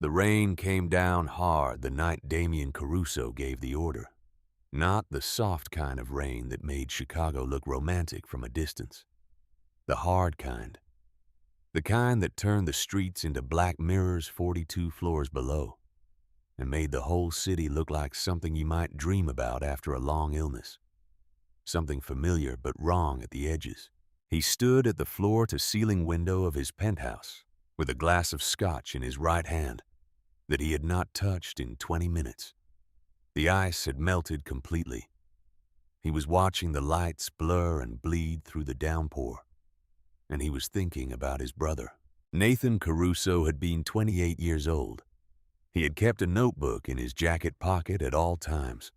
The rain came down hard the night Damian Caruso gave the order. Not the soft kind of rain that made Chicago look romantic from a distance. The hard kind. The kind that turned the streets into black mirrors 42 floors below and made the whole city look like something you might dream about after a long illness. Something familiar but wrong at the edges. He stood at the floor-to-ceiling window of his penthouse with a glass of scotch in his right hand that he had not touched in 20 minutes. The ice had melted completely. He was watching the lights blur and bleed through the downpour, and he was thinking about his brother. Nathan Caruso had been 28 years old. He had kept a notebook in his jacket pocket at all times,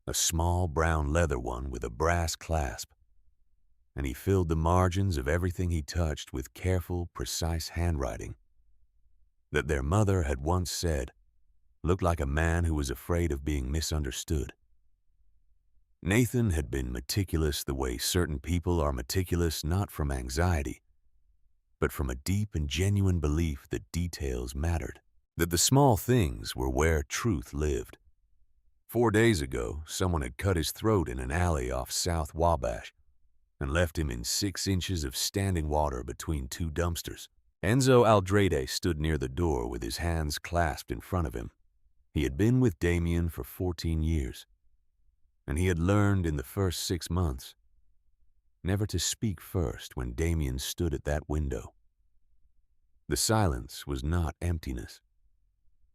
a small brown leather one with a brass clasp, and he filled the margins of everything he touched with careful, precise handwriting that their mother had once said looked like a man who was afraid of being misunderstood. Nathan had been meticulous the way certain people are meticulous not from anxiety, but from a deep and genuine belief that details mattered, that the small things were where truth lived. 4 days ago, someone had cut his throat in an alley off South Wabash and left him in 6 inches of standing water between 2 dumpsters. Enzo Aldrade stood near the door with his hands clasped in front of him. He had been with Damian for 14 years, and he had learned in the first 6 months never to speak first when Damian stood at that window. The silence was not emptiness.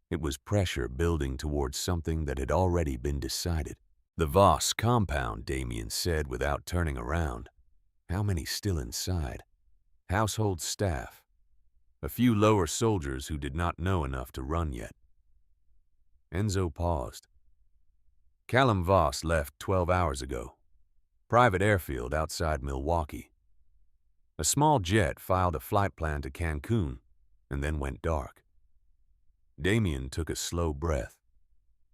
It was pressure building towards something that had already been decided. The Voss compound, Damian said without turning around. How many still inside? Household staff. A few lower soldiers who did not know enough to run yet. Enzo paused. Callum Voss left 12 hours ago. Private airfield outside Milwaukee. A small jet filed a flight plan to Cancun and then went dark. Damian took a slow breath.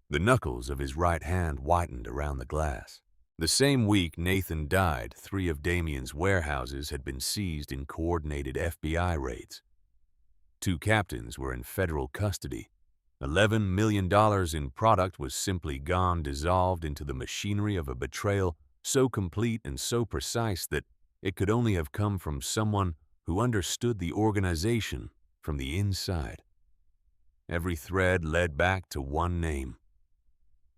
The knuckles of his right hand whitened around the glass. The same week Nathan died, 3 of Damian's warehouses had been seized in coordinated FBI raids. 2 captains were in federal custody. $11 million in product was simply gone, dissolved into the machinery of a betrayal so complete and so precise that it could only have come from someone who understood the organization from the inside. Every thread led back to one name.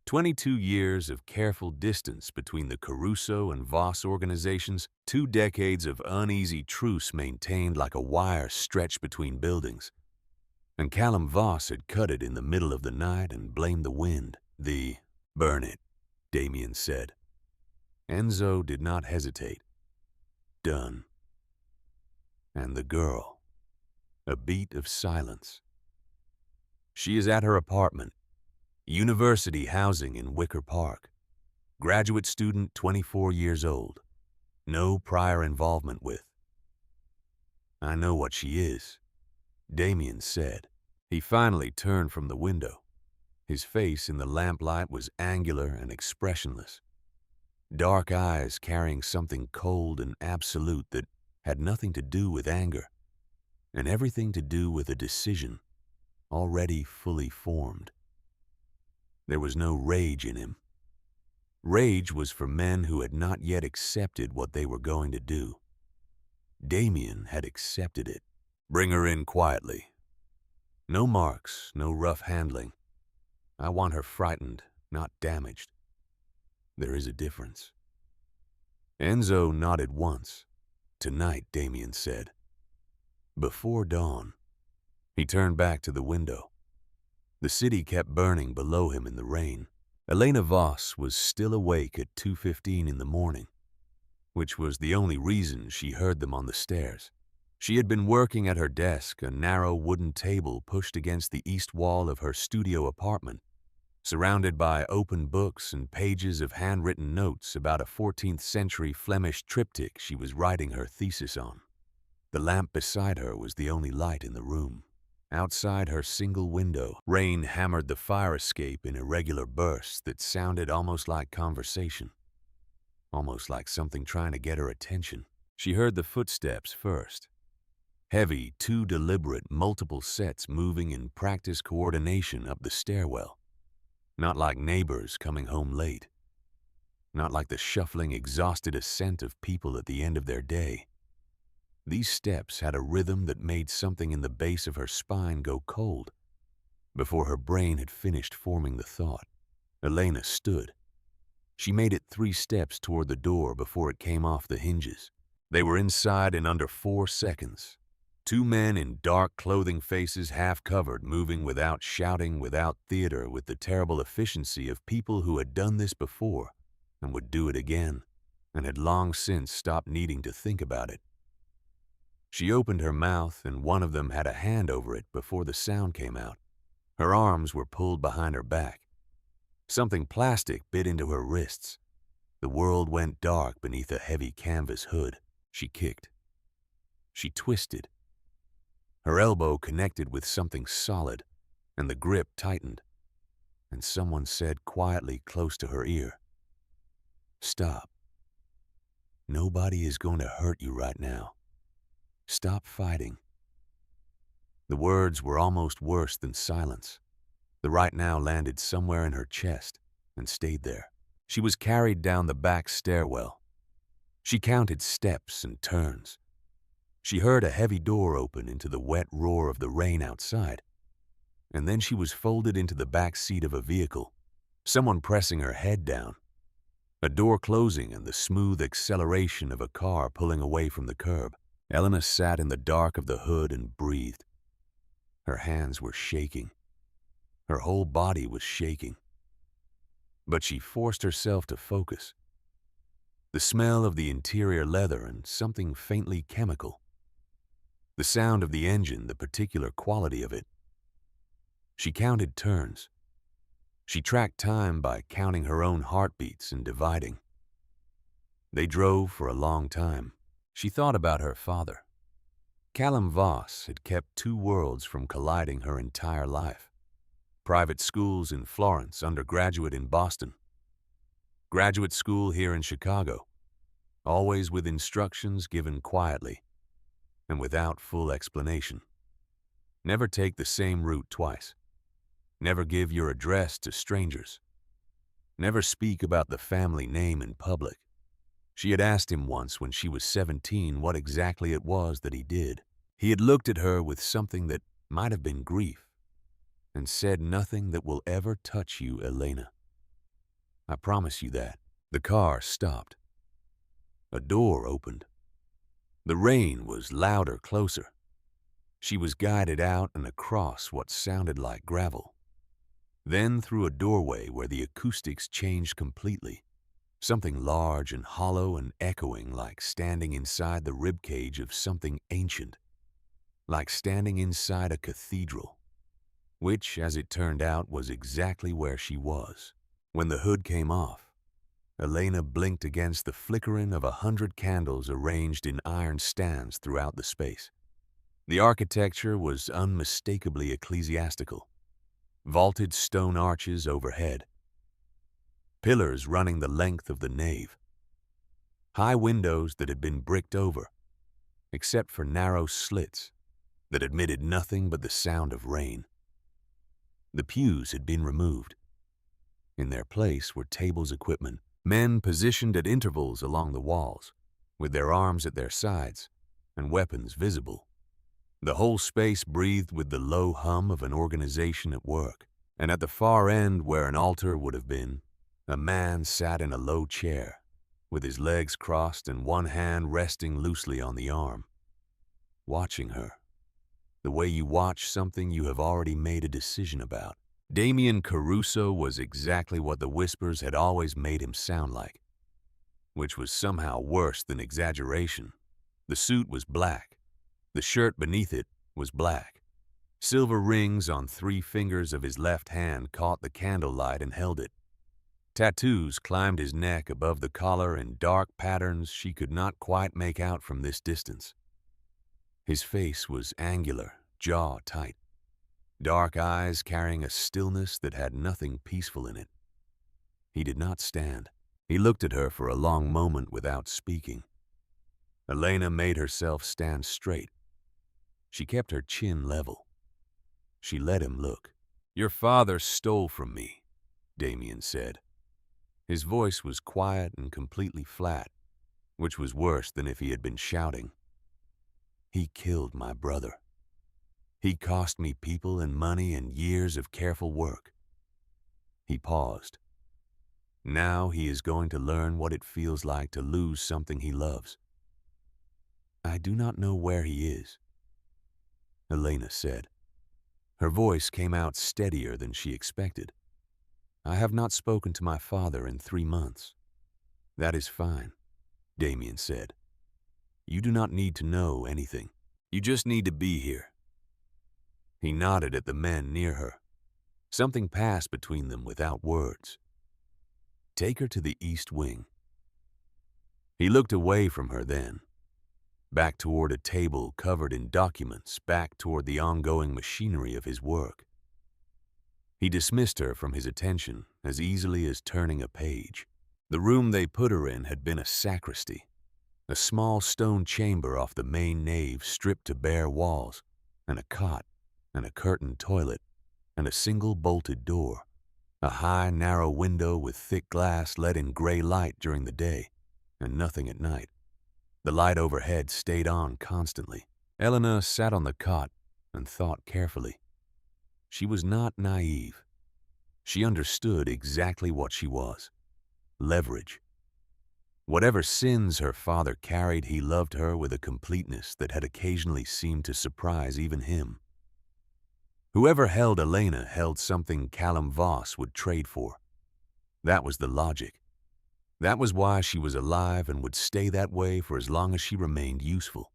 22 years of careful distance between the Caruso and Voss organizations, 2 decades of uneasy truce maintained like a wire stretched between buildings. And Callum Voss had cut it in the middle of the night and blamed the wind. Burn it, Damian said. Enzo did not hesitate. Done. And the girl. A beat of silence. She is at her apartment. University housing in Wicker Park. Graduate student, 24 years old. No prior involvement with. I know what she is, Damian said. He finally turned from the window. His face in the lamplight was angular and expressionless. Dark eyes carrying something cold and absolute that had nothing to do with anger, and everything to do with a decision already fully formed. There was no rage in him. Rage was for men who had not yet accepted what they were going to do. Damian had accepted it. Bring her in quietly. No marks, no rough handling. I want her frightened, not damaged. There is a difference. Enzo nodded once. Tonight, Damian said. Before dawn. He turned back to the window. The city kept burning below him in the rain. Elena Voss was still awake at 2:15 in the morning, which was the only reason she heard them on the stairs. She had been working at her desk, a narrow wooden table pushed against the east wall of her studio apartment, surrounded by open books and pages of handwritten notes about a 14th century Flemish triptych she was writing her thesis on. The lamp beside her was the only light in the room. Outside her single window, rain hammered the fire escape in irregular bursts that sounded almost like conversation, almost like something trying to get her attention. She heard the footsteps first. Heavy, too deliberate, multiple sets moving in practice coordination up the stairwell. Not like neighbors coming home late. Not like the shuffling, exhausted ascent of people at the end of their day. These steps had a rhythm that made something in the base of her spine go cold. Before her brain had finished forming the thought, Elena stood. She made it 3 steps toward the door before it came off the hinges. They were inside in under 4 seconds. 2 men in dark clothing, faces half covered, moving without shouting, without theater, with the terrible efficiency of people who had done this before and would do it again, and had long since stopped needing to think about it. She opened her mouth, and one of them had a hand over it before the sound came out. Her arms were pulled behind her back. Something plastic bit into her wrists. The world went dark beneath a heavy canvas hood. She kicked. She twisted. Her elbow connected with something solid, and the grip tightened. And someone said quietly close to her ear, "Stop. Nobody is going to hurt you right now. Stop fighting." The words were almost worse than silence. The right now landed somewhere in her chest and stayed there. She was carried down the back stairwell. She counted steps and turns. She heard a heavy door open into the wet roar of the rain outside. And then she was folded into the back seat of a vehicle, someone pressing her head down. A door closing and the smooth acceleration of a car pulling away from the curb. Elena sat in the dark of the hood and breathed. Her hands were shaking. Her whole body was shaking. But she forced herself to focus. The smell of the interior leather and something faintly chemical. The sound of the engine, the particular quality of it. She counted turns. She tracked time by counting her own heartbeats and dividing. They drove for a long time. She thought about her father. Callum Voss had kept 2 worlds from colliding her entire life. Private schools in Florence, undergraduate in Boston. Graduate school here in Chicago, always with instructions given quietly and without full explanation. Never take the same route twice. Never give your address to strangers. Never speak about the family name in public. She had asked him once when she was 17 what exactly it was that he did. He had looked at her with something that might have been grief and said, "Nothing that will ever touch you, Elena. I promise you that." The car stopped. A door opened. The rain was louder, closer. She was guided out and across what sounded like gravel. Then through a doorway where the acoustics changed completely. Something large and hollow and echoing, like standing inside the ribcage of something ancient. Like standing inside a cathedral. Which, as it turned out, was exactly where she was. When the hood came off, Elena blinked against the flickering of 100 candles arranged in iron stands throughout the space. The architecture was unmistakably ecclesiastical. Vaulted stone arches overhead. Pillars running the length of the nave. High windows that had been bricked over, except for narrow slits that admitted nothing but the sound of rain. The pews had been removed. In their place were tables, equipment, men positioned at intervals along the walls, with their arms at their sides and weapons visible. The whole space breathed with the low hum of an organization at work, and at the far end where an altar would have been, a man sat in a low chair, with his legs crossed and one hand resting loosely on the arm, watching her, the way you watch something you have already made a decision about. Damien Caruso was exactly what the whispers had always made him sound like, which was somehow worse than exaggeration. The suit was black. The shirt beneath it was black. Silver rings on 3 fingers of his left hand caught the candlelight and held it. Tattoos climbed his neck above the collar in dark patterns she could not quite make out from this distance. His face was angular, jaw tight. Dark eyes carrying a stillness that had nothing peaceful in it. He did not stand. He looked at her for a long moment without speaking. Elena made herself stand straight. She kept her chin level. She let him look. "Your father stole from me," Damien said. His voice was quiet and completely flat, which was worse than if he had been shouting. "He killed my brother. He cost me people and money and years of careful work." He paused. "Now he is going to learn what it feels like to lose something he loves." "I do not know where he is," Elena said. Her voice came out steadier than she expected. "I have not spoken to my father in 3 months." "That is fine," Damien said. "You do not need to know anything. You just need to be here." He nodded at the men near her. Something passed between them without words. "Take her to the East Wing." He looked away from her then, back toward a table covered in documents, back toward the ongoing machinery of his work. He dismissed her from his attention as easily as turning a page. The room they put her in had been a sacristy, a small stone chamber off the main nave stripped to bare walls, and a cot, and a curtained toilet, and a single bolted door. A high, narrow window with thick glass let in gray light during the day, and nothing at night. The light overhead stayed on constantly. Elena sat on the cot and thought carefully. She was not naive. She understood exactly what she was. Leverage. Whatever sins her father carried, he loved her with a completeness that had occasionally seemed to surprise even him. Whoever held Elena held something Callum Voss would trade for. That was the logic. That was why she was alive and would stay that way for as long as she remained useful.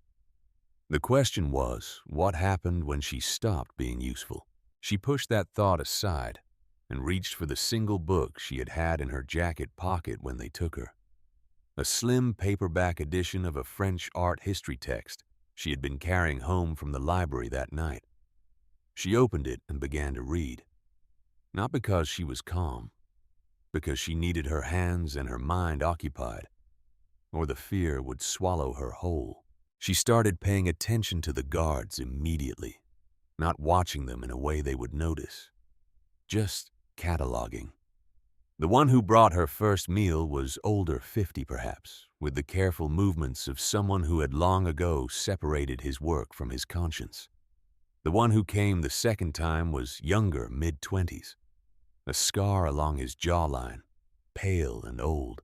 The question was, what happened when she stopped being useful? She pushed that thought aside and reached for the single book she had had in her jacket pocket when they took her. A slim paperback edition of a French art history text she had been carrying home from the library that night. She opened it and began to read. Not because she was calm, because she needed her hands and her mind occupied, or the fear would swallow her whole. She started paying attention to the guards immediately, not watching them in a way they would notice, just cataloging. The one who brought her first meal was older, 50 perhaps, with the careful movements of someone who had long ago separated his work from his conscience. The one who came the second time was younger, mid-20s, a scar along his jawline, pale and old.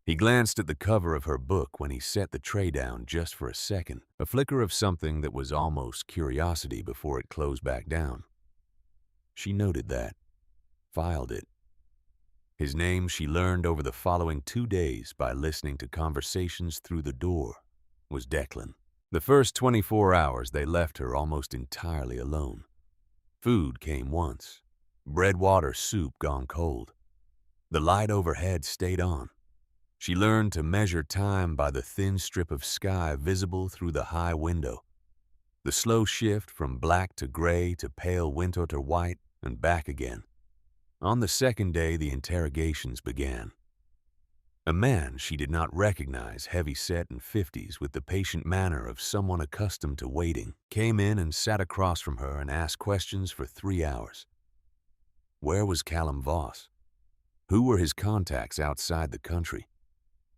He glanced at the cover of her book when he set the tray down just for a second, a flicker of something that was almost curiosity before it closed back down. She noted that, filed it. His name she learned over the following 2 days by listening to conversations through the door, was Declan. The first 24 hours they left her almost entirely alone. Food came once, bread, water, soup gone cold. The light overhead stayed on. She learned to measure time by the thin strip of sky visible through the high window. The slow shift from black to gray to pale winter to white and back again. On the second day, the interrogations began. A man she did not recognize, heavy-set and 50s, with the patient manner of someone accustomed to waiting, came in and sat across from her and asked questions for 3 hours. Where was Callum Voss? Who were his contacts outside the country?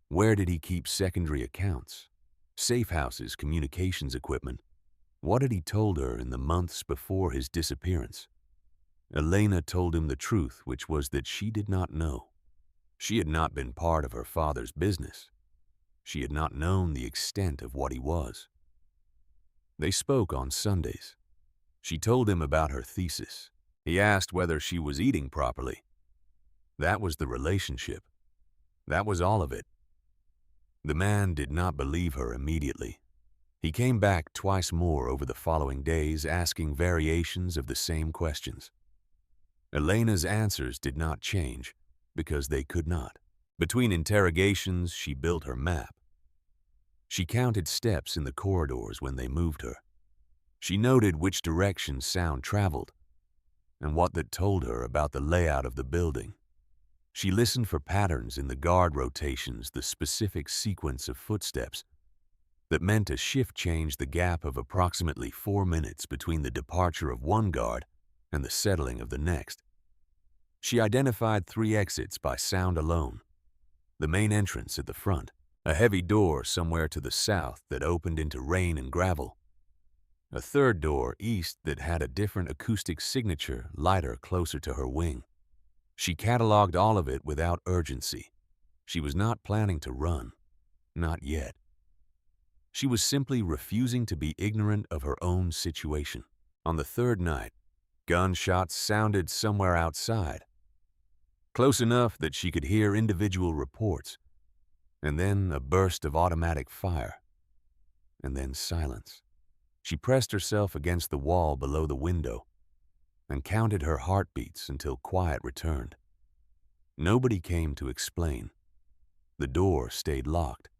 Where did he keep secondary accounts, safe houses, communications equipment? What had he told her in the months before his disappearance? Elena told him the truth, which was that she did not know. She had not been part of her father's business. She had not known the extent of what he was. They spoke on Sundays. She told him about her thesis. He asked whether she was eating properly. That was the relationship. That was all of it. The man did not believe her immediately. He came back twice more over the following days, asking variations of the same questions. Elena's answers did not change, because they could not. Between interrogations, she built her map. She counted steps in the corridors when they moved her. She noted which direction sound traveled, and what that told her about the layout of the building. She listened for patterns in the guard rotations, the specific sequence of footsteps. that meant a shift change the gap of approximately 4 minutes between the departure of one guard and the settling of the next. She identified 3 exits by sound alone. The main entrance at the front, a heavy door somewhere to the south that opened into rain and gravel, a third door east that had a different acoustic signature, lighter, closer to her wing. She cataloged all of it without urgency. She was not planning to run. Not yet. She was simply refusing to be ignorant of her own situation. On the third night, gunshots sounded somewhere outside, close enough that she could hear individual reports, and then a burst of automatic fire, and then silence. She pressed herself against the wall below the window and counted her heartbeats until quiet returned. Nobody came to explain. The door stayed locked.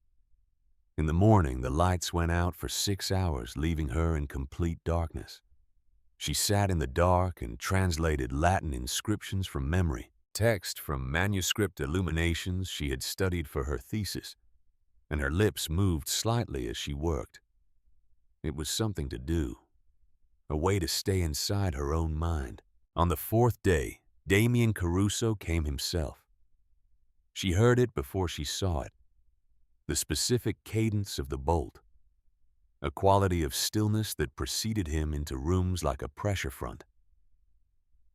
In the morning, the lights went out for 6 hours, leaving her in complete darkness. She sat in the dark and translated Latin inscriptions from memory, text from manuscript illuminations she had studied for her thesis, and her lips moved slightly as she worked. It was something to do, a way to stay inside her own mind. On the 4th day, Damien Caruso came himself. She heard it before she saw it, the specific cadence of the bolt, a quality of stillness that preceded him into rooms like a pressure front,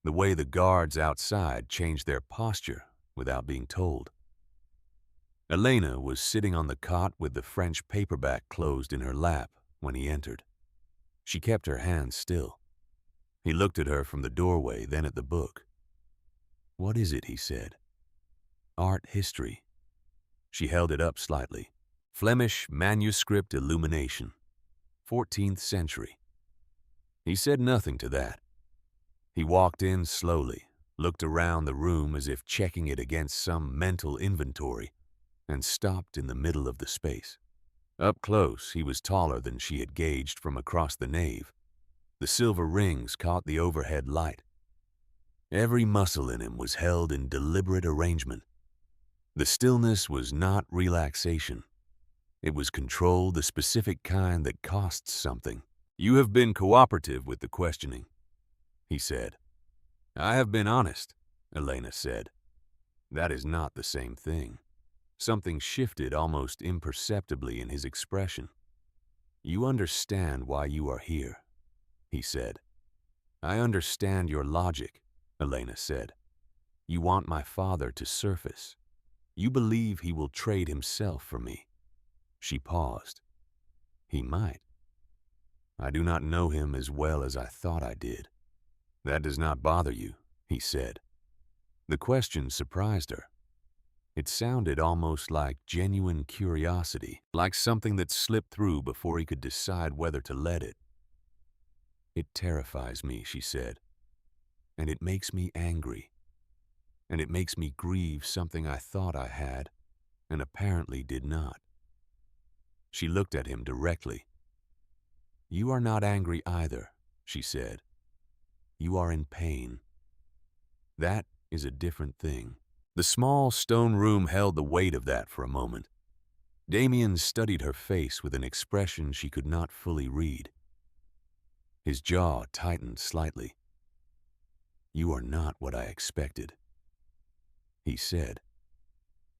the way the guards outside changed their posture without being told. Elena was sitting on the cot with the French paperback closed in her lap when he entered. She kept her hands still. He looked at her from the doorway, then at the book. "What is it?" he said. "Art history." She held it up slightly. "Flemish manuscript illumination, 14th century." He said nothing to that. He walked in slowly, looked around the room as if checking it against some mental inventory, and stopped in the middle of the space. Up close, he was taller than she had gauged from across the nave. The silver rings caught the overhead light. Every muscle in him was held in deliberate arrangement. The stillness was not relaxation. It was control, the specific kind that costs something. "You have been cooperative with the questioning," he said. "I have been honest," Elena said. "That is not the same thing." Something shifted almost imperceptibly in his expression. "You understand why you are here," he said. "I understand your logic," Elena said. "You want my father to surface. You believe he will trade himself for me." She paused. "He might. I do not know him as well as I thought I did." "That does not bother you," he said. The question surprised her. It sounded almost like genuine curiosity, like something that slipped through before he could decide whether to let it. "It terrifies me," she said, "and it makes me angry, and it makes me grieve something I thought I had and apparently did not." She looked at him directly. "You are not angry either," she said. "You are in pain. That is a different thing." The small stone room held the weight of that for a moment. Damien studied her face with an expression she could not fully read. His jaw tightened slightly. "You are not what I expected," he said.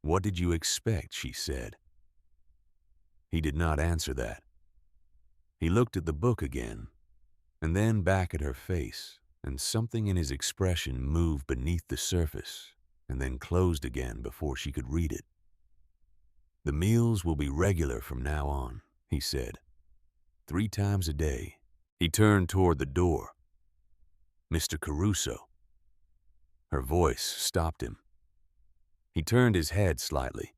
"What did you expect?" she said. He did not answer that. He looked at the book again, and then back at her face, and something in his expression moved beneath the surface and then closed again before she could read it. "The meals will be regular from now on," he said. 3 times a day. He turned toward the door. "Mr. Caruso." Her voice stopped him. He turned his head slightly.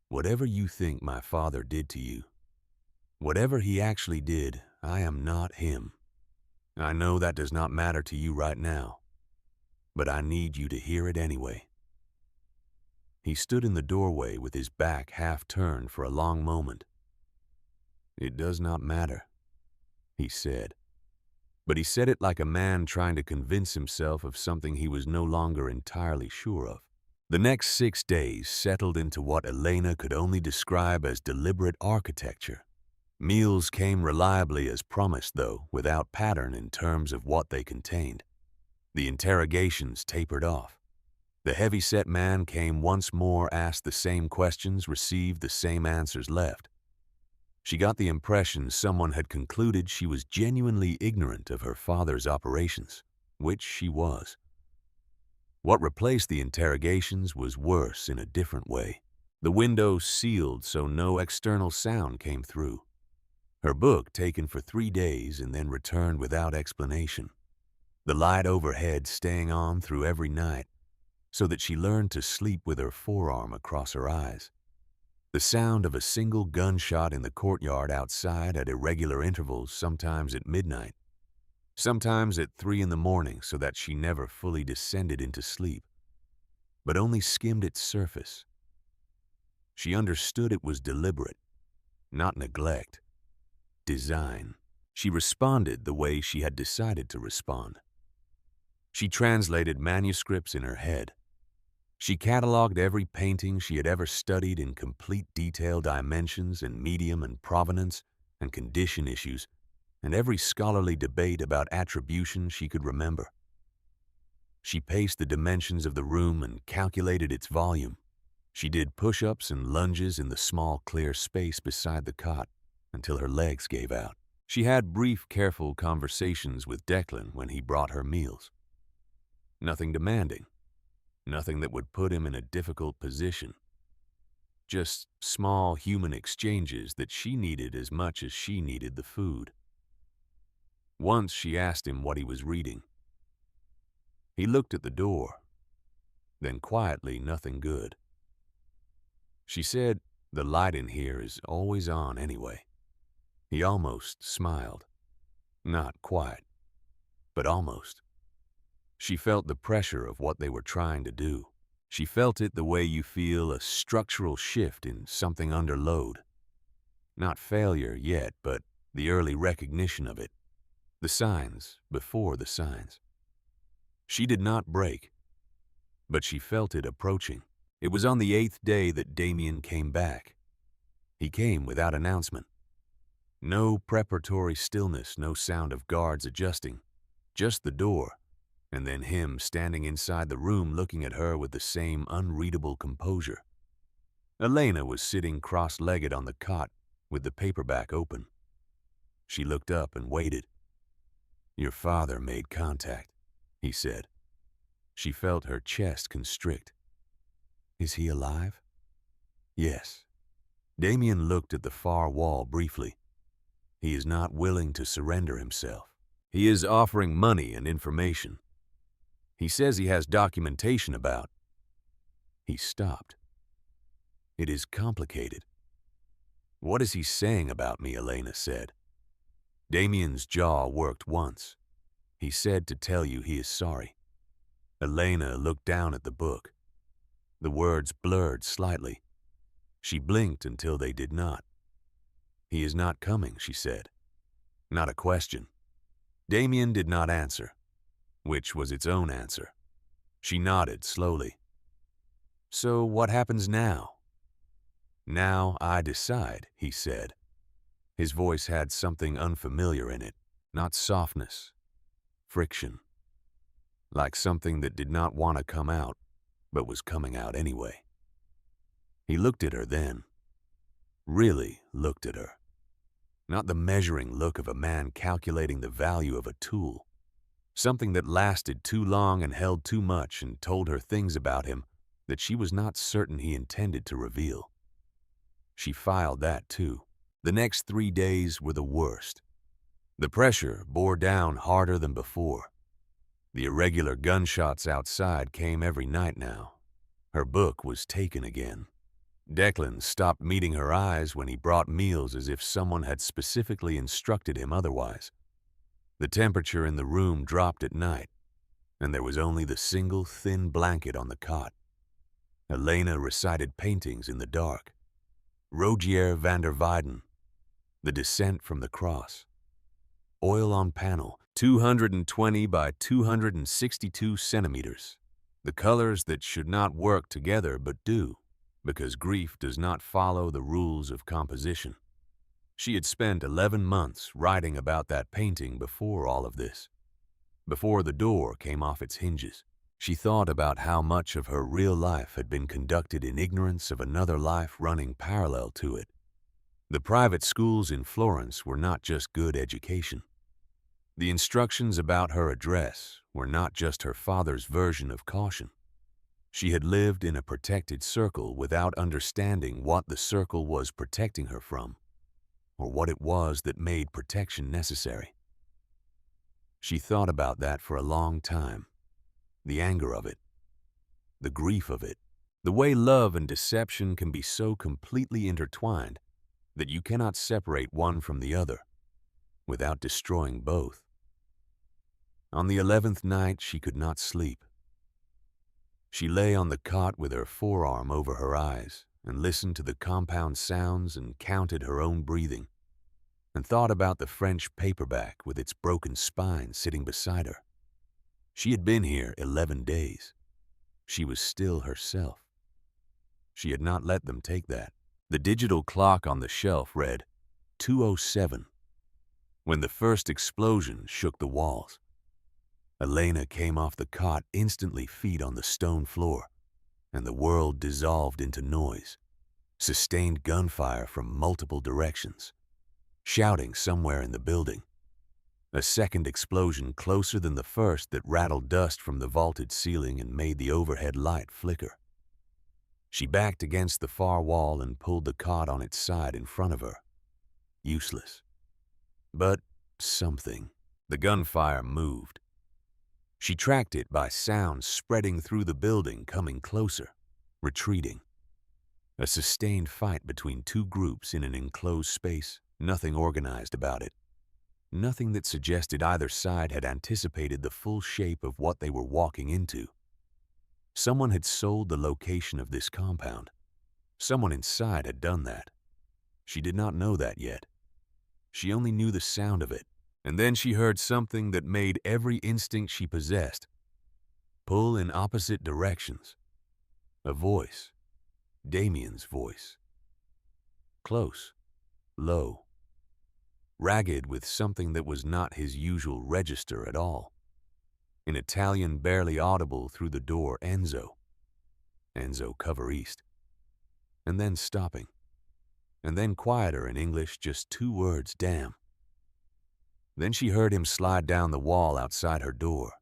"Whatever you think my father did to you, whatever he actually did, I am not him. I know that does not matter to you right now, but I need you to hear it anyway." He stood in the doorway with his back half turned for a long moment. "It does not matter," he said. But he said it like a man trying to convince himself of something he was no longer entirely sure of. The next 6 days settled into what Elena could only describe as deliberate architecture. Meals came reliably as promised, though, without pattern in terms of what they contained. The interrogations tapered off. The heavy-set man came once more, asked the same questions, received the same answers, left. She got the impression someone had concluded she was genuinely ignorant of her father's operations, which she was. What replaced the interrogations was worse in a different way. The window sealed so no external sound came through. Her book taken for 3 days and then returned without explanation. The light overhead staying on through every night, so that she learned to sleep with her forearm across her eyes. The sound of a single gunshot in the courtyard outside at irregular intervals, sometimes at midnight, sometimes at 3 in the morning, so that she never fully descended into sleep, but only skimmed its surface. She understood it was deliberate, not neglect, design. She responded the way she had decided to respond. She translated manuscripts in her head. She cataloged every painting she had ever studied in complete detail, dimensions and medium and provenance and condition issues, and every scholarly debate about attribution she could remember. She paced the dimensions of the room and calculated its volume. She did push-ups and lunges in the small, clear space beside the cot until her legs gave out. She had brief, careful conversations with Declan when he brought her meals. Nothing demanding. Nothing that would put him in a difficult position. Just small human exchanges that she needed as much as she needed the food. Once she asked him what he was reading. He looked at the door, then quietly nothing good. She said, "The light in here is always on anyway." He almost smiled. Not quite, but almost. She felt the pressure of what they were trying to do. She felt it the way you feel a structural shift in something under load. Not failure yet, but the early recognition of it. The signs before the signs. She did not break, but she felt it approaching. It was on the 8th day that Damien came back. He came without announcement. No preparatory stillness, no sound of guards adjusting. Just the door. And then him standing inside the room looking at her with the same unreadable composure. Elena was sitting cross-legged on the cot with the paperback open. She looked up and waited. "Your father made contact," he said. She felt her chest constrict. "Is he alive?" "Yes." Damien looked at the far wall briefly. "He is not willing to surrender himself. He is offering money and information. He says he has documentation about..." He stopped. "It is complicated." "What is he saying about me?" Elena said. Damien's jaw worked once. "He said to tell you he is sorry." Elena looked down at the book. The words blurred slightly. She blinked until they did not. "He is not coming," she said. Not a question. Damien did not answer, which was its own answer. She nodded slowly. "So what happens now?" "Now I decide," he said. His voice had something unfamiliar in it, not softness, friction. Like something that did not want to come out, but was coming out anyway. He looked at her then. Really looked at her. Not the measuring look of a man calculating the value of a tool. Something that lasted too long and held too much and told her things about him that she was not certain he intended to reveal. She filed that too. The next 3 days were the worst. The pressure bore down harder than before. The irregular gunshots outside came every night now. Her book was taken again. Declan stopped meeting her eyes when he brought meals as if someone had specifically instructed him otherwise. The temperature in the room dropped at night, and there was only the single thin blanket on the cot. Elena recited paintings in the dark. Rogier van der Weyden, The Descent from the Cross. Oil on panel, 220 by 262 centimeters. The colors that should not work together but do, because grief does not follow the rules of composition. She had spent 11 months writing about that painting before all of this, before the door came off its hinges. She thought about how much of her real life had been conducted in ignorance of another life running parallel to it. The private schools in Florence were not just good education. The instructions about her address were not just her father's version of caution. She had lived in a protected circle without understanding what the circle was protecting her from, or what it was that made protection necessary. She thought about that for a long time. The anger of it, the grief of it, the way love and deception can be so completely intertwined that you cannot separate one from the other without destroying both. On the 11th night, she could not sleep. She lay on the cot with her forearm over her eyes and listened to the compound sounds and counted her own breathing, and thought about the French paperback with its broken spine sitting beside her. She had been here 11 days. She was still herself. She had not let them take that. The digital clock on the shelf read 2:07 when the first explosion shook the walls. Elena came off the cot, instantly feet on the stone floor, and the world dissolved into noise. Sustained gunfire from multiple directions. Shouting somewhere in the building. A second explosion closer than the first that rattled dust from the vaulted ceiling and made the overhead light flicker. She backed against the far wall and pulled the cot on its side in front of her. Useless. But something. The gunfire moved. She tracked it by sounds spreading through the building, coming closer, retreating. A sustained fight between two groups in an enclosed space, nothing organized about it. Nothing that suggested either side had anticipated the full shape of what they were walking into. Someone had sold the location of this compound. Someone inside had done that. She did not know that yet. She only knew the sound of it. And then she heard something that made every instinct she possessed pull in opposite directions. A voice. Damien's voice. Close. Low. Ragged with something that was not his usual register at all. In Italian barely audible through the door, Enzo. Enzo, cover east. And then stopping. And then quieter in English, just 2 words, damn. Then she heard him slide down the wall outside her door.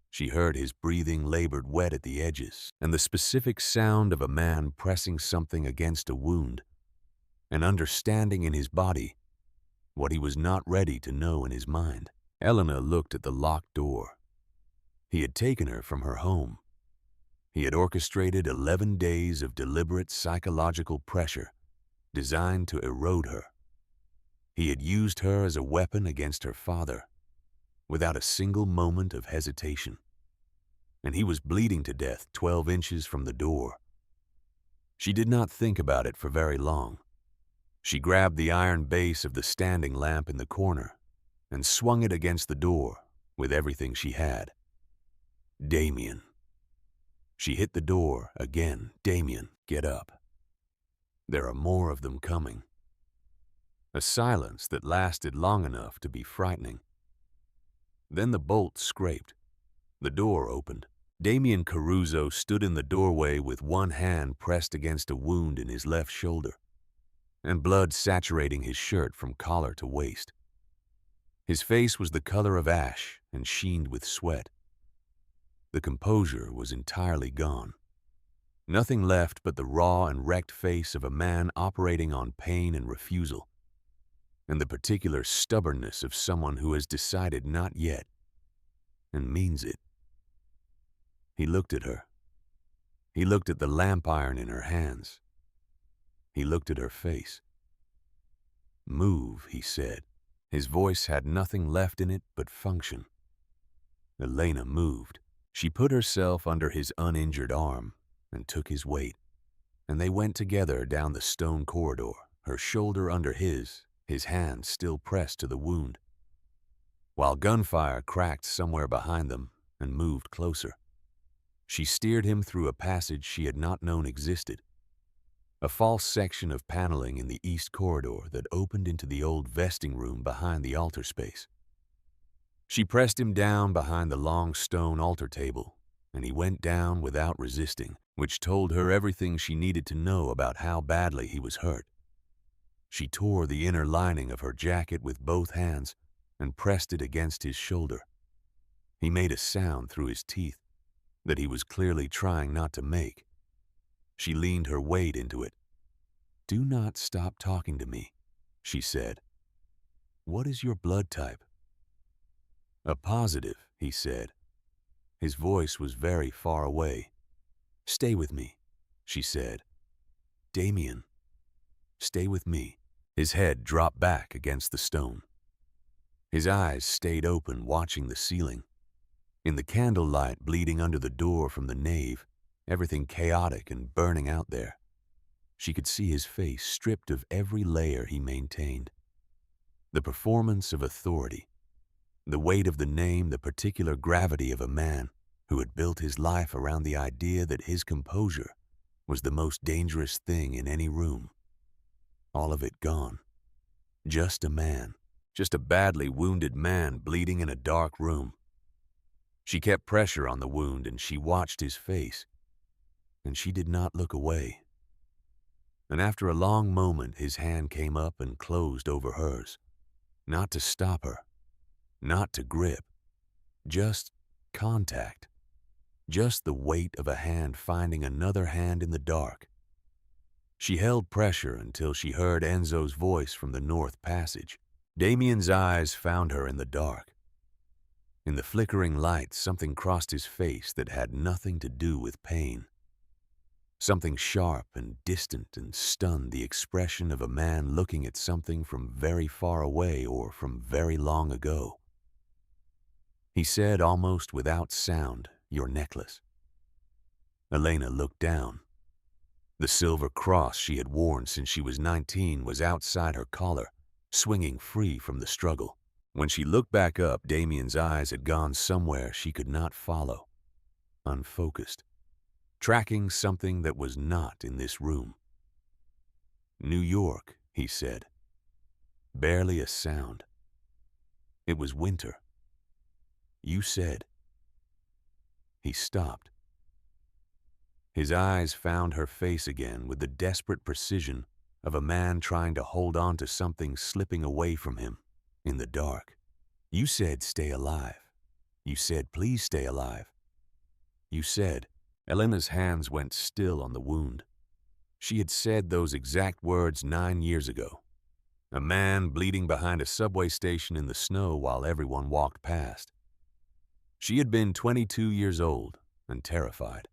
She heard his breathing labored wet at the edges, and the specific sound of a man pressing something against a wound, and understanding in his body what he was not ready to know in his mind. Elena looked at the locked door. He had taken her from her home. He had orchestrated 11 days of deliberate psychological pressure designed to erode her. He had used her as a weapon against her father, without a single moment of hesitation. And he was bleeding to death 12 inches from the door. She did not think about it for very long. She grabbed the iron base of the standing lamp in the corner and swung it against the door with everything she had. Damien. She hit the door again. Damien, get up. There are more of them coming. A silence that lasted long enough to be frightening. Then the bolt scraped. The door opened. Damien Caruso stood in the doorway with one hand pressed against a wound in his left shoulder, and blood saturating his shirt from collar to waist. His face was the color of ash and sheened with sweat. The composure was entirely gone. Nothing left but the raw and wrecked face of a man operating on pain and refusal, and the particular stubbornness of someone who has decided not yet, and means it. He looked at her. He looked at the lamp iron in her hands. He looked at her face. Move, he said. His voice had nothing left in it but function. Elena moved. She put herself under his uninjured arm and took his weight, and they went together down the stone corridor, her shoulder under his hand still pressed to the wound, while gunfire cracked somewhere behind them and moved closer. She steered him through a passage she had not known existed, a false section of paneling in the east corridor that opened into the old vesting room behind the altar space. She pressed him down behind the long stone altar table, and he went down without resisting, which told her everything she needed to know about how badly he was hurt. She tore the inner lining of her jacket with both hands and pressed it against his shoulder. He made a sound through his teeth that he was clearly trying not to make. She leaned her weight into it. "Do not stop talking to me," she said. "What is your blood type?" "A positive," he said. His voice was very far away. "Stay with me," she said. "Damien, stay with me." His head dropped back against the stone. His eyes stayed open, watching the ceiling. In the candlelight bleeding under the door from the nave, everything chaotic and burning out there, she could see his face stripped of every layer he maintained. The performance of authority, the weight of the name, the particular gravity of a man who had built his life around the idea that his composure was the most dangerous thing in any room. All of it gone. Just a man, just a badly wounded man bleeding in a dark room. She kept pressure on the wound and she watched his face, and she did not look away. And after a long moment, his hand came up and closed over hers, not to stop her, not to grip, just contact, just the weight of a hand finding another hand in the dark. She held pressure until she heard Enzo's voice from the north passage. Damien's eyes found her in the dark. In the flickering light, something crossed his face that had nothing to do with pain. Something sharp and distant and stunned, the expression of a man looking at something from very far away or from very long ago. He said almost without sound, "Your necklace." Elena looked down. The silver cross she had worn since she was 19 was outside her collar, swinging free from the struggle. When she looked back up, Damien's eyes had gone somewhere she could not follow, unfocused, tracking something that was not in this room. "New York," he said. Barely a sound. It was winter. "You said." He stopped. His eyes found her face again with the desperate precision of a man trying to hold on to something slipping away from him in the dark. "You said stay alive. You said please stay alive. You said." Elena's hands went still on the wound. She had said those exact words 9 years ago. A man bleeding behind a subway station in the snow while everyone walked past. She had been 22 years old and terrified.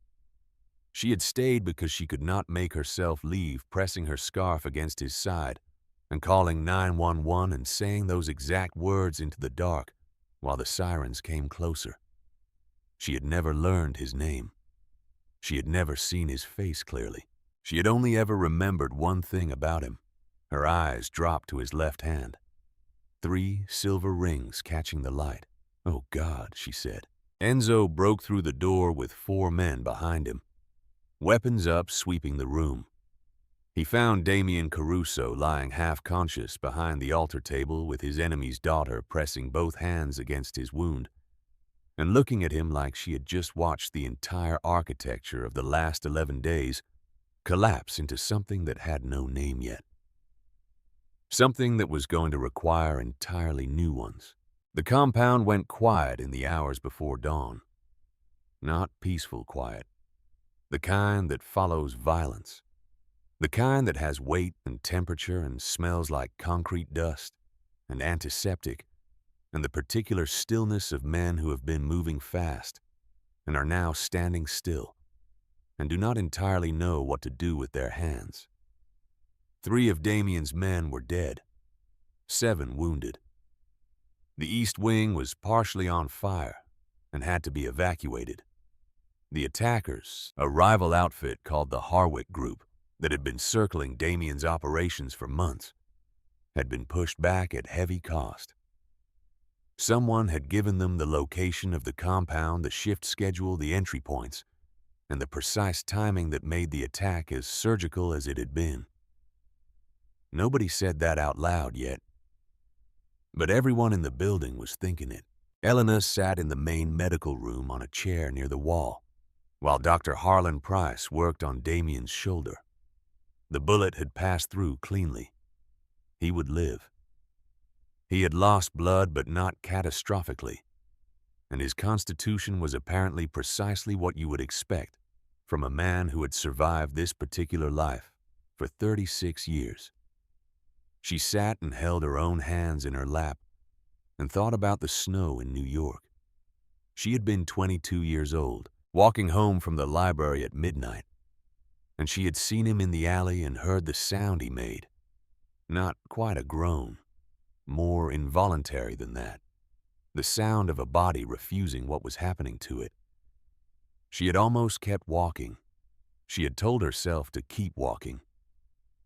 She had stayed because she could not make herself leave, pressing her scarf against his side and calling 911 and saying those exact words into the dark while the sirens came closer. She had never learned his name. She had never seen his face clearly. She had only ever remembered one thing about him. Her eyes dropped to his left hand. 3 silver rings catching the light. "Oh God," she said. Enzo broke through the door with 4 men behind him, weapons up, sweeping the room. He found Damien Caruso lying half-conscious behind the altar table with his enemy's daughter pressing both hands against his wound and looking at him like she had just watched the entire architecture of the last 11 days collapse into something that had no name yet. Something that was going to require entirely new ones. The compound went quiet in the hours before dawn. Not peaceful quiet. The kind that follows violence. The kind that has weight and temperature and smells like concrete dust and antiseptic and the particular stillness of men who have been moving fast and are now standing still and do not entirely know what to do with their hands. 3 of Damien's men were dead, 7 wounded. The East Wing was partially on fire and had to be evacuated. The attackers, a rival outfit called the Harwick Group that had been circling Damien's operations for months, had been pushed back at heavy cost. Someone had given them the location of the compound, the shift schedule, the entry points, and the precise timing that made the attack as surgical as it had been. Nobody said that out loud yet, but everyone in the building was thinking it. Elena sat in the main medical room on a chair near the wall, while Dr. Harlan Price worked on Damien's shoulder. The bullet had passed through cleanly. He would live. He had lost blood, but not catastrophically, and his constitution was apparently precisely what you would expect from a man who had survived this particular life for 36 years. She sat and held her own hands in her lap and thought about the snow in New York. She had been 22 years old, walking home from the library at midnight, and she had seen him in the alley and heard the sound he made. Not quite a groan, more involuntary than that. The sound of a body refusing what was happening to it. She had almost kept walking. She had told herself to keep walking.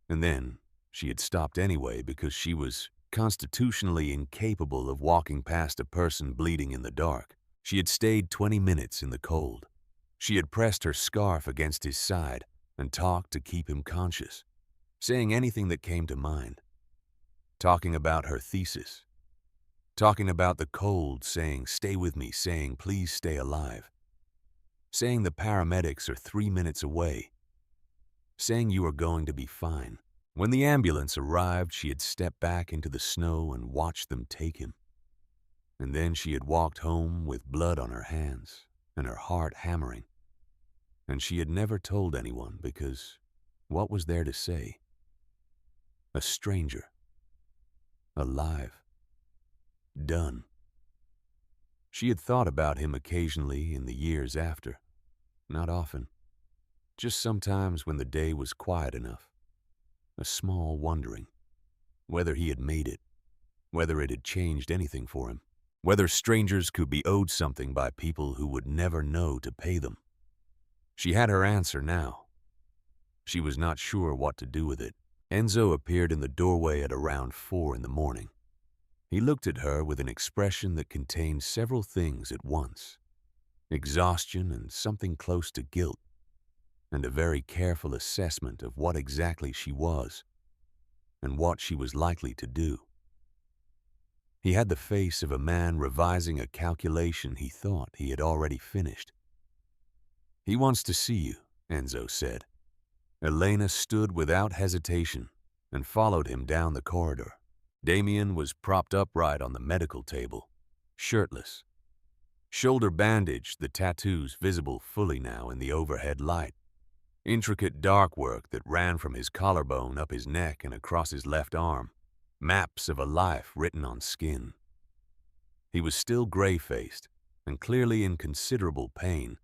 And then she had stopped anyway because she was constitutionally incapable of walking past a person bleeding in the dark. She had stayed 20 minutes in the cold. She had pressed her scarf against his side and talked to keep him conscious, saying anything that came to mind. Talking about her thesis. Talking about the cold, saying, "Stay with me," saying, "Please stay alive." Saying the paramedics are 3 minutes away. Saying you are going to be fine. When the ambulance arrived, she had stepped back into the snow and watched them take him. And then she had walked home with blood on her hands and her heart hammering. And she had never told anyone because what was there to say? A stranger. Alive. Done. She had thought about him occasionally in the years after. Not often. Just sometimes when the day was quiet enough. A small wondering. Whether he had made it. Whether it had changed anything for him. Whether strangers could be owed something by people who would never know to pay them. She had her answer now. She was not sure what to do with it. Enzo appeared in the doorway at around 4 in the morning. He looked at her with an expression that contained several things at once. Exhaustion and something close to guilt, and a very careful assessment of what exactly she was and what she was likely to do. He had the face of a man revising a calculation he thought he had already finished. "He wants to see you," Enzo said. Elena stood without hesitation and followed him down the corridor. Damien was propped upright on the medical table, shirtless. Shoulder bandaged, the tattoos visible fully now in the overhead light. Intricate dark work that ran from his collarbone up his neck and across his left arm. Maps of a life written on skin. He was still gray-faced and clearly in considerable pain,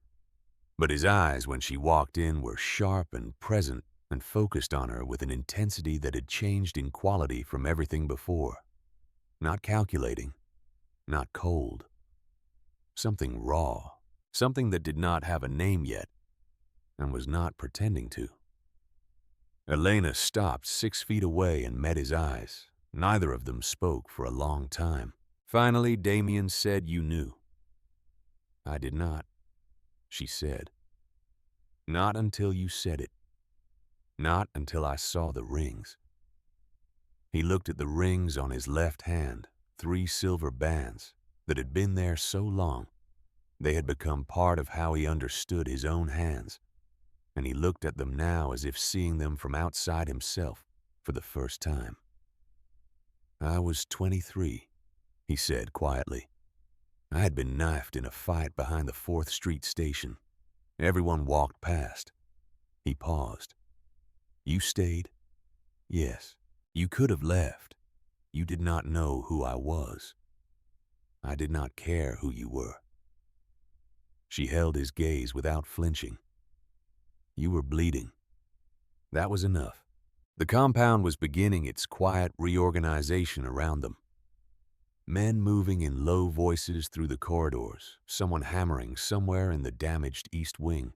but his eyes when she walked in were sharp and present and focused on her with an intensity that had changed in quality from everything before. Not calculating, not cold. Something raw, something that did not have a name yet and was not pretending to. Elena stopped 6 feet away and met his eyes. Neither of them spoke for a long time. Finally, Damien said, "You knew." "I did not," she said. "Not until you said it. Not until I saw the rings." He looked at the rings on his left hand, 3 silver bands that had been there so long. They had become part of how he understood his own hands, and he looked at them now as if seeing them from outside himself for the first time. "I was 23, he said quietly. "I had been knifed in a fight behind the 4th Street station. Everyone walked past." He paused. "You stayed?" "Yes. You could have left. You did not know who I was. I did not care who you were." She held his gaze without flinching. "You were bleeding." That was enough. The compound was beginning its quiet reorganization around them. Men moving in low voices through the corridors, someone hammering somewhere in the damaged East Wing.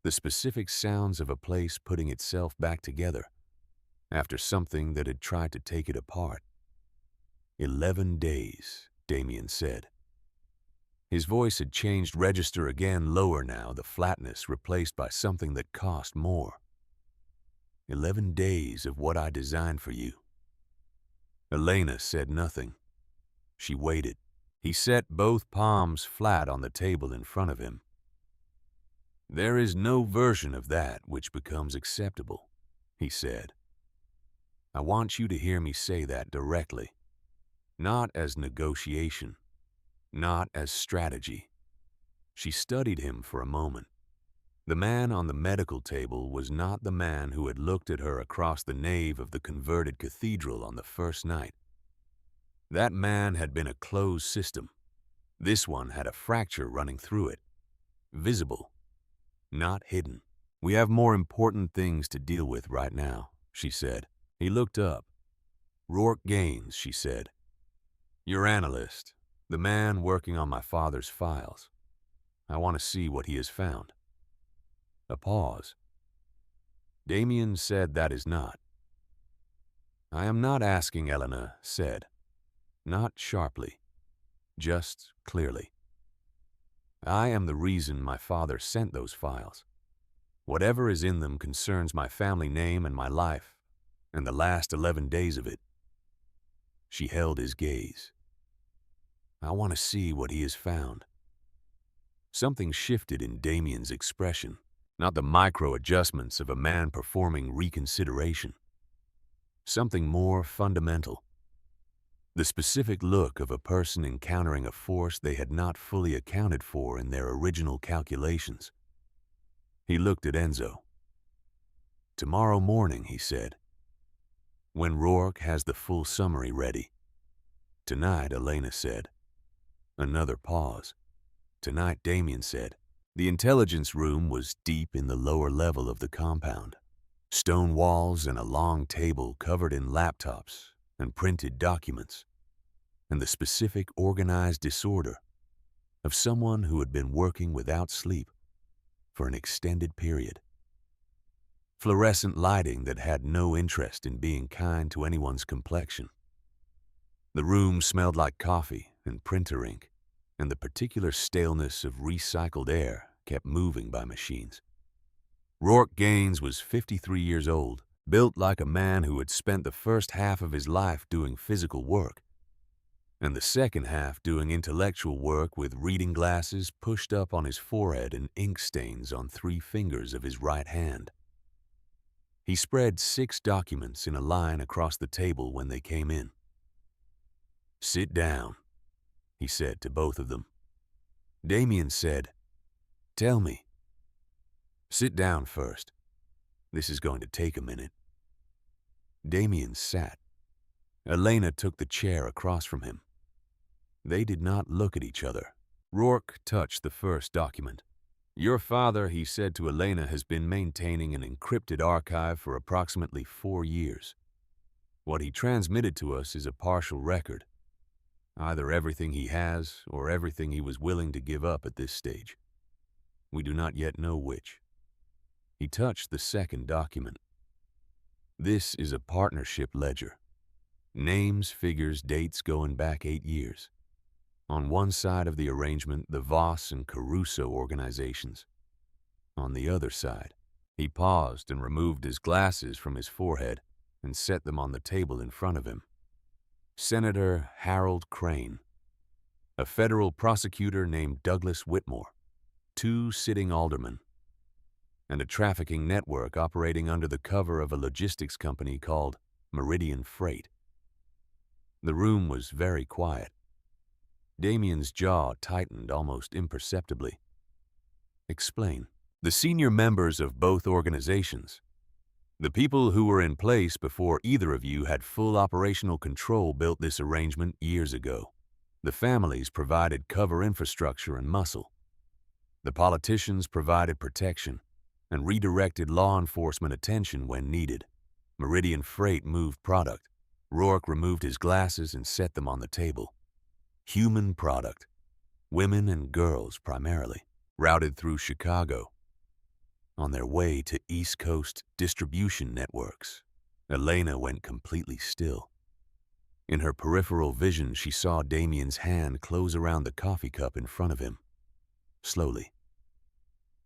The specific sounds of a place putting itself back together after something that had tried to take it apart. 11 days, Damien said. His voice had changed register again, lower now, the flatness replaced by something that cost more. 11 days of what I designed for you. Elena said nothing. She waited. He set both palms flat on the table in front of him. There is no version of that which becomes acceptable, he said. I want you to hear me say that directly. Not as negotiation, not as strategy. She studied him for a moment. The man on the medical table was not the man who had looked at her across the nave of the converted cathedral on the first night. That man had been a closed system. This one had a fracture running through it, visible, not hidden. We have more important things to deal with right now, she said. He looked up. Rourke Gaines, she said. Your analyst, the man working on my father's files. I want to see what he has found. A pause. Damien said that is not. I am not asking, Elena said. Not sharply, just clearly. I am the reason my father sent those files. Whatever is in them concerns my family name and my life, and the last 11 days of it. She held his gaze. I want to see what he has found. Something shifted in Damien's expression, not the micro-adjustments of a man performing reconsideration. Something more fundamental. The specific look of a person encountering a force they had not fully accounted for in their original calculations. He looked at Enzo. Tomorrow morning, he said, when Rourke has the full summary ready. Tonight, Elena said. Another pause. Tonight, Damien said. The intelligence room was deep in the lower level of the compound. Stone walls and a long table covered in laptops and printed documents, and the specific organized disorder of someone who had been working without sleep for an extended period. Fluorescent lighting that had no interest in being kind to anyone's complexion. The room smelled like coffee and printer ink, and the particular staleness of recycled air kept moving by machines. Rourke Gaines was 53 years old, built like a man who had spent the first half of his life doing physical work, and the second half doing intellectual work with reading glasses pushed up on his forehead and ink stains on 3 fingers of his right hand. He spread 6 documents in a line across the table when they came in. Sit down, he said to both of them. Damien said, Tell me. Sit down first. This is going to take a minute. Damien sat. Elena took the chair across from him. They did not look at each other. Rourke touched the first document. Your father, he said to Elena, has been maintaining an encrypted archive for approximately 4 years. What he transmitted to us is a partial record. Either everything he has or everything he was willing to give up at this stage. We do not yet know which. He touched the second document. This is a partnership ledger. Names, figures, dates going back 8 years. On one side of the arrangement, the Voss and Caruso organizations. On the other side, he paused and removed his glasses from his forehead and set them on the table in front of him. Senator Harold Crane, a federal prosecutor named Douglas Whitmore, 2 sitting aldermen, and a trafficking network operating under the cover of a logistics company called Meridian Freight. The room was very quiet. Damien's jaw tightened almost imperceptibly. Explain. The senior members of both organizations, the people who were in place before either of you had full operational control, built this arrangement years ago. The families provided cover infrastructure and muscle. The politicians provided protection and redirected law enforcement attention when needed. Meridian Freight moved product. Rourke removed his glasses and set them on the table. Human product, women and girls primarily, routed through Chicago. On their way to East Coast distribution networks, Elena went completely still. In her peripheral vision, she saw Damien's hand close around the coffee cup in front of him, slowly.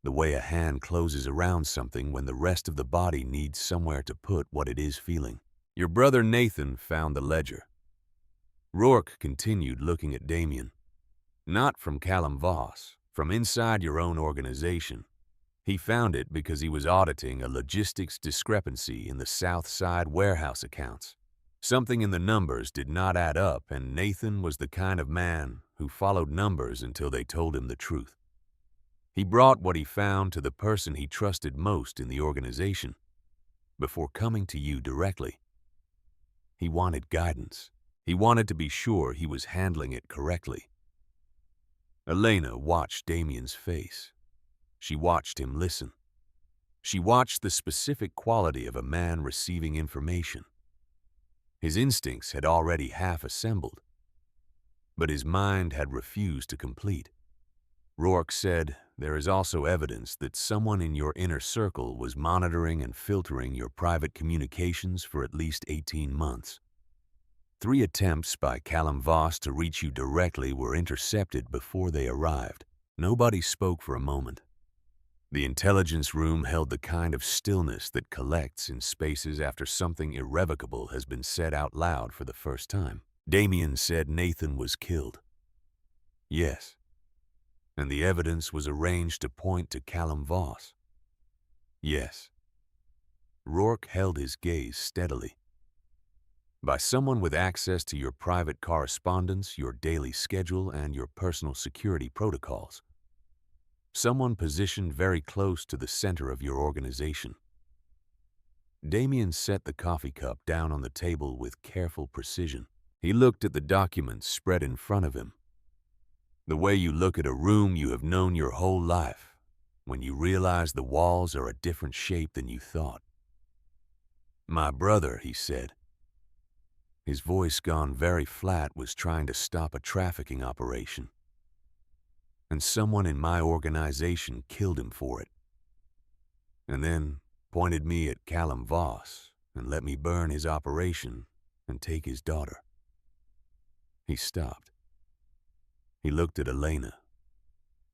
The way a hand closes around something when the rest of the body needs somewhere to put what it is feeling. Your brother Nathan found the ledger. Rourke continued looking at Damien. Not from Callum Voss, from inside your own organization. He found it because he was auditing a logistics discrepancy in the South Side warehouse accounts. Something in the numbers did not add up, and Nathan was the kind of man who followed numbers until they told him the truth. He brought what he found to the person he trusted most in the organization before coming to you directly. He wanted guidance. He wanted to be sure he was handling it correctly. Elena watched Damien's face. She watched him listen. She watched the specific quality of a man receiving information. His instincts had already half assembled, but his mind had refused to complete. Rourke said, "There is also evidence that someone in your inner circle was monitoring and filtering your private communications for at least 18 months. 3 attempts by Callum Voss to reach you directly were intercepted before they arrived." Nobody spoke for a moment. The intelligence room held the kind of stillness that collects in spaces after something irrevocable has been said out loud for the first time. Damien said Nathan was killed. Yes. And the evidence was arranged to point to Callum Voss. Yes. Rourke held his gaze steadily. By someone with access to your private correspondence, your daily schedule, and your personal security protocols. Someone positioned very close to the center of your organization. Damien set the coffee cup down on the table with careful precision. He looked at the documents spread in front of him. The way you look at a room you have known your whole life, when you realize the walls are a different shape than you thought. "My brother," he said. His voice, gone very flat, was trying to stop a trafficking operation. "And someone in my organization killed him for it. And then pointed me at Callum Voss and let me burn his operation and take his daughter." He stopped. He looked at Elena.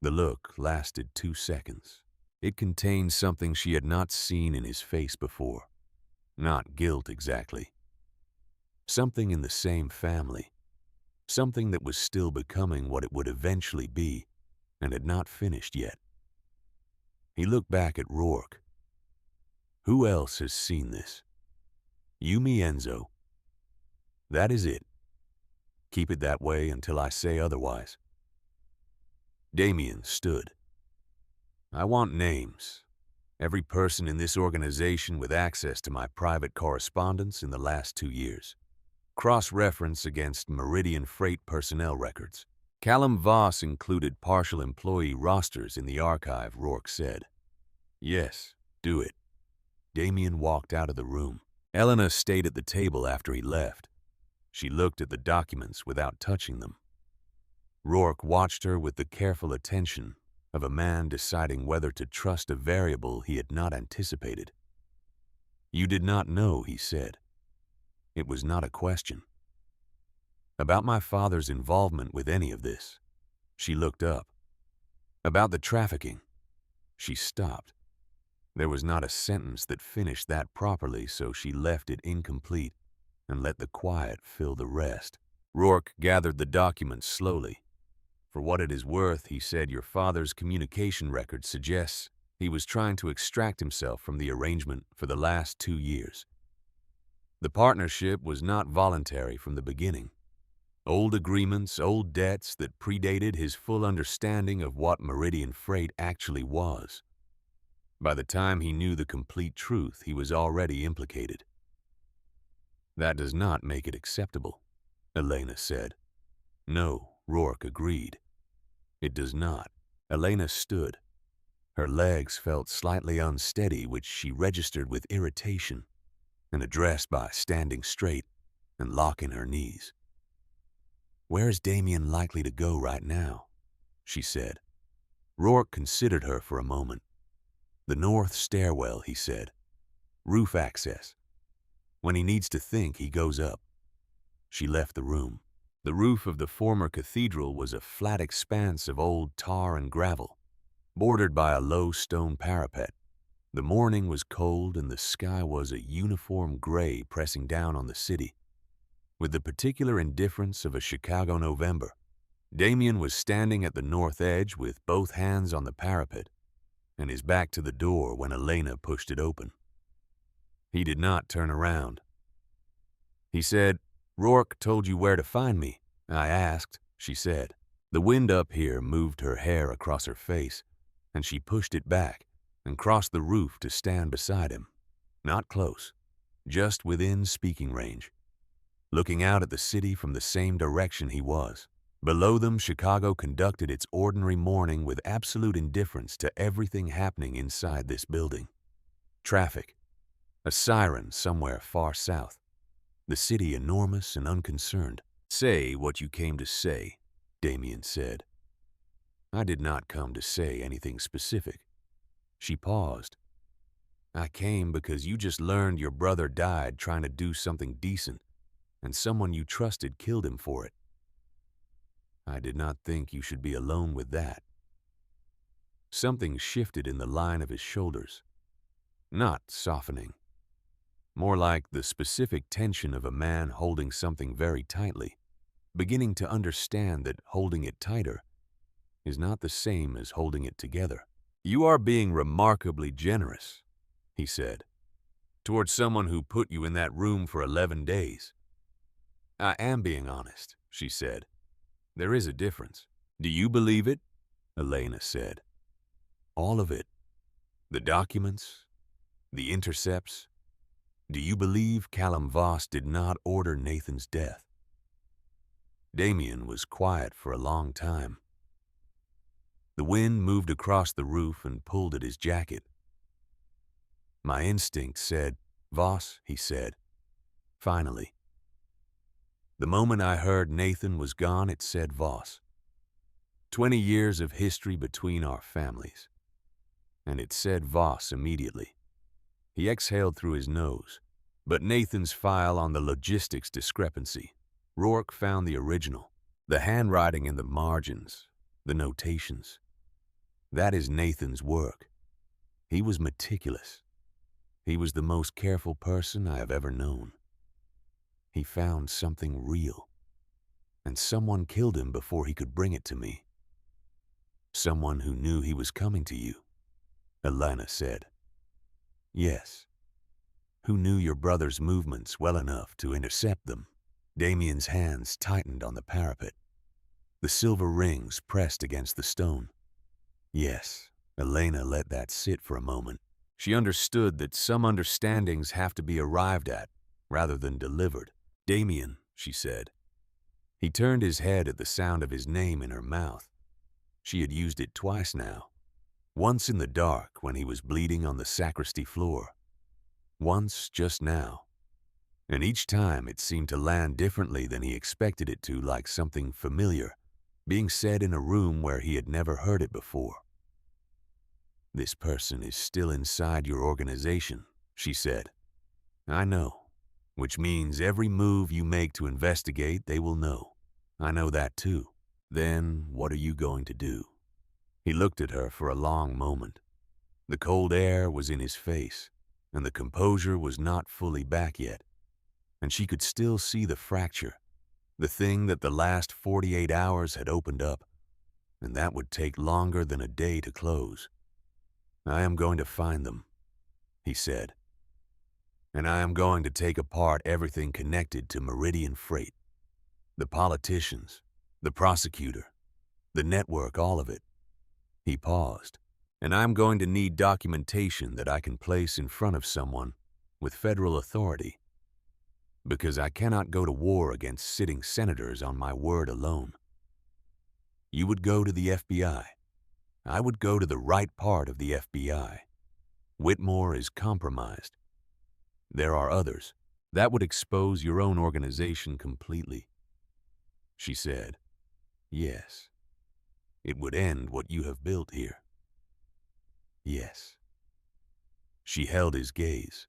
The look lasted 2 seconds. It contained something she had not seen in his face before. Not guilt exactly. Something in the same family. Something that was still becoming what it would eventually be and had not finished yet. He looked back at Rourke. "Who else has seen this?" "You, me, Enzo. That is it. Keep it that way until I say otherwise." Damien stood. "I want names. Every person in this organization with access to my private correspondence in the last 2 years. Cross-reference against Meridian Freight personnel records." Callum Voss included partial employee rosters in the archive, Rourke said. "Yes, do it." Damien walked out of the room. Elena stayed at the table after he left. She looked at the documents without touching them. Rourke watched her with the careful attention of a man deciding whether to trust a variable he had not anticipated. "You did not know," he said. It was not a question. "About my father's involvement with any of this." She looked up. "About the trafficking." She stopped. There was not a sentence that finished that properly, so she left it incomplete and let the quiet fill the rest. Rourke gathered the documents slowly. "For what it is worth," he said, "your father's communication record suggests he was trying to extract himself from the arrangement for the last 2 years. The partnership was not voluntary from the beginning. Old agreements, old debts that predated his full understanding of what Meridian Freight actually was. By the time he knew the complete truth, he was already implicated." "That does not make it acceptable," Elena said. "No," Rourke agreed. "It does not." Elena stood. Her legs felt slightly unsteady, which she registered with irritation and addressed by standing straight and locking her knees. "Where is Damien likely to go right now?" she said. Rourke considered her for a moment. "The north stairwell," he said. "Roof access. When he needs to think, he goes up." she left the room. The roof of the former cathedral was a flat expanse of old tar and gravel, bordered by a low stone parapet. The morning was cold and the sky was a uniform gray pressing down on the city. With the particular indifference of a Chicago November, Damien was standing at the north edge with both hands on the parapet and his back to the door when Elena pushed it open. He did not turn around. He said, "Rourke told you where to find me." I asked, she said. The wind up here moved her hair across her face, and she pushed it back and crossed the roof to stand beside him. Not close, just within speaking range, looking out at the city from the same direction he was. Below them, Chicago conducted its ordinary morning with absolute indifference to everything happening inside this building. Traffic, a siren somewhere far south, the city enormous and unconcerned. "Say what you came to say," Damien said. "I did not come to say anything specific." She paused. "I came because you just learned your brother died trying to do something decent, and someone you trusted killed him for it. I did not think you should be alone with that." Something shifted in the line of his shoulders. Not softening. More like the specific tension of a man holding something very tightly, beginning to understand that holding it tighter is not the same as holding it together. "You are being remarkably generous," he said, "towards someone who put you in that room for 11 days. "I am being honest," she said. "There is a difference." "Do you believe it?" Elena said. "All of it. The documents, the intercepts. Do you believe Callum Voss did not order Nathan's death?" Damien was quiet for a long time. The wind moved across the roof and pulled at his jacket. "My instinct said, Voss," he said, finally. "The moment I heard Nathan was gone, it said Voss. 20 years of history between our families. And it said Voss immediately." He exhaled through his nose. "But Nathan's file on the logistics discrepancy. Rourke found the original. The handwriting in the margins, the notations. That is Nathan's work. He was meticulous. He was the most careful person I have ever known. He found something real. And someone killed him before he could bring it to me." "Someone who knew he was coming to you," Elena said. "Yes. Who knew your brother's movements well enough to intercept them." Damien's hands tightened on the parapet. The silver rings pressed against the stone. Yes, Elena let that sit for a moment. She understood that some understandings have to be arrived at rather than delivered. "Damien," she said. He turned his head at the sound of his name in her mouth. She had used it twice now. Once in the dark when he was bleeding on the sacristy floor. Once just now. And each time it seemed to land differently than he expected it to, like something familiar, being said in a room where he had never heard it before. "This person is still inside your organization," she said. "I know. Which means every move you make to investigate, they will know. I know that too. Then what are you going to do?" He looked at her for a long moment. The cold air was in his face, and the composure was not fully back yet. And she could still see the fracture, the thing that the last 48 hours had opened up, and that would take longer than a day to close. "I am going to find them," he said. "And I am going to take apart everything connected to Meridian Freight. The politicians, the prosecutor, the network, all of it." He paused. "And I'm going to need documentation that I can place in front of someone with federal authority. Because I cannot go to war against sitting senators on my word alone. You would go to the FBI. I would go to the right part of the FBI. Whitmore is compromised. There are others. That would expose your own organization completely." She said, "Yes. It would end what you have built here." "Yes." She held his gaze.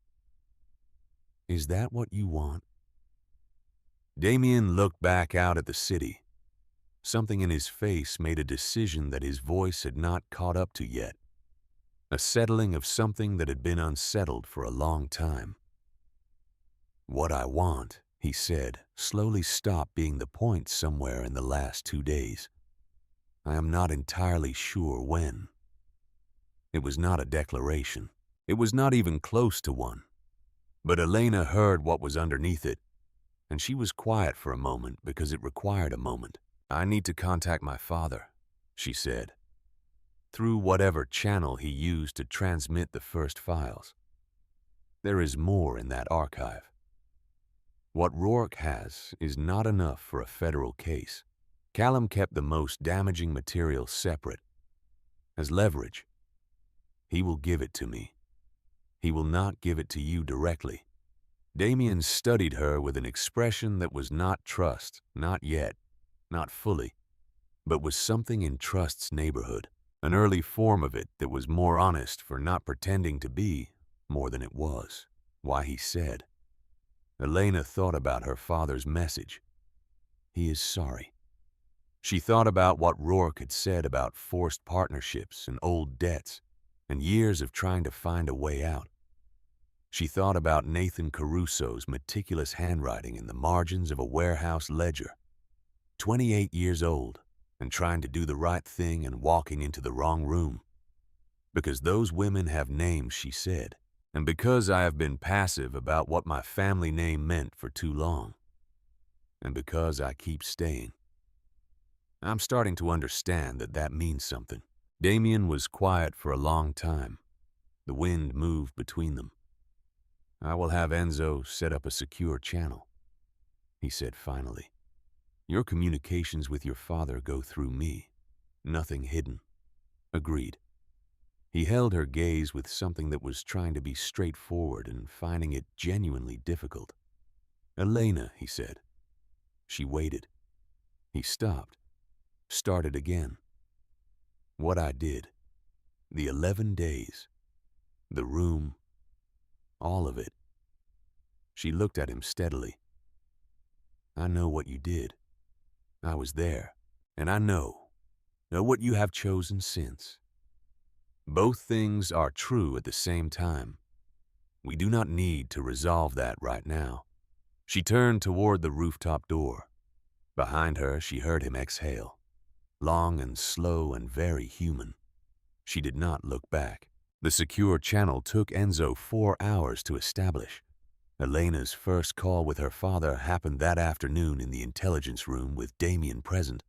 "Is that what you want?" Damien looked back out at the city. Something in his face made a decision that his voice had not caught up to yet. A settling of something that had been unsettled for a long time. "What I want," he said, slowly stopped being the point somewhere in the last 2 days. "I am not entirely sure when." It was not a declaration. It was not even close to one. But Elena heard what was underneath it, and she was quiet for a moment because it required a moment. "I need to contact my father," she said, through whatever channel he used to transmit the first files. There is more in that archive. What Rourke has is not enough for a federal case. Callum kept the most damaging material separate, as leverage. He will give it to me. He will not give it to you directly. Damien studied her with an expression that was not trust, not yet, not fully, but was something in trust's neighborhood, an early form of it that was more honest for not pretending to be more than it was. Why he said. Elena thought about her father's message. He is sorry. She thought about what Rourke had said about forced partnerships and old debts and years of trying to find a way out. She thought about Nathan Caruso's meticulous handwriting in the margins of a warehouse ledger. 28 years old and trying to do the right thing and walking into the wrong room. Because those women have names, she said, and because I have been passive about what my family name meant for too long. And because I keep staying. I'm starting to understand that that means something. Damien was quiet for a long time. The wind moved between them. "I will have Enzo set up a secure channel," he said finally. "Your communications with your father go through me. Nothing hidden." Agreed. He held her gaze with something that was trying to be straightforward and finding it genuinely difficult. "Elena," he said. She waited. He stopped. Started again. "What I did. The 11 days. The room. All of it." She looked at him steadily. "I know what you did. I was there. And I know what you have chosen since. Both things are true at the same time. We do not need to resolve that right now." She turned toward the rooftop door. Behind her, she heard him exhale. Long and slow and very human. She did not look back. The secure channel took Enzo 4 hours to establish. Elena's first call with her father happened that afternoon in the intelligence room with Damien present,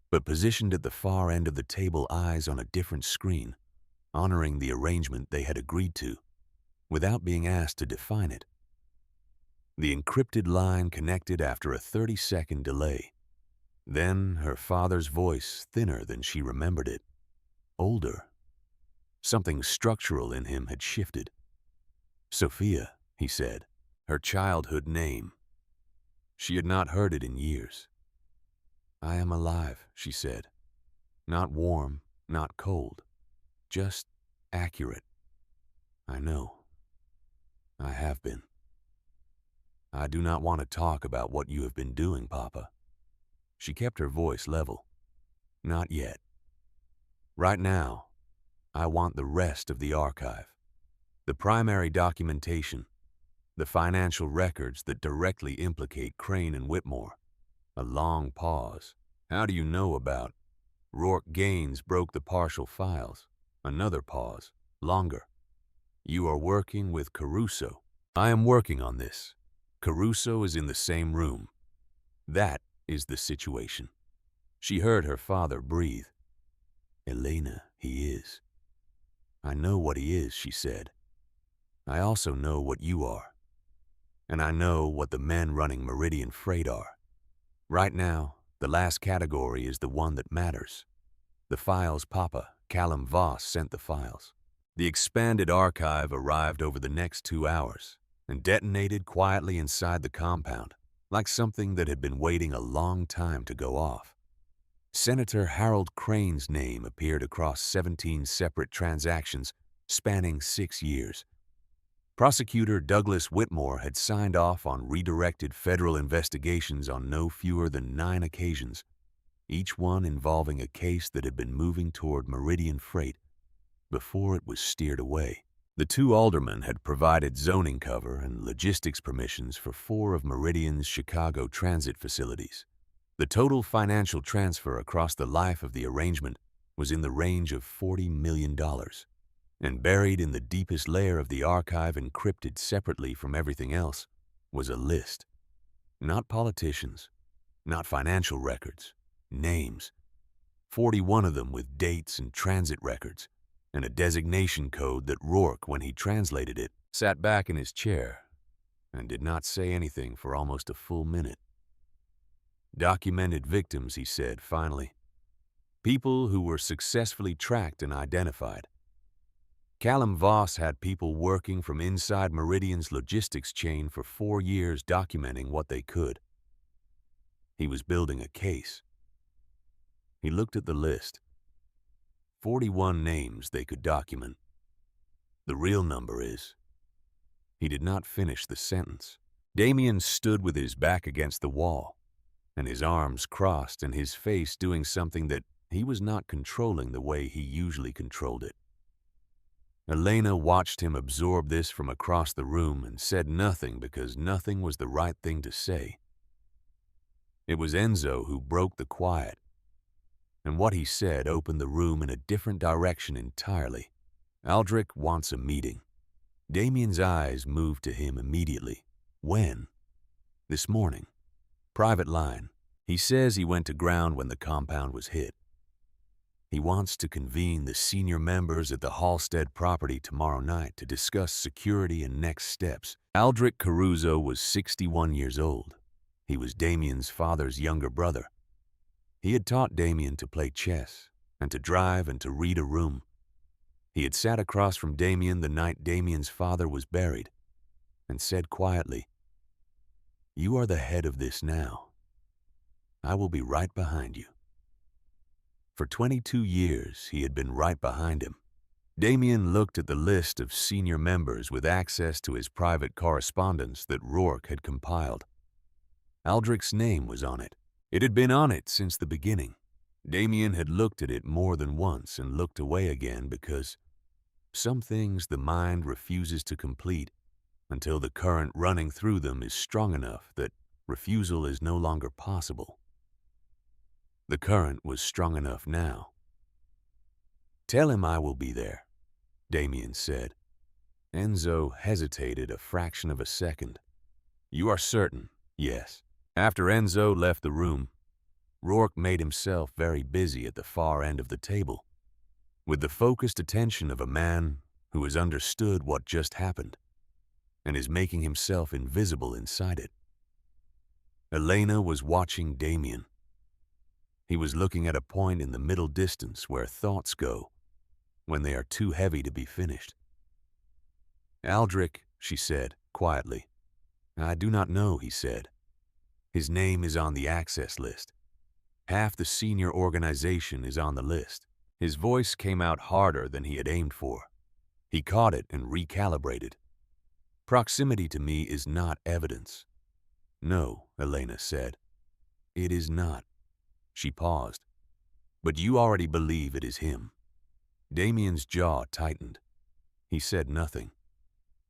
but positioned at the far end of the table, eyes on a different screen, honoring the arrangement they had agreed to, without being asked to define it. The encrypted line connected after a 30-second delay. Then her father's voice, thinner than she remembered it. Older. Something structural in him had shifted. "Sophia," he said, her childhood name. She had not heard it in years. "I am alive," she said. "Not warm, not cold. Just accurate. I know. I have been. I do not want to talk about what you have been doing, Papa." She kept her voice level. "Not yet. Right now, I want the rest of the archive. The primary documentation. The financial records that directly implicate Crane and Whitmore." A long pause. "How do you know about?" "Rourke Gaines broke the partial files." Another pause. Longer. "You are working with Caruso." "I am working on this. Caruso is in the same room. That is the situation." She heard her father breathe. "Elena, he is." "I know what he is," she said. "I also know what you are. And I know what the men running Meridian Freight are. Right now, the last category is the one that matters. The files Papa, Callum Voss, sent the files. The expanded archive arrived over the next 2 hours and detonated quietly inside the compound, like something that had been waiting a long time to go off. Senator Harold Crane's name appeared across 17 separate transactions spanning 6 years. Prosecutor Douglas Whitmore had signed off on redirected federal investigations on no fewer than 9 occasions, each one involving a case that had been moving toward Meridian freight before it was steered away. The 2 aldermen had provided zoning cover and logistics permissions for 4 of Meridian's Chicago transit facilities. The total financial transfer across the life of the arrangement was in the range of $40 million. And buried in the deepest layer of the archive, encrypted separately from everything else, was a list. Not politicians, not financial records, names. 41 of them with dates and transit records, and a designation code that Rourke, when he translated it, sat back in his chair and did not say anything for almost a full minute. Documented victims, he said finally. People who were successfully tracked and identified. Callum Voss had people working from inside Meridian's logistics chain for 4 years documenting what they could. He was building a case. He looked at the list. 41 names they could document. The real number is... He did not finish the sentence. Damien stood with his back against the wall, and his arms crossed and his face doing something that he was not controlling the way he usually controlled it. Elena watched him absorb this from across the room and said nothing because nothing was the right thing to say. It was Enzo who broke the quiet, and what he said opened the room in a different direction entirely. Aldrich wants a meeting. Damien's eyes moved to him immediately. When? This morning. Private line. He says he went to ground when the compound was hit. He wants to convene the senior members at the Halstead property tomorrow night to discuss security and next steps. Aldrich Caruso was 61 years old. He was Damien's father's younger brother. He had taught Damien to play chess and to drive and to read a room. He had sat across from Damien the night Damien's father was buried and said quietly, "You are the head of this now. I will be right behind you." For 22 years, he had been right behind him. Damien looked at the list of senior members with access to his private correspondence that Rourke had compiled. Aldrich's name was on it. It had been on it since the beginning. Damien had looked at it more than once and looked away again because some things the mind refuses to complete until the current running through them is strong enough that refusal is no longer possible. The current was strong enough now. "Tell him I will be there," Damien said. Enzo hesitated a fraction of a second. "You are certain?" "Yes." After Enzo left the room, Rourke made himself very busy at the far end of the table, with the focused attention of a man who has understood what just happened and is making himself invisible inside it. Elena was watching Damien. He was looking at a point in the middle distance where thoughts go when they are too heavy to be finished. "Aldrich," she said, quietly. "I do not know," he said. "His name is on the access list. Half the senior organization is on the list." His voice came out harder than he had aimed for. He caught it and recalibrated. "Proximity to me is not evidence." "No," Elena said. "It is not." She paused. "But you already believe it is him." Damien's jaw tightened. He said nothing.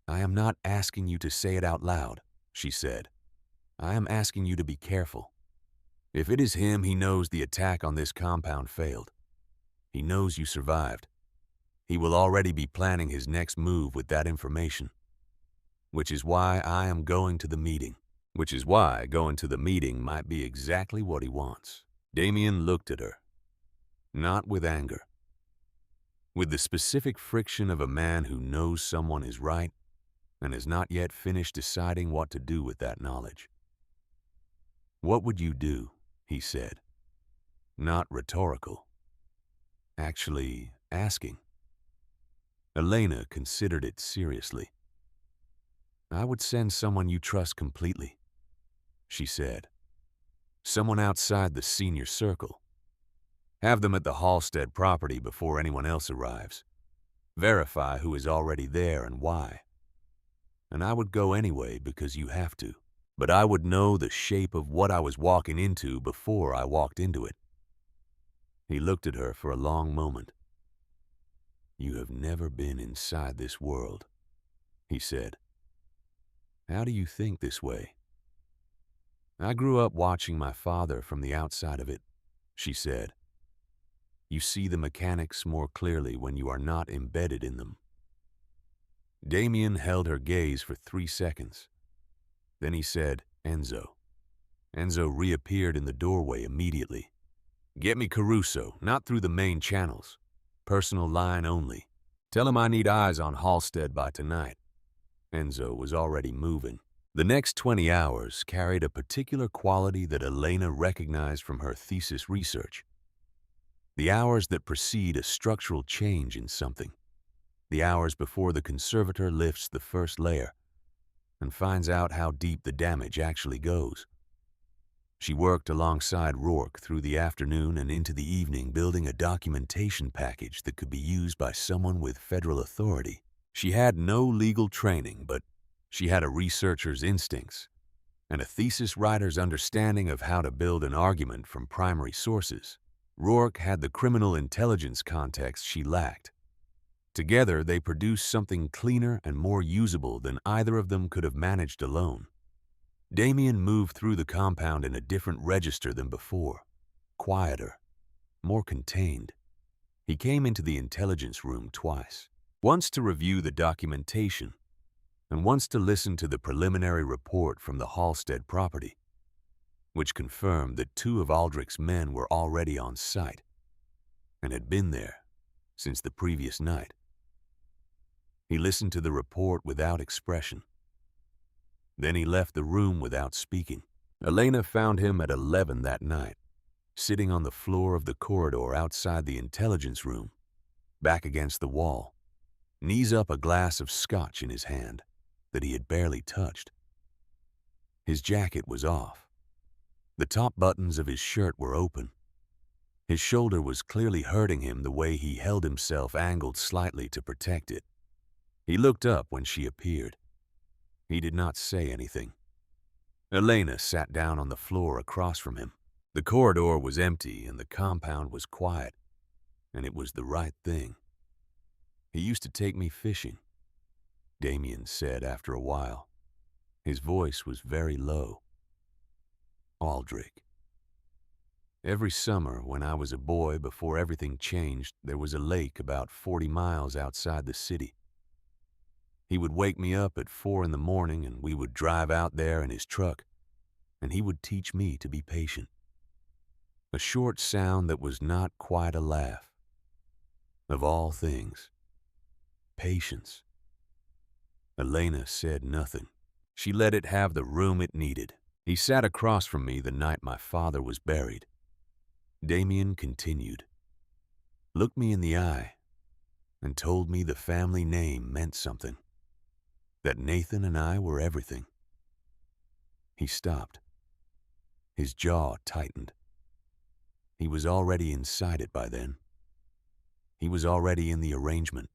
"I am not asking you to say it out loud," she said. "I am asking you to be careful. If it is him, he knows the attack on this compound failed. He knows you survived. He will already be planning his next move with that information. Which is why I am going to the meeting. Which is why going to the meeting might be exactly what he wants." Damien looked at her. Not with anger. With the specific friction of a man who knows someone is right and has not yet finished deciding what to do with that knowledge. "What would you do?" he said. Not rhetorical. Actually asking. Elena considered it seriously. "I would send someone you trust completely," she said. "Someone outside the senior circle. Have them at the Halstead property before anyone else arrives. Verify who is already there and why. and I would go anyway because you have to. But I would know the shape of what I was walking into before I walked into it." He looked at her for a long moment. "You have never been inside this world," he said. "How do you think this way?" "I grew up watching my father from the outside of it," she said. "You see the mechanics more clearly when you are not embedded in them." Damien held her gaze for 3 seconds. Then he said, "Enzo." Enzo reappeared in the doorway immediately. "Get me Caruso, not through the main channels. Personal line only. Tell him I need eyes on Halstead by tonight." Enzo was already moving. The next 20 hours carried a particular quality that Elena recognized from her thesis research. The hours that precede a structural change in something. The hours before the conservator lifts the first layer and finds out how deep the damage actually goes. She worked alongside Rourke through the afternoon and into the evening, building a documentation package that could be used by someone with federal authority. She had no legal training, but she had a researcher's instincts and a thesis writer's understanding of how to build an argument from primary sources. Rourke had the criminal intelligence context she lacked. Together, they produced something cleaner and more usable than either of them could have managed alone. Damien moved through the compound in a different register than before, quieter, more contained. He came into the intelligence room twice, once to review the documentation, and once to listen to the preliminary report from the Halstead property, which confirmed that 2 of Aldrich's men were already on site and had been there since the previous night. He listened to the report without expression. Then he left the room without speaking. Elena found him at 11 that night, sitting on the floor of the corridor outside the intelligence room, back against the wall, knees up, a glass of scotch in his hand that he had barely touched. His jacket was off. The top buttons of his shirt were open. His shoulder was clearly hurting him the way he held himself angled slightly to protect it. He looked up when she appeared. He did not say anything. Elena sat down on the floor across from him. The corridor was empty and the compound was quiet, and it was the right thing. "He used to take me fishing," Damien said after a while. His voice was very low. "Aldrich. Every summer when I was a boy, before everything changed, there was a lake about 40 miles outside the city. He would wake me up at 4 in the morning and we would drive out there in his truck, and he would teach me to be patient." A short sound that was not quite a laugh. Of all things, patience. Elena said nothing. She let it have the room it needed. "He sat across from me the night my father was buried." Damien continued, "Looked me in the eye and told me the family name meant something, that Nathan and I were everything." He stopped. His jaw tightened. He was already inside it by then. He was already in the arrangement.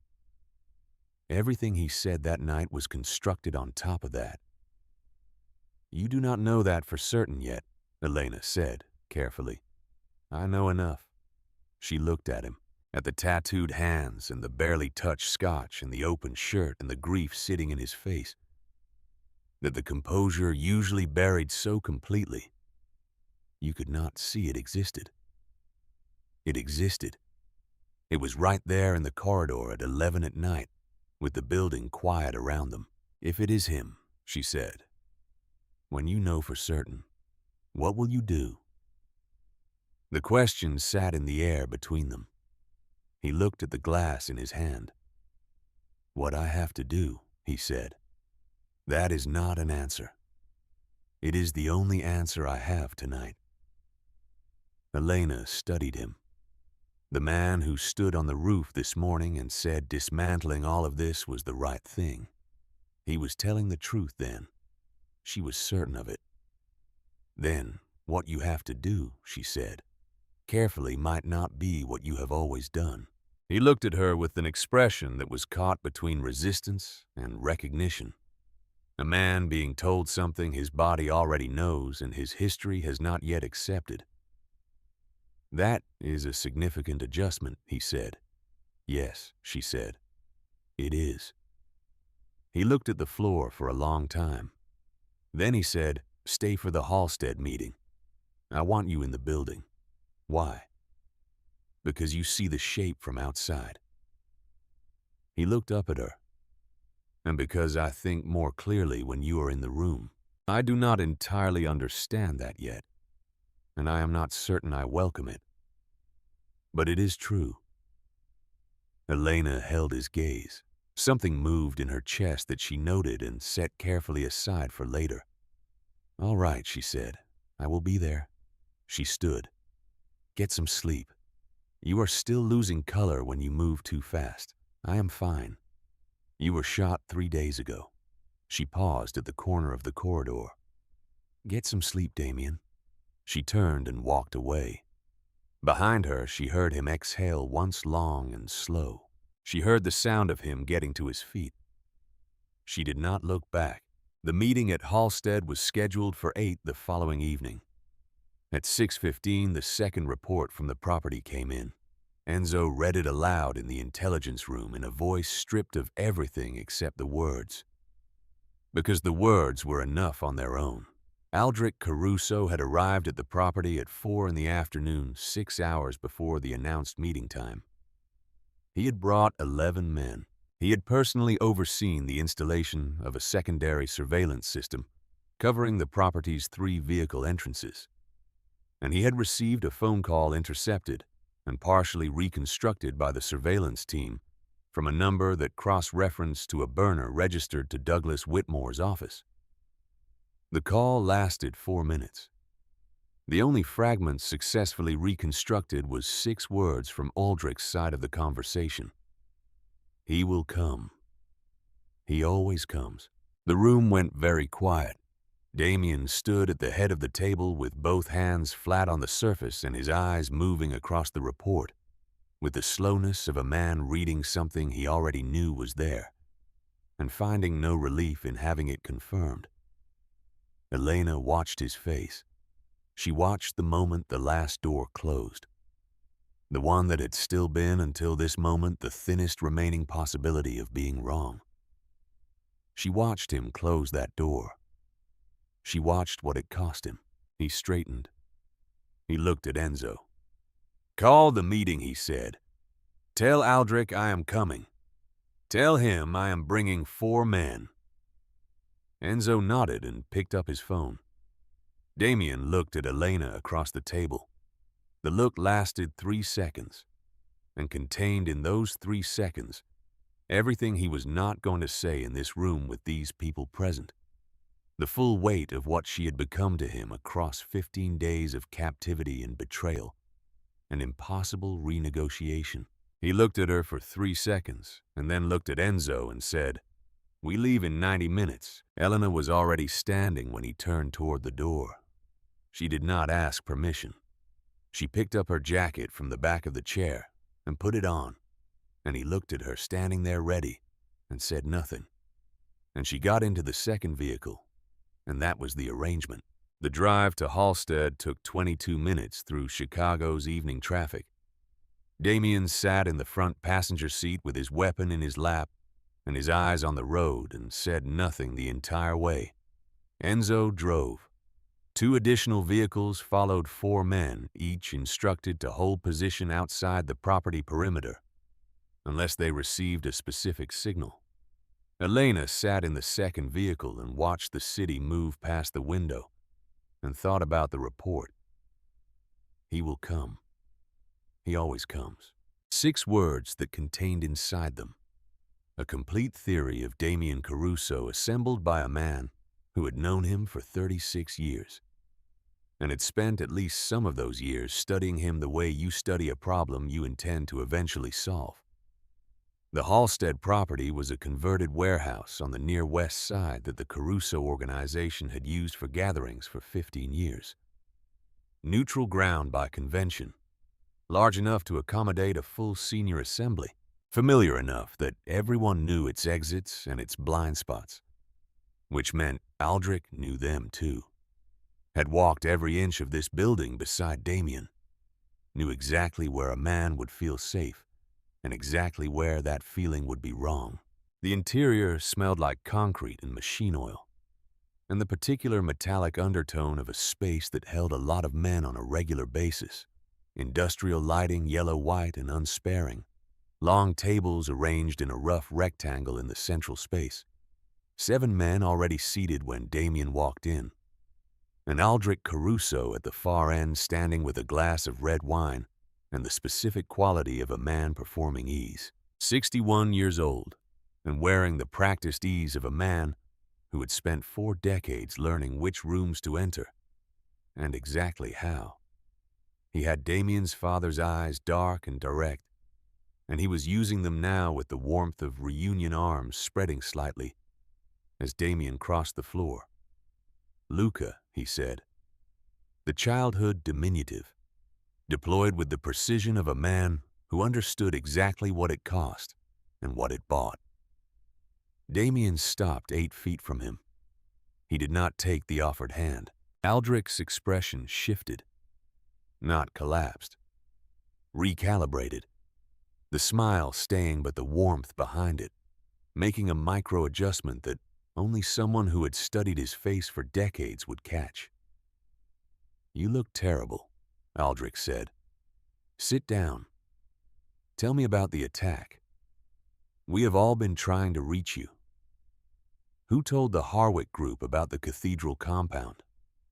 Everything he said that night was constructed on top of that. "You do not know that for certain yet," Elena said, carefully. "I know enough." She looked at him, at the tattooed hands and the barely touched scotch and the open shirt and the grief sitting in his face, that the composure usually buried so completely you could not see it existed. It existed. It was right there in the corridor at 11 at night, with the building quiet around them. "If it is him," she said, "when you know for certain, what will you do?" The question sat in the air between them. He looked at the glass in his hand. "What I have to do," he said, "that is not an answer. It is the only answer I have tonight." Elena studied him. The man who stood on the roof this morning and said dismantling all of this was the right thing. He was telling the truth then. She was certain of it. "Then, what you have to do," she said, "carefully might not be what you have always done." He looked at her with an expression that was caught between resistance and recognition. A man being told something his body already knows and his history has not yet accepted. That is a significant adjustment, he said. Yes, she said. It is. He looked at the floor for a long time. Then he said, "Stay for the Halstead meeting. I want you in the building." Why? Because you see the shape from outside. He looked up at her. And because I think more clearly when you are in the room. I do not entirely understand that yet, and I am not certain I welcome it. But it is true. Elena held his gaze. Something moved in her chest that she noted and set carefully aside for later. "All right," she said. "I will be there." She stood. "Get some sleep. You are still losing color when you move too fast. I am fine. You were shot 3 days ago." She paused at the corner of the corridor. "Get some sleep, Damien." She turned and walked away. Behind her, she heard him exhale once long and slow. She heard the sound of him getting to his feet. She did not look back. The meeting at Halstead was scheduled for 8 the following evening. At 6:15, the second report from the property came in. Enzo read it aloud in the intelligence room in a voice stripped of everything except the words. Because the words were enough on their own. Aldrich Caruso had arrived at the property at 4 in the afternoon, 6 hours before the announced meeting time. He had brought 11 men. He had personally overseen the installation of a secondary surveillance system covering the property's 3 vehicle entrances. And he had received a phone call intercepted and partially reconstructed by the surveillance team from a number that cross-referenced to a burner registered to Douglas Whitmore's office. The call lasted 4 minutes. The only fragment successfully reconstructed was 6 words from Aldrich's side of the conversation. "He will come. He always comes." The room went very quiet. Damien stood at the head of the table with both hands flat on the surface and his eyes moving across the report, with the slowness of a man reading something he already knew was there, and finding no relief in having it confirmed. Elena watched his face. She watched the moment the last door closed, the one that had still been until this moment the thinnest remaining possibility of being wrong. She watched him close that door. She watched what it cost him. He straightened. He looked at Enzo. "Call the meeting," he said. "Tell Aldrich I am coming. Tell him I am bringing 4 men. Enzo nodded and picked up his phone. Damien looked at Elena across the table. The look lasted 3 seconds, and contained in those 3 seconds everything he was not going to say in this room with these people present. The full weight of what she had become to him across 15 days of captivity and betrayal, an impossible renegotiation. He looked at her for 3 seconds, and then looked at Enzo and said, "We leave in 90 minutes. Elena was already standing when he turned toward the door. She did not ask permission. She picked up her jacket from the back of the chair and put it on, and he looked at her standing there ready and said nothing. And she got into the second vehicle, and that was the arrangement. The drive to Halstead took 22 minutes through Chicago's evening traffic. Damien sat in the front passenger seat with his weapon in his lap and his eyes on the road and said nothing the entire way. Enzo drove. 2 additional vehicles followed 4 men, each instructed to hold position outside the property perimeter, unless they received a specific signal. Elena sat in the second vehicle and watched the city move past the window and thought about the report. He will come. He always comes. 6 words that contained inside them a complete theory of Damien Caruso assembled by a man who had known him for 36 years and had spent at least some of those years studying him the way you study a problem you intend to eventually solve. The Halstead property was a converted warehouse on the near west side that the Caruso organization had used for gatherings for 15 years. Neutral ground by convention, large enough to accommodate a full senior assembly, familiar enough that everyone knew its exits and its blind spots. which meant Aldrich knew them too. Had walked every inch of this building beside Damien, knew exactly where a man would feel safe and exactly where that feeling would be wrong. The interior smelled like concrete and machine oil, and the particular metallic undertone of a space that held a lot of men on a regular basis. Industrial lighting, yellow-white and unsparing. Long tables arranged in a rough rectangle in the central space. 7 men already seated when Damien walked in. And Aldrich Caruso at the far end standing with a glass of red wine and the specific quality of a man performing ease. 61 years old and wearing the practiced ease of a man who had spent 4 decades learning which rooms to enter and exactly how. He had Damien's father's eyes, dark and direct, and he was using them now with the warmth of reunion arms spreading slightly as Damien crossed the floor. Luca, he said, the childhood diminutive, deployed with the precision of a man who understood exactly what it cost and what it bought. Damien stopped 8 feet from him. He did not take the offered hand. Aldrich's expression shifted, not collapsed, recalibrated, the smile staying but the warmth behind it, making a micro-adjustment that only someone who had studied his face for decades would catch. "You look terrible," Aldrich said. "Sit down. Tell me about the attack. We have all been trying to reach you." "Who told the Harwick group about the cathedral compound?"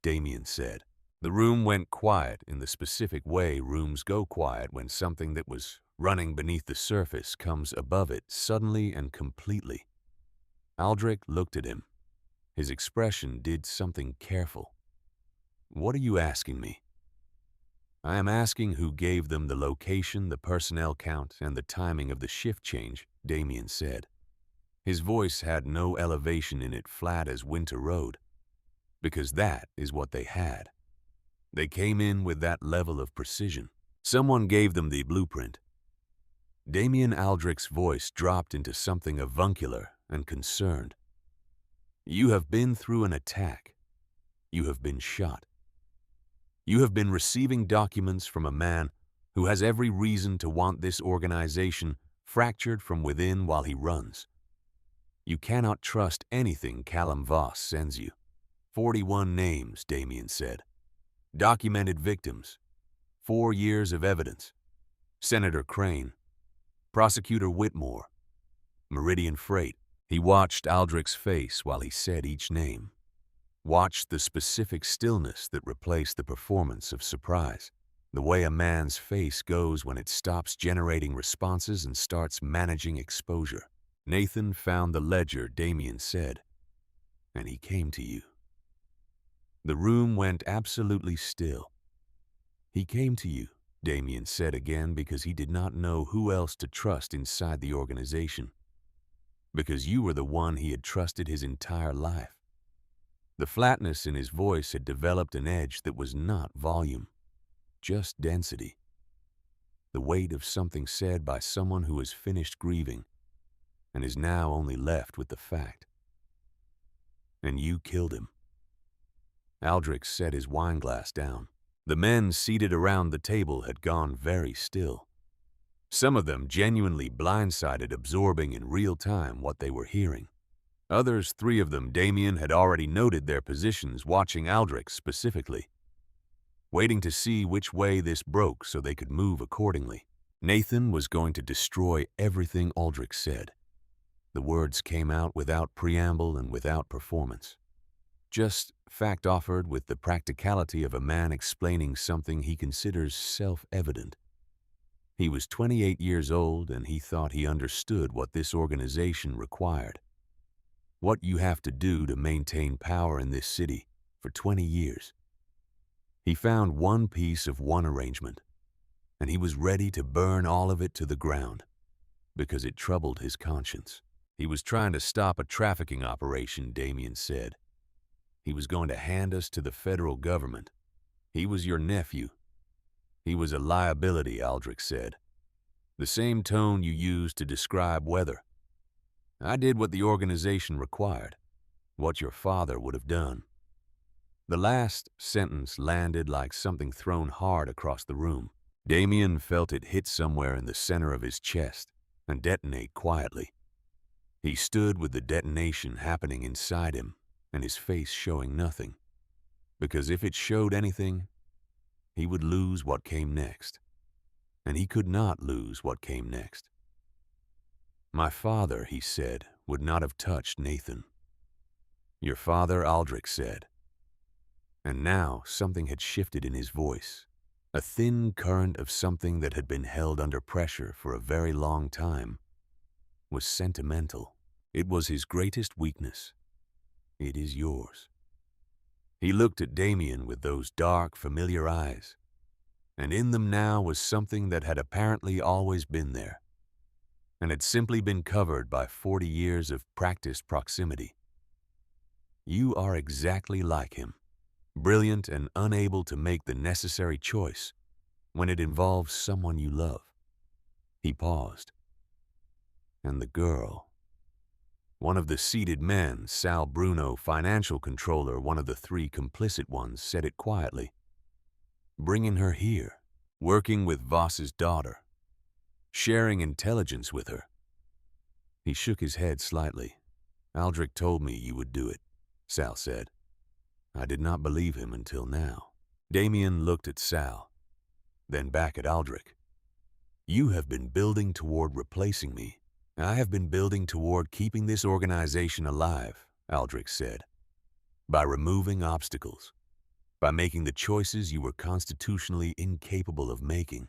Damien said. The room went quiet in the specific way rooms go quiet when something that was running beneath the surface comes above it suddenly and completely. Aldrich looked at him. His expression did something careful. "What are you asking me?" "I am asking who gave them the location, the personnel count, and the timing of the shift change," Damien said. His voice had no elevation in it, flat as winter road, because that is what they had. They came in with that level of precision. Someone gave them the blueprint. Damien Aldrich's voice dropped into something avuncular and concerned. "You have been through an attack. You have been shot. You have been receiving documents from a man who has every reason to want this organization fractured from within while he runs. You cannot trust anything Callum Voss sends you." 41 names, Damien said. Documented victims. 4 years of evidence. Senator Crane. Prosecutor Whitmore. Meridian Freight. He watched Aldrich's face while he said each name. Watched the specific stillness that replaced the performance of surprise. The way a man's face goes when it stops generating responses and starts managing exposure. "Nathan found the ledger," Damien said, "and he came to you." The room went absolutely still. "He came to you," Damien said again, because he did not know who else to trust inside the organization. Because you were the one he had trusted his entire life. The flatness in his voice had developed an edge that was not volume, just density. The weight of something said by someone who has finished grieving and is now only left with the fact. "And you killed him." Aldrich set his wineglass down. The men seated around the table had gone very still. Some of them genuinely blindsided, absorbing in real time what they were hearing. Others, 3 of them, Damien had already noted their positions, watching Aldrich specifically, waiting to see which way this broke so they could move accordingly. Nathan was going to destroy everything Aldrich said. The words came out without preamble and without performance. Just fact offered with the practicality of a man explaining something he considers self-evident. He was 28 years old and he thought he understood what this organization required. What you have to do to maintain power in this city for 20 years. He found one piece of one arrangement, and he was ready to burn all of it to the ground because it troubled his conscience. He was trying to stop a trafficking operation, Damien said. He was going to hand us to the federal government. He was your nephew. He was a liability, Aldrich said. The same tone you used to describe weather. I did what the organization required. what your father would have done." The last sentence landed like something thrown hard across the room. Damien felt it hit somewhere in the center of his chest and detonate quietly. He stood with the detonation happening inside him and his face showing nothing, because if it showed anything, he would lose what came next, and he could not lose what came next. "My father," he said, "would not have touched Nathan." "Your father," Aldrich said. And now something had shifted in his voice, a thin current of something that had been held under pressure for a very long time. Was sentimental. It was his greatest weakness. "It is yours." He looked at Damien with those dark, familiar eyes, and in them now was something that had apparently always been there, and had simply been covered by 40 years of practiced proximity. "You are exactly like him, brilliant and unable to make the necessary choice when it involves someone you love." He paused. "And the girl." One of the seated men, Sal Bruno, financial controller, one of the three complicit ones, said it quietly. "Bringing her here, working with Voss's daughter, sharing intelligence with her." He shook his head slightly. "Aldrich told me you would do it," Sal said. "I did not believe him until now." Damien looked at Sal, then back at Aldrich. "You have been building toward replacing me. I have been building toward keeping this organization alive," Aldrich said, "by removing obstacles, by making the choices you were constitutionally incapable of making.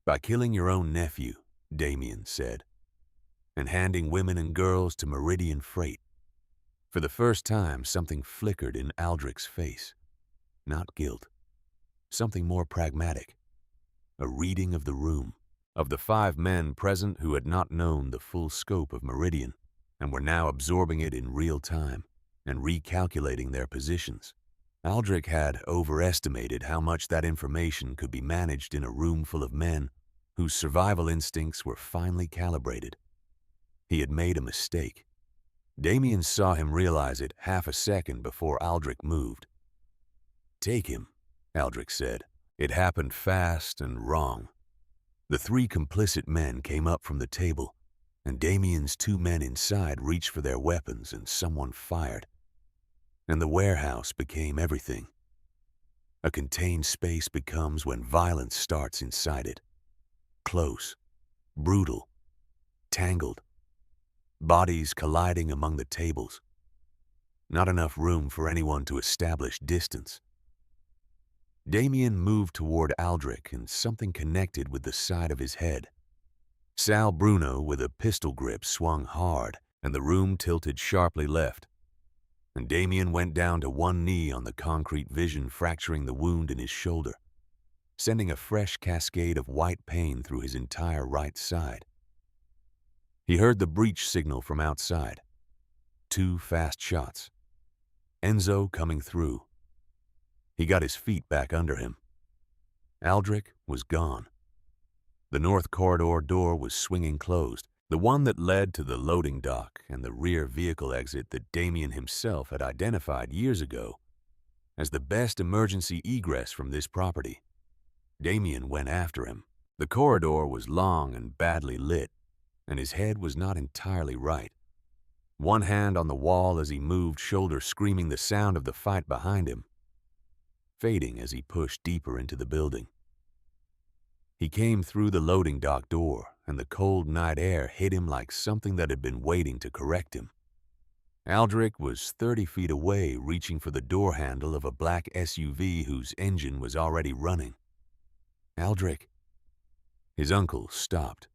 By killing your own nephew," Damien said, "and handing women and girls to Meridian Freight." For the first time, something flickered in Aldrich's face. Not guilt. Something more pragmatic. A reading of the room, of the 5 men present who had not known the full scope of Meridian and were now absorbing it in real time and recalculating their positions. Aldrich had overestimated how much that information could be managed in a room full of men whose survival instincts were finely calibrated. He had made a mistake. Damien saw him realize it half a second before Aldrich moved. "Take him," Aldrich said. It happened fast and wrong. The 3 complicit men came up from the table, and Damien's 2 men inside reached for their weapons, and someone fired. And the warehouse became everything. A contained space becomes when violence starts inside it. Close, brutal, tangled, bodies colliding among the tables. Not enough room for anyone to establish distance. Damien moved toward Aldrich, and something connected with the side of his head. Sal Bruno, with a pistol grip, swung hard, and the room tilted sharply left. And Damien went down to one knee on the concrete vision, fracturing the wound in his shoulder, sending a fresh cascade of white pain through his entire right side. He heard the breach signal from outside. 2 fast shots. Enzo coming through. He got his feet back under him. Aldrich was gone. The north corridor door was swinging closed, the one that led to the loading dock and the rear vehicle exit that Damien himself had identified years ago as the best emergency egress from this property. Damien went after him. The corridor was long and badly lit, and his head was not entirely right. One hand on the wall as he moved, shoulder screaming the sound of the fight behind him, fading as he pushed deeper into the building. He came through the loading dock door, and the cold night air hit him like something that had been waiting to correct him. Aldrich was 30 feet away, reaching for the door handle of a black SUV whose engine was already running. "Aldrich." His uncle stopped,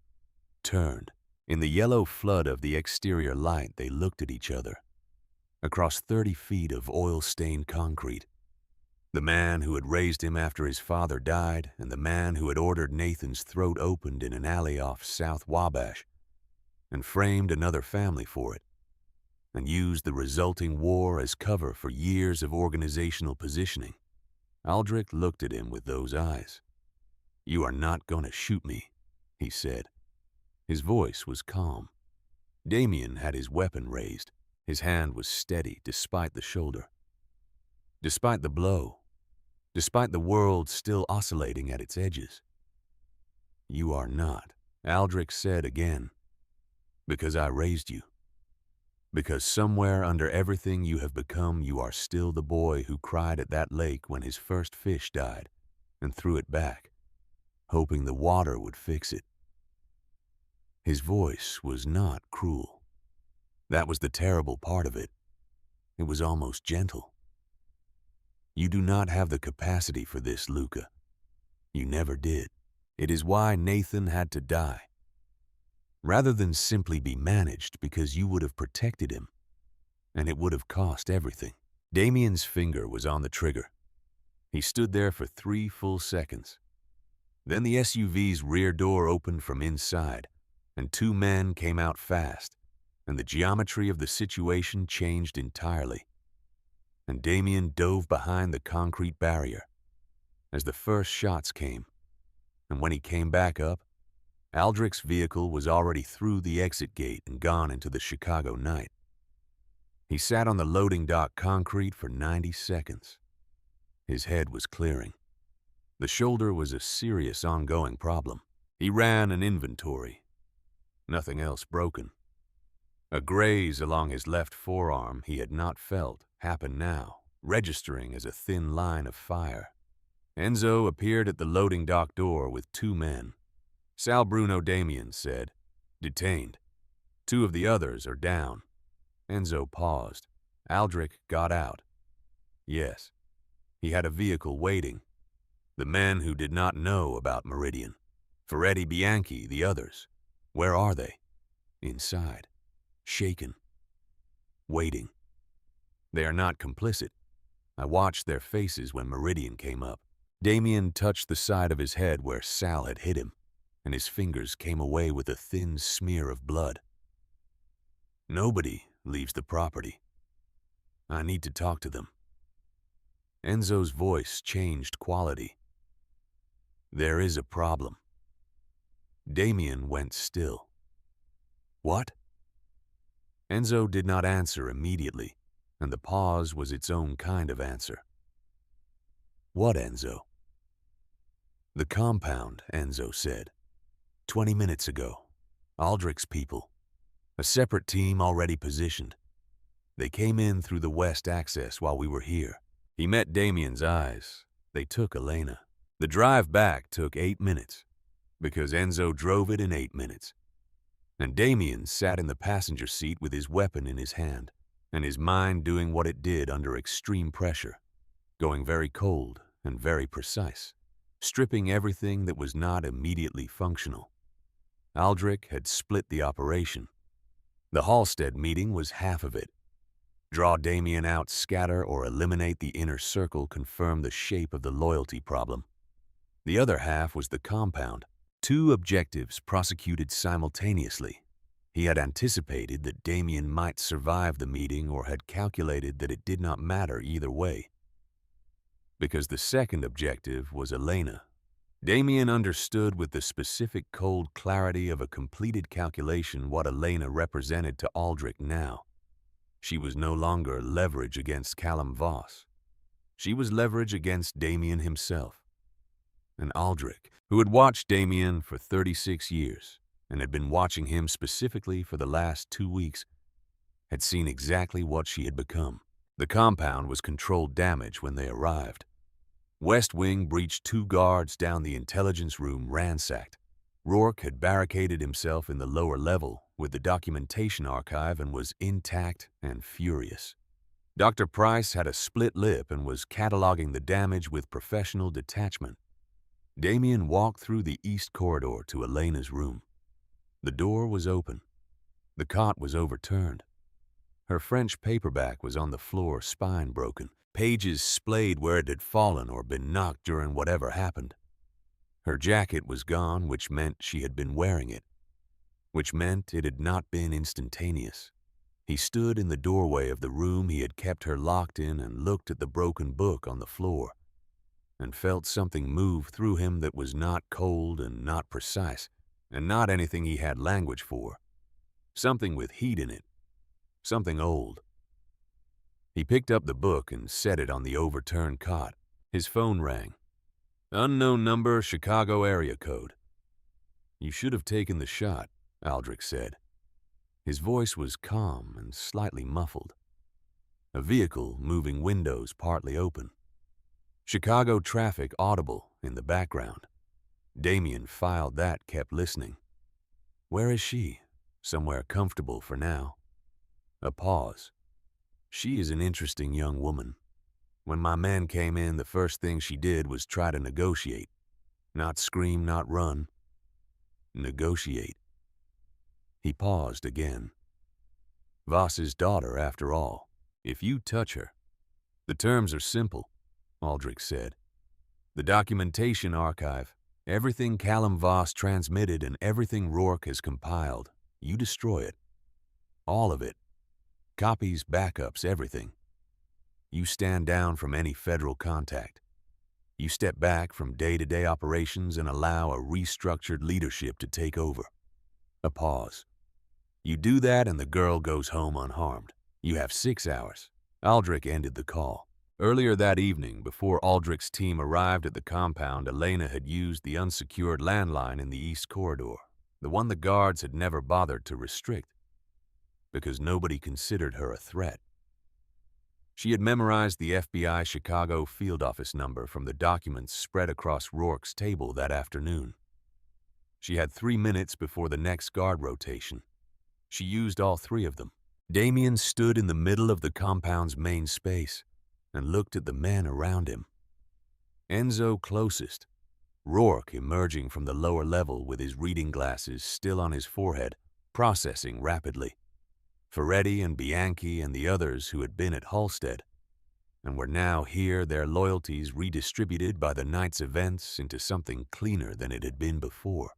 turned. In the yellow flood of the exterior light, they looked at each other. Across 30 feet of oil-stained concrete, the man who had raised him after his father died, and the man who had ordered Nathan's throat opened in an alley off South Wabash, and framed another family for it, and used the resulting war as cover for years of organizational positioning. Aldrich looked at him with those eyes. "You are not going to shoot me," he said. His voice was calm. Damien had his weapon raised, His hand was steady despite the shoulder, despite the blow, despite the world still oscillating at its edges. "You are not," Aldrich said again, "because I raised you. Because somewhere under everything you have become, you are still the boy who cried at that lake when his first fish died and threw it back, hoping the water would fix it." His voice was not cruel. That was the terrible part of it. It was almost gentle. "You do not have the capacity for this, Luca. You never did. It is why Nathan had to die, rather than simply be managed, because you would have protected him, and it would have cost everything." Damien's finger was on the trigger. He stood there for 3 full seconds. Then the SUV's rear door opened from inside, and 2 men came out fast, and the geometry of the situation changed entirely. And Damien dove behind the concrete barrier as the first shots came, and when he came back up, Aldrich's vehicle was already through the exit gate and gone into the Chicago night. He sat on the loading dock concrete for 90 seconds. His head was clearing. The shoulder was a serious ongoing problem. He ran an inventory. Nothing else broken. A graze along his left forearm he had not felt happened now, registering as a thin line of fire. Enzo appeared at the loading dock door with 2 men. Sal Bruno Damien said, "Detained. 2 of the others are down." Enzo paused. Aldrich got out. Yes, he had a vehicle waiting. The men who did not know about Meridian. Ferretti, Bianchi, the others. Where are they? Inside. Shaken. Waiting. They are not complicit. I watched their faces when Meridian came up. Damien touched the side of his head where Sal had hit him, and his fingers came away with a thin smear of blood. "Nobody leaves the property. I need to talk to them." Enzo's voice changed quality. "There is a problem." Damien went still. "What?" Enzo did not answer immediately, and the pause was its own kind of answer. "What, Enzo?" "The compound," Enzo said. 20 minutes ago. Aldrich's people. A separate team already positioned. They came in through the west access while we were here." He met Damien's eyes. They took Elena. The drive back took 8 minutes, because Enzo drove it in 8 minutes. And Damien sat in the passenger seat with his weapon in his hand, and his mind doing what it did under extreme pressure, going very cold and very precise, stripping everything that was not immediately functional. Aldrich had split the operation. The Halstead meeting was half of it. Draw Damien out, scatter, or eliminate the inner circle confirmed the shape of the loyalty problem. The other half was the compound. 2 objectives prosecuted simultaneously. He had anticipated that Damien might survive the meeting or had calculated that it did not matter either way. Because the second objective was Elena. Damien understood with the specific cold clarity of a completed calculation what Elena represented to Aldrich now. She was no longer leverage against Callum Voss. She was leverage against Damien himself. And Aldrich, who had watched Damien for 36 years and had been watching him specifically for the last 2 weeks, had seen exactly what she had become. The compound was controlled damage when they arrived. West Wing breached 2 guards down the intelligence room ransacked. Rourke had barricaded himself in the lower level with the documentation archive and was intact and furious. Dr. Price had a split lip and was cataloging the damage with professional detachment. Damien walked through the east corridor to Elena's room. The door was open. The cot was overturned. Her French paperback was on the floor, spine broken, pages splayed where it had fallen or been knocked during whatever happened. Her jacket was gone, which meant she had been wearing it, which meant it had not been instantaneous. He stood in the doorway of the room he had kept her locked in and looked at the broken book on the floor, and felt something move through him that was not cold and not precise, and not anything he had language for. Something with heat in it. something old. He picked up the book and set it on the overturned cot. His phone rang. Unknown number, Chicago area code. You should have taken the shot, Aldrich said. His voice was calm and slightly muffled. A vehicle moving windows partly open. Chicago traffic audible in the background. Damien filed that, kept listening. Where is she? Somewhere comfortable for now. A pause. She is an interesting young woman. When my man came in, the first thing she did was try to negotiate. Not scream, not run. Negotiate. He paused again. Voss's daughter, after all. If you touch her. The terms are simple, Aldrich said. The documentation archive, everything Callum Voss transmitted and everything Rourke has compiled, you destroy it. All of it. Copies, backups, everything. You stand down from any federal contact. You step back from day-to-day operations and allow a restructured leadership to take over. A pause. You do that and the girl goes home unharmed. You have 6 hours. Aldrich ended the call. Earlier that evening, before Aldrich's team arrived at the compound, Elena had used the unsecured landline in the East Corridor, the one the guards had never bothered to restrict, because nobody considered her a threat. She had memorized the FBI Chicago field office number from the documents spread across Rourke's table that afternoon. She had 3 minutes before the next guard rotation. She used all 3 of them. Damien stood in the middle of the compound's main space and looked at the men around him. Enzo closest, Rourke emerging from the lower level with his reading glasses still on his forehead, processing rapidly. Ferretti and Bianchi and the others who had been at Halstead and were now here, their loyalties redistributed by the night's events into something cleaner than it had been before.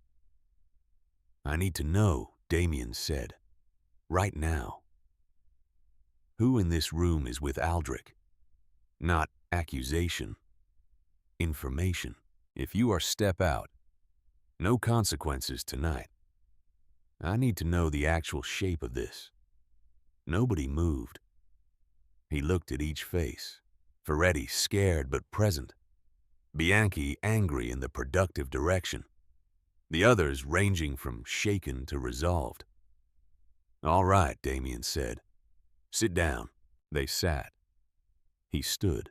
I need to know, Damien said. Right now. Who in this room is with Aldrich? Not accusation. Information. If you are, step out. No consequences tonight. I need to know the actual shape of this. Nobody moved. He looked at each face. Ferretti scared but present. Bianchi angry in the productive direction. The others ranging from shaken to resolved. All right, Damien said. Sit down. They sat. He stood.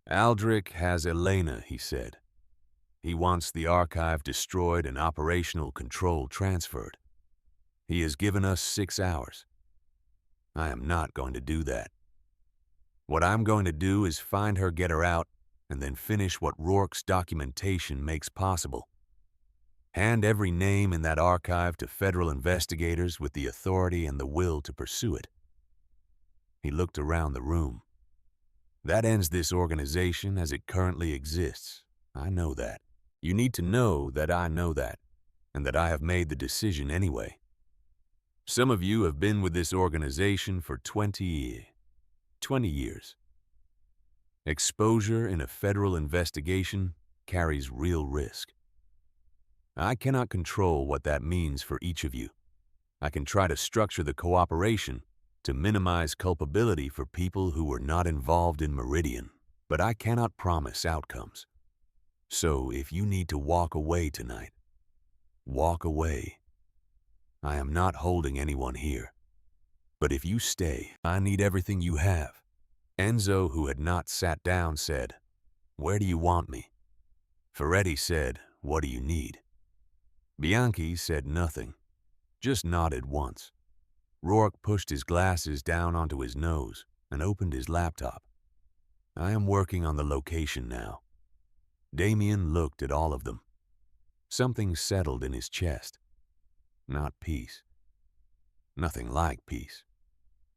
Aldrich has Elena, he said. He wants the archive destroyed and operational control transferred. He has given us 6 hours. I am not going to do that. What I'm going to do is find her, get her out, and then finish what Rourke's documentation makes possible. Hand every name in that archive to federal investigators with the authority and the will to pursue it. He looked around the room. That ends this organization as it currently exists. I know that. You need to know that I know that, and that I have made the decision anyway. Some of you have been with this organization for 20 years. Exposure in a federal investigation carries real risk. I cannot control what that means for each of you. I can try to structure the cooperation to minimize culpability for people who were not involved in Meridian, but I cannot promise outcomes. So if you need to walk away tonight, walk away. I am not holding anyone here. But if you stay, I need everything you have. Enzo, who had not sat down, said, Where do you want me? Ferretti said, What do you need? Bianchi said nothing, just nodded once. Rourke pushed his glasses down onto his nose and opened his laptop. I am working on the location now. Damien looked at all of them. Something settled in his chest. Not peace. Nothing like peace.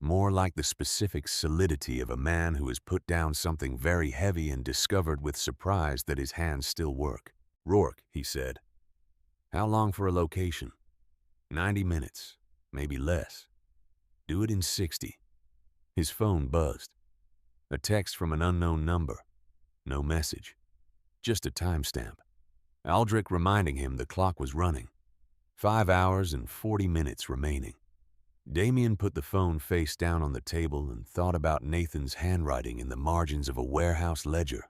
More like the specific solidity of a man who has put down something very heavy and discovered with surprise that his hands still work. Rourke, he said. How long for a location? 90 minutes, maybe less. Do it in 60. His phone buzzed. A text from an unknown number. No message. Just a timestamp. Aldrich reminding him the clock was running. 5 hours and 40 minutes remaining. Damien put the phone face down on the table and thought about Nathan's handwriting in the margins of a warehouse ledger.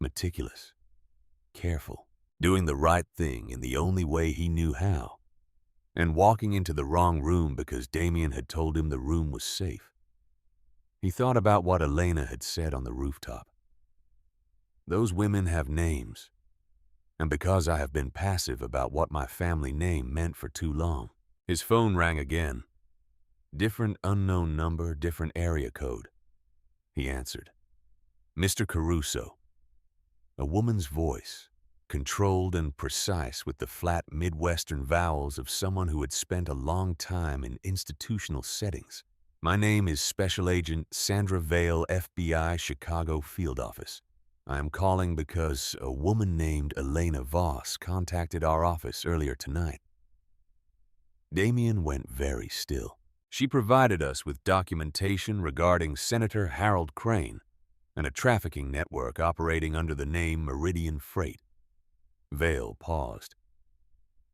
Meticulous, careful, doing the right thing in the only way he knew how, and walking into the wrong room because Damien had told him the room was safe. He thought about what Elena had said on the rooftop. Those women have names, and because I have been passive about what my family name meant for too long. His phone rang again. Different unknown number, different area code. He answered. Mr. Caruso. A woman's voice, controlled and precise with the flat Midwestern vowels of someone who had spent a long time in institutional settings. My name is Special Agent Sandra Vale, FBI, Chicago Field Office. I am calling because a woman named Elena Voss contacted our office earlier tonight. Damien went very still. She provided us with documentation regarding Senator Harold Crane and a trafficking network operating under the name Meridian Freight. Vale paused.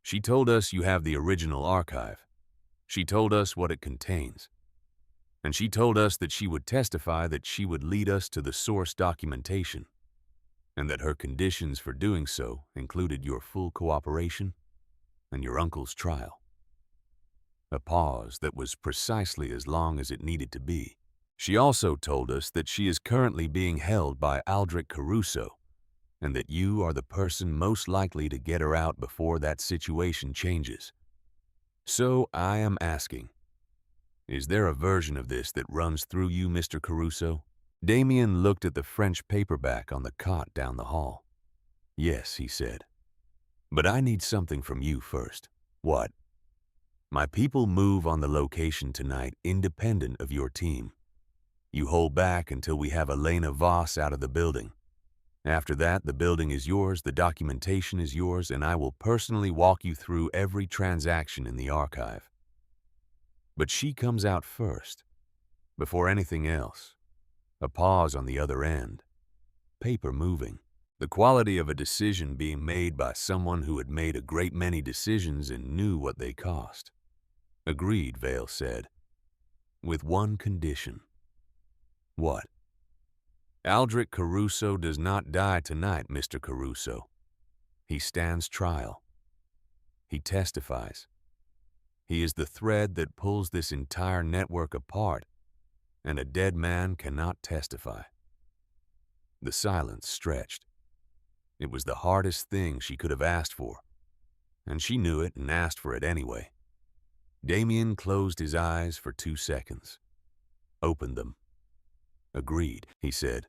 She told us you have the original archive. She told us what it contains. And she told us that she would testify that she would lead us to the source documentation, and that her conditions for doing so included your full cooperation and your uncle's trial. A pause that was precisely as long as it needed to be. She also told us that she is currently being held by Aldrich Caruso, and that you are the person most likely to get her out before that situation changes. So I am asking, is there a version of this that runs through you, Mr. Caruso? Damien looked at the French paperback on the cot down the hall. Yes, he said. But I need something from you first. What? My people move on the location tonight independent of your team. You hold back until we have Elena Voss out of the building. After that, the building is yours, the documentation is yours, and I will personally walk you through every transaction in the archive. But she comes out first, before anything else. A pause on the other end. Paper moving. The quality of a decision being made by someone who had made a great many decisions and knew what they cost. Agreed, Vale said. With one condition. What? Aldrich Caruso does not die tonight, Mr. Caruso. He stands trial. He testifies. He is the thread that pulls this entire network apart, and a dead man cannot testify. The silence stretched. It was the hardest thing she could have asked for, and she knew it and asked for it anyway. Damien closed his eyes for 2 seconds. Opened them. Agreed, he said.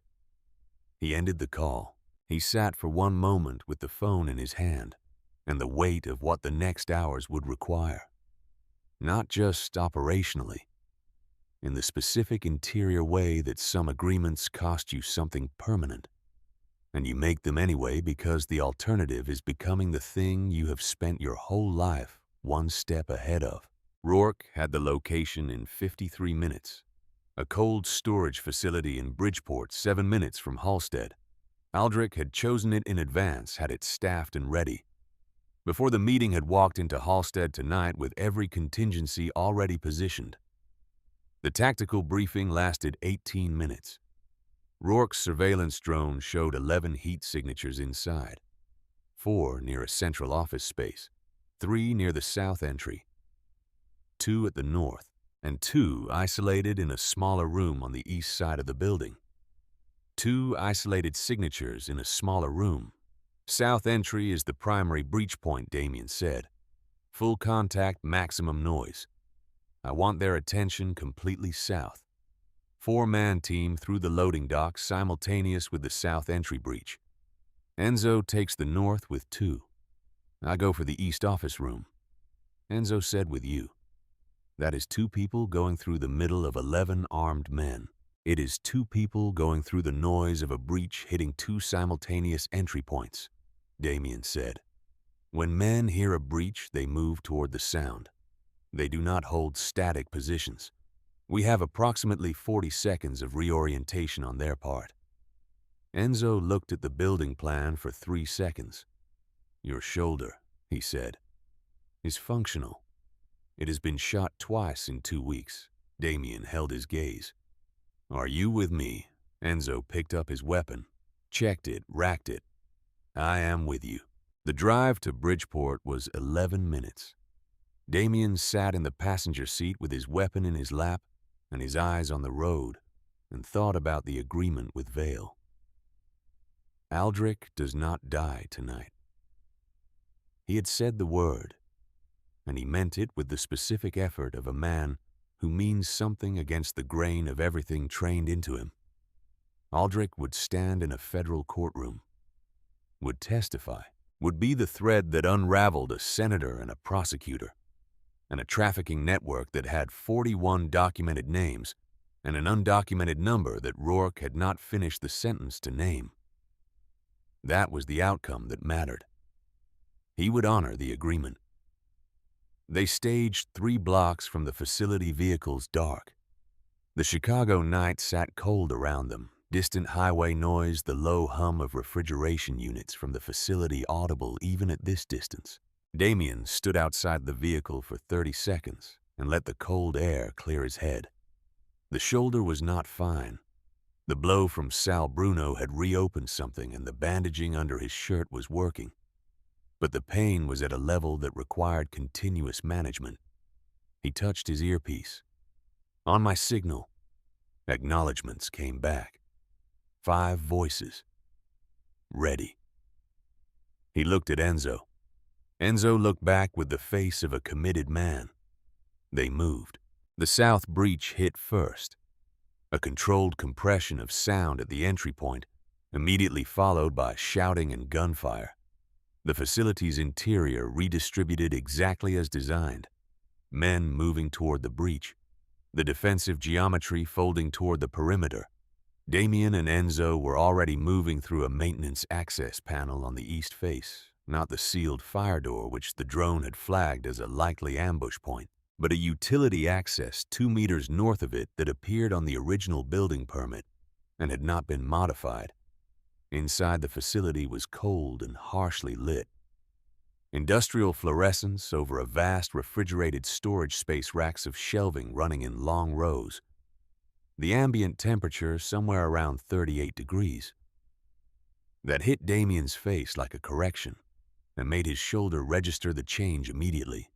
He ended the call. He sat for one moment with the phone in his hand and the weight of what the next hours would require. Not just operationally, in the specific interior way that some agreements cost you something permanent, and you make them anyway because the alternative is becoming the thing you have spent your whole life one step ahead of. Rourke had the location in 53 minutes. A cold storage facility in Bridgeport 7 minutes from Halstead. Aldrich had chosen it in advance, had it staffed and ready. Before the meeting had walked into Halstead tonight with every contingency already positioned. The tactical briefing lasted 18 minutes. Rourke's surveillance drone showed 11 heat signatures inside. 4 near a central office space, 3 near the south entry, 2 at the north, and 2 isolated in a smaller room on the east side of the building. 2 isolated signatures in a smaller room. South entry is the primary breach point, Damien said. Full contact, maximum noise. I want their attention completely south. 4-man team through the loading dock simultaneous with the south entry breach. Enzo takes the north with 2. I go for the east office room. Enzo said with you. That is 2 people going through the middle of 11 armed men. It is 2 people going through the noise of a breach hitting 2 simultaneous entry points, Damien said. When men hear a breach, they move toward the sound. They do not hold static positions. We have approximately 40 seconds of reorientation on their part. Enzo looked at the building plan for 3 seconds. Your shoulder, he said, is functional. It has been shot twice in 2 weeks. Damien held his gaze. Are you with me? Enzo picked up his weapon, checked it, racked it. I am with you. The drive to Bridgeport was 11 minutes. Damien sat in the passenger seat with his weapon in his lap and his eyes on the road and thought about the agreement with Vale. Aldrich does not die tonight. He had said the word, and he meant it with the specific effort of a man who means something against the grain of everything trained into him. Aldrich would stand in a federal courtroom, would testify, would be the thread that unraveled a senator and a prosecutor, and a trafficking network that had 41 documented names and an undocumented number that Rourke had not finished the sentence to name. That was the outcome that mattered. He would honor the agreement. They staged 3 blocks from the facility vehicles dark. The Chicago night sat cold around them, distant highway noise, the low hum of refrigeration units from the facility audible even at this distance. Damien stood outside the vehicle for 30 seconds and let the cold air clear his head. The shoulder was not fine. The blow from Sal Bruno had reopened something and the bandaging under his shirt was working. But the pain was at a level that required continuous management. He touched his earpiece. On my signal, acknowledgments came back. 5 voices. Ready. He looked at Enzo. Enzo looked back with the face of a committed man. They moved. The south breach hit first. A controlled compression of sound at the entry point, immediately followed by shouting and gunfire. The facility's interior redistributed exactly as designed. Men moving toward the breach. The defensive geometry folding toward the perimeter. Damien and Enzo were already moving through a maintenance access panel on the east face, not the sealed fire door which the drone had flagged as a likely ambush point, but a utility access 2 meters north of it that appeared on the original building permit and had not been modified. Inside the facility was cold and harshly lit. Industrial fluorescence over a vast refrigerated storage space, racks of shelving running in long rows. The ambient temperature somewhere around 38 degrees. That hit Damien's face like a correction and made his shoulder register the change immediately.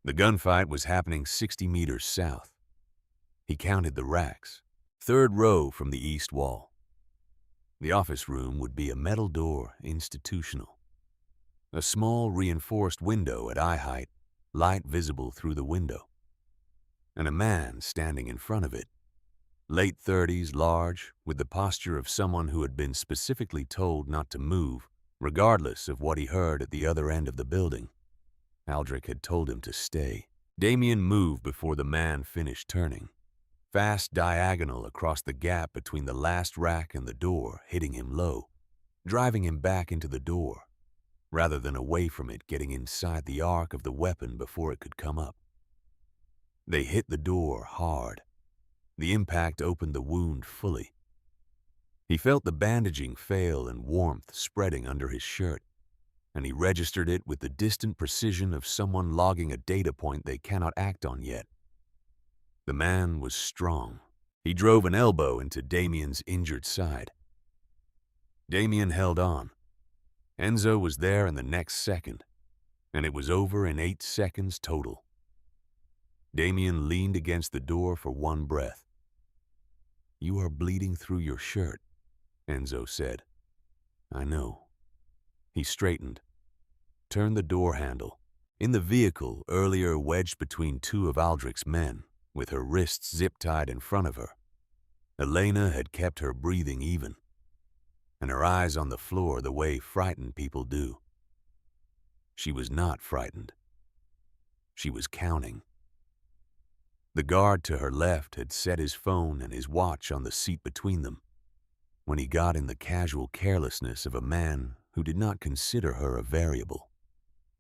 The gunfight was happening 60 meters south. He counted the racks. 3rd row from the east wall. The office room would be a metal door, institutional. A small reinforced window at eye height, light visible through the window. And a man standing in front of it. Late 30s, large, with the posture of someone who had been specifically told not to move, regardless of what he heard at the other end of the building. Aldrich had told him to stay. Damien moved before the man finished turning. Fast diagonal across the gap between the last rack and the door, hitting him low, driving him back into the door, rather than away from it, getting inside the arc of the weapon before it could come up. They hit the door hard. The impact opened the wound fully. He felt the bandaging fail and warmth spreading under his shirt, and he registered it with the distant precision of someone logging a data point they cannot act on yet. The man was strong. He drove an elbow into Damien's injured side. Damien held on. Enzo was there in the next second, and it was over in 8 seconds total. Damien leaned against the door for one breath. "You are bleeding through your shirt," Enzo said. "I know." He straightened, turned the door handle. In the vehicle, earlier wedged between 2 of Aldrich's men, with her wrists zip-tied in front of her, Elena had kept her breathing even, and her eyes on the floor the way frightened people do. She was not frightened. She was counting. The guard to her left had set his phone and his watch on the seat between them, when he got in the casual carelessness of a man who did not consider her a variable.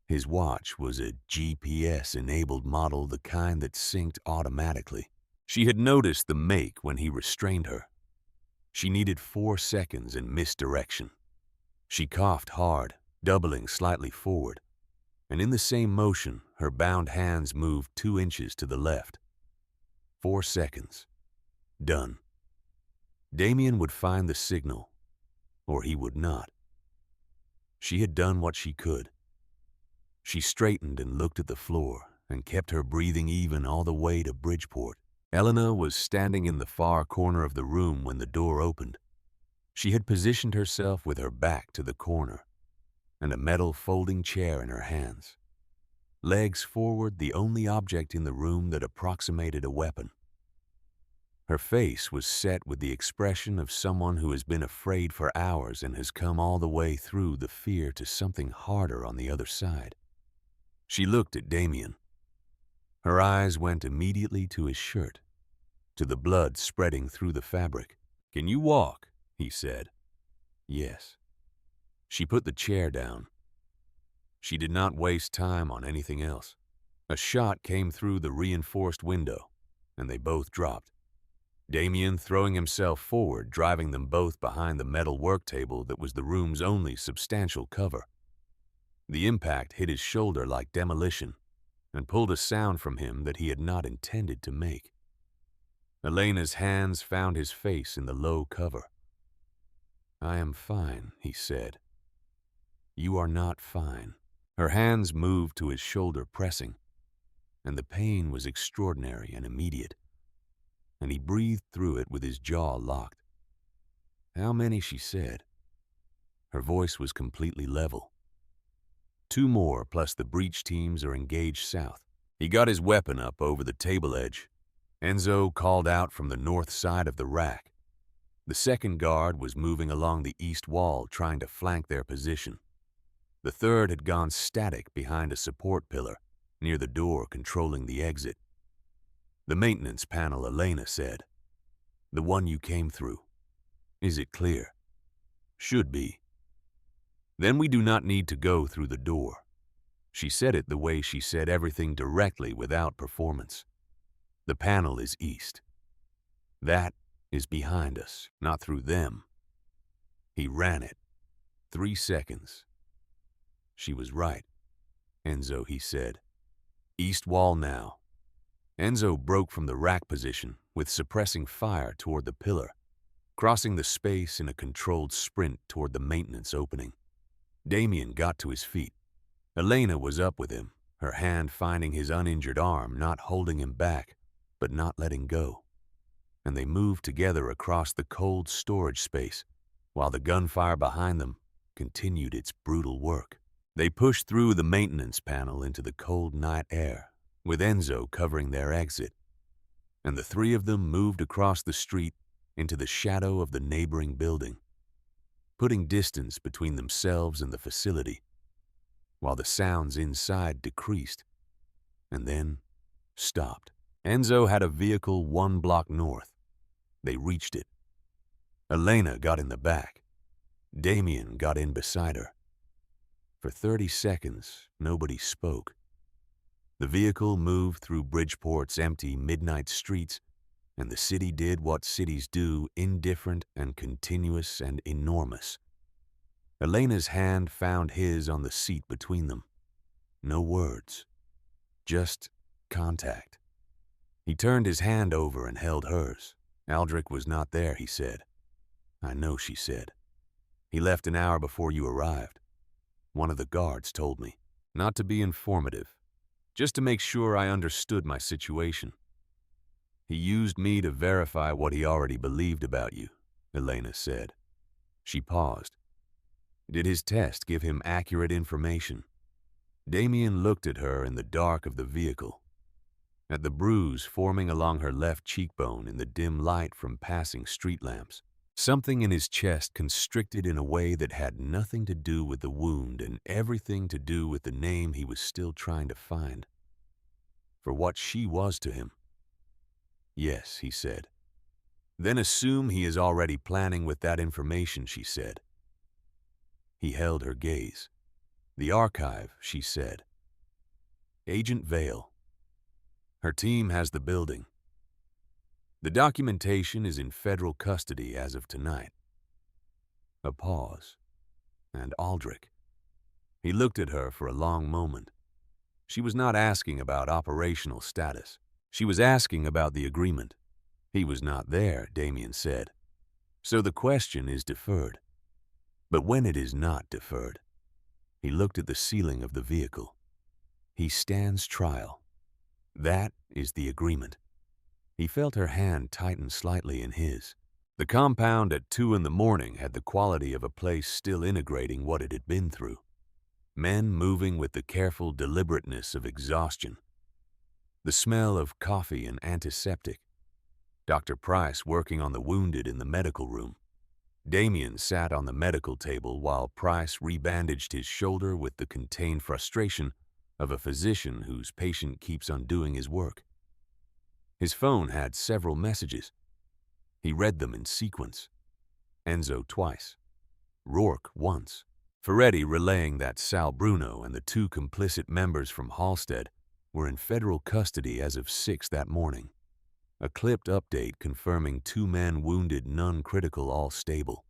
His watch was a GPS-enabled model, the kind that synced automatically. She had noticed the make when he restrained her. She needed 4 seconds in misdirection. She coughed hard, doubling slightly forward, and in the same motion, Her bound hands moved 2 inches to the left. 4 seconds. Done. Damien would find the signal, or he would not. She had done what she could. She straightened and looked at the floor and kept her breathing even all the way to Bridgeport. Elena was standing in the far corner of the room when the door opened. She had positioned herself with her back to the corner and a metal folding chair in her hands. Legs forward, the only object in the room that approximated a weapon. Her face was set with the expression of someone who has been afraid for hours and has come all the way through the fear to something harder on the other side. She looked at Damien. Her eyes went immediately to his shirt, to the blood spreading through the fabric. "Can you walk?" he said. Yes. She put the chair down. She did not waste time on anything else. A shot came through the reinforced window, and they both dropped. Damien throwing himself forward, driving them both behind the metal work table that was the room's only substantial cover. The impact hit his shoulder like demolition and pulled a sound from him that he had not intended to make. Elena's hands found his face in the low cover. "I am fine," he said. "You are not fine." Her hands moved to his shoulder, pressing, and the pain was extraordinary and immediate, and he breathed through it with his jaw locked. "How many?" she said. Her voice was completely level. "2 more, plus the breach teams are engaged south." He got his weapon up over the table edge. Enzo called out from the north side of the rack. The second guard was moving along the east wall, trying to flank their position. The third had gone static behind a support pillar near the door controlling the exit. "The maintenance panel," Elena said. "The one you came through. Is it clear?" "Should be." "Then we do not need to go through the door." She said it the way she said everything, directly, without performance. "The panel is east. That is behind us, not through them." He ran it. 3 seconds. She was right. "Enzo," he said. "East wall now." Enzo broke from the rack position with suppressing fire toward the pillar, crossing the space in a controlled sprint toward the maintenance opening. Damien got to his feet. Elena was up with him, her hand finding his uninjured arm, not holding him back, but not letting go. And they moved together across the cold storage space, while the gunfire behind them continued its brutal work. They pushed through the maintenance panel into the cold night air, with Enzo covering their exit, and the 3 of them moved across the street into the shadow of the neighboring building, putting distance between themselves and the facility, while the sounds inside decreased, and then stopped. Enzo had a vehicle 1 block north. They reached it. Elena got in the back. Damien got in beside her. For 30 seconds, nobody spoke. The vehicle moved through Bridgeport's empty midnight streets, and the city did what cities do, indifferent and continuous and enormous. Elena's hand found his on the seat between them. No words, just contact. He turned his hand over and held hers. "Aldrich was not there," he said. "I know," she said. "He left an hour before you arrived. One of the guards told me." "Not to be informative, just to make sure I understood my situation. He used me to verify what he already believed about you," Elena said. She paused. "Did his test give him accurate information?" Damien looked at her in the dark of the vehicle, at the bruise forming along her left cheekbone in the dim light from passing street lamps. Something in his chest constricted in a way that had nothing to do with the wound and everything to do with the name he was still trying to find. For what she was to him. "Yes," he said. "Then assume he is already planning with that information," she said. He held her gaze. "The archive," she said. "Agent Vale. Her team has the building. The documentation is in federal custody as of tonight." A pause. And Aldrich. He looked at her for a long moment. She was not asking about operational status. She was asking about the agreement. He was not there, Damien said. So the question is deferred. But when it is not deferred, he looked at the ceiling of the vehicle. He stands trial. That is the agreement. He felt her hand tighten slightly in his. The compound at 2 in the morning had the quality of a place still integrating what it had been through. Men moving with the careful deliberateness of exhaustion. The smell of coffee and antiseptic. Dr. Price working on the wounded in the medical room. Damien sat on the medical table while Price rebandaged his shoulder with the contained frustration of a physician whose patient keeps undoing his work. His phone had several messages. He read them in sequence. Enzo twice. Rourke once. Ferretti relaying that Sal Bruno and the 2 complicit members from Halstead were in federal custody as of 6 that morning. A clipped update confirming 2 men wounded, none critical, all stable.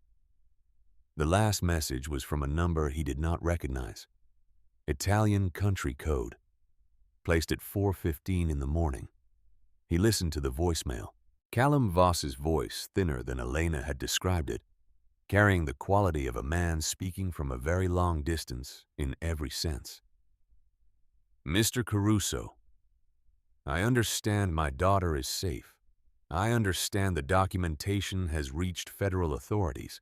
The last message was from a number he did not recognize. Italian country code. Placed at 4:15 in the morning. He listened to the voicemail. Callum Voss's voice, thinner than Elena had described it, carrying the quality of a man speaking from a very long distance in every sense. Mr. Caruso, I understand my daughter is safe. I understand the documentation has reached federal authorities.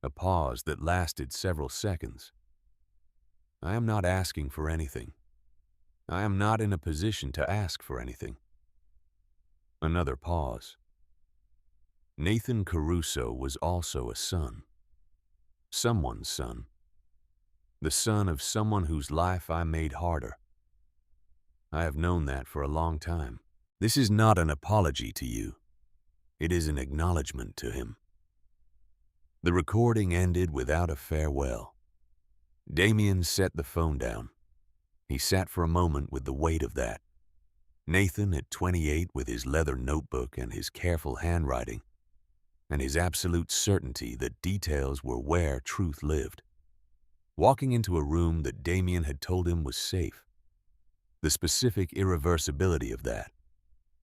A pause that lasted several seconds. I am not asking for anything. I am not in a position to ask for anything. Another pause. Nathan Caruso was also a son. Someone's son. The son of someone whose life I made harder. I have known that for a long time. This is not an apology to you. It is an acknowledgement to him. The recording ended without a farewell. Damien set the phone down. He sat for a moment with the weight of that. Nathan at 28 with his leather notebook and his careful handwriting, and his absolute certainty that details were where truth lived. Walking into a room that Damien had told him was safe. The specific irreversibility of that.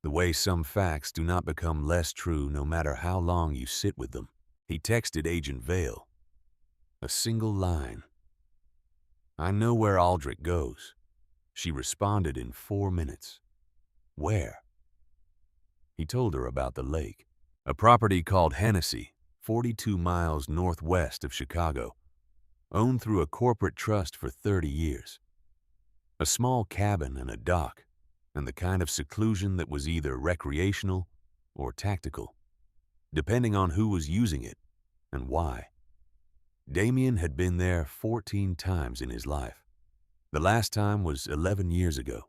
The way some facts do not become less true no matter how long you sit with them. He texted Agent Vale. A single line. I know where Aldrich goes. She responded in 4 minutes. Where? He told her about the lake. A property called Hennessy, 42 miles northwest of Chicago, owned through a corporate trust for 30 years. A small cabin and a dock, and the kind of seclusion that was either recreational or tactical, depending on who was using it and why. Damien had been there 14 times in his life. The last time was 11 years ago,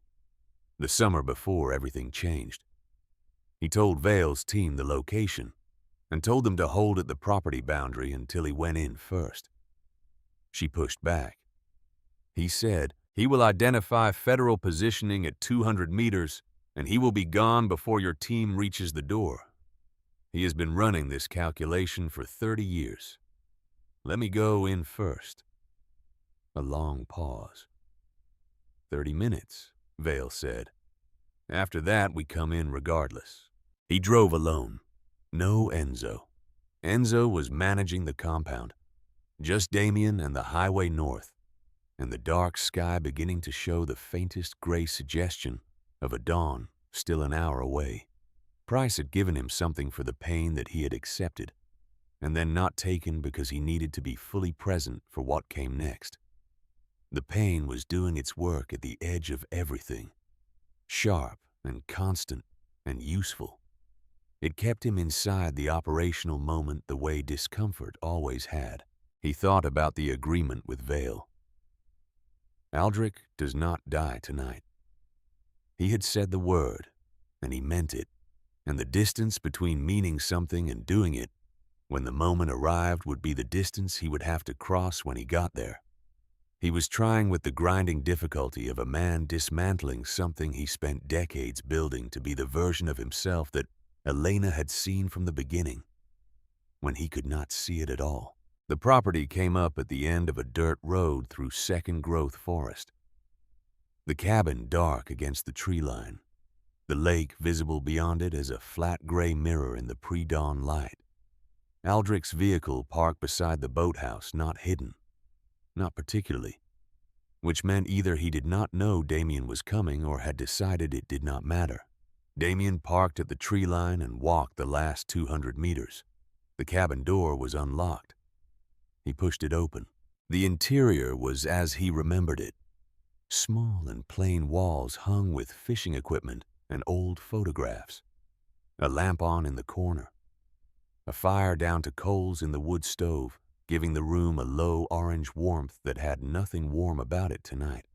the summer before everything changed. He told Vale's team the location and told them to hold at the property boundary until he went in first. She pushed back. He said, he will identify federal positioning at 200 meters and he will be gone before your team reaches the door. He has been running this calculation for 30 years. Let me go in first. A long pause. 30 minutes, Vale said. After that, we come in regardless. He drove alone. No Enzo. Enzo was managing the compound. Just Damien and the highway north, and the dark sky beginning to show the faintest gray suggestion of a dawn still an hour away. Price had given him something for the pain that he had accepted, and then not taken because he needed to be fully present for what came next. The pain was doing its work at the edge of everything, sharp and constant and useful. It kept him inside the operational moment the way discomfort always had. He thought about the agreement with Vale. Aldrich does not die tonight. He had said the word, and he meant it, and the distance between meaning something and doing it, when the moment arrived, would be the distance he would have to cross when he got there. He was trying with the grinding difficulty of a man dismantling something he spent decades building to be the version of himself that Elena had seen from the beginning, when he could not see it at all. The property came up at the end of a dirt road through second-growth forest. The cabin dark against the tree line, the lake visible beyond it as a flat gray mirror in the pre-dawn light. Aldrich's vehicle parked beside the boathouse, not hidden, not particularly, which meant either he did not know Damien was coming or had decided it did not matter. Damien parked at the tree line and walked the last 200 meters. The cabin door was unlocked. He pushed it open. The interior was as he remembered it. Small and plain walls hung with fishing equipment and old photographs. A lamp on in the corner. A fire down to coals in the wood stove, giving the room a low orange warmth that had nothing warm about it tonight.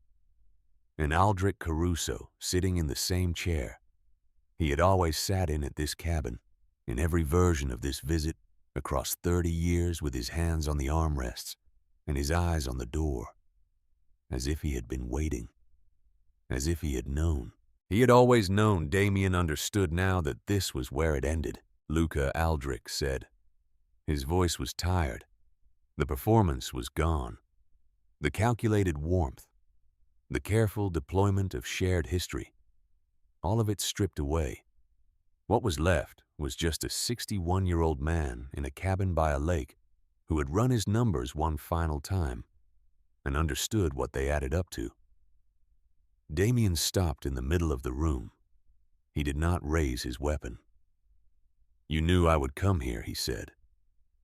And Aldrich Caruso sitting in the same chair. He had always sat in at this cabin, in every version of this visit, across 30 years, with his hands on the armrests and his eyes on the door, as if he had been waiting, as if he had known. He had always known. Damien understood now that this was where it ended. Luca Aldrich said. His voice was tired. The performance was gone. The calculated warmth, the careful deployment of shared history, all of it stripped away. What was left was just a 61-year-old man in a cabin by a lake who had run his numbers one final time and understood what they added up to. Damien stopped in the middle of the room. He did not raise his weapon. "You knew I would come here," he said.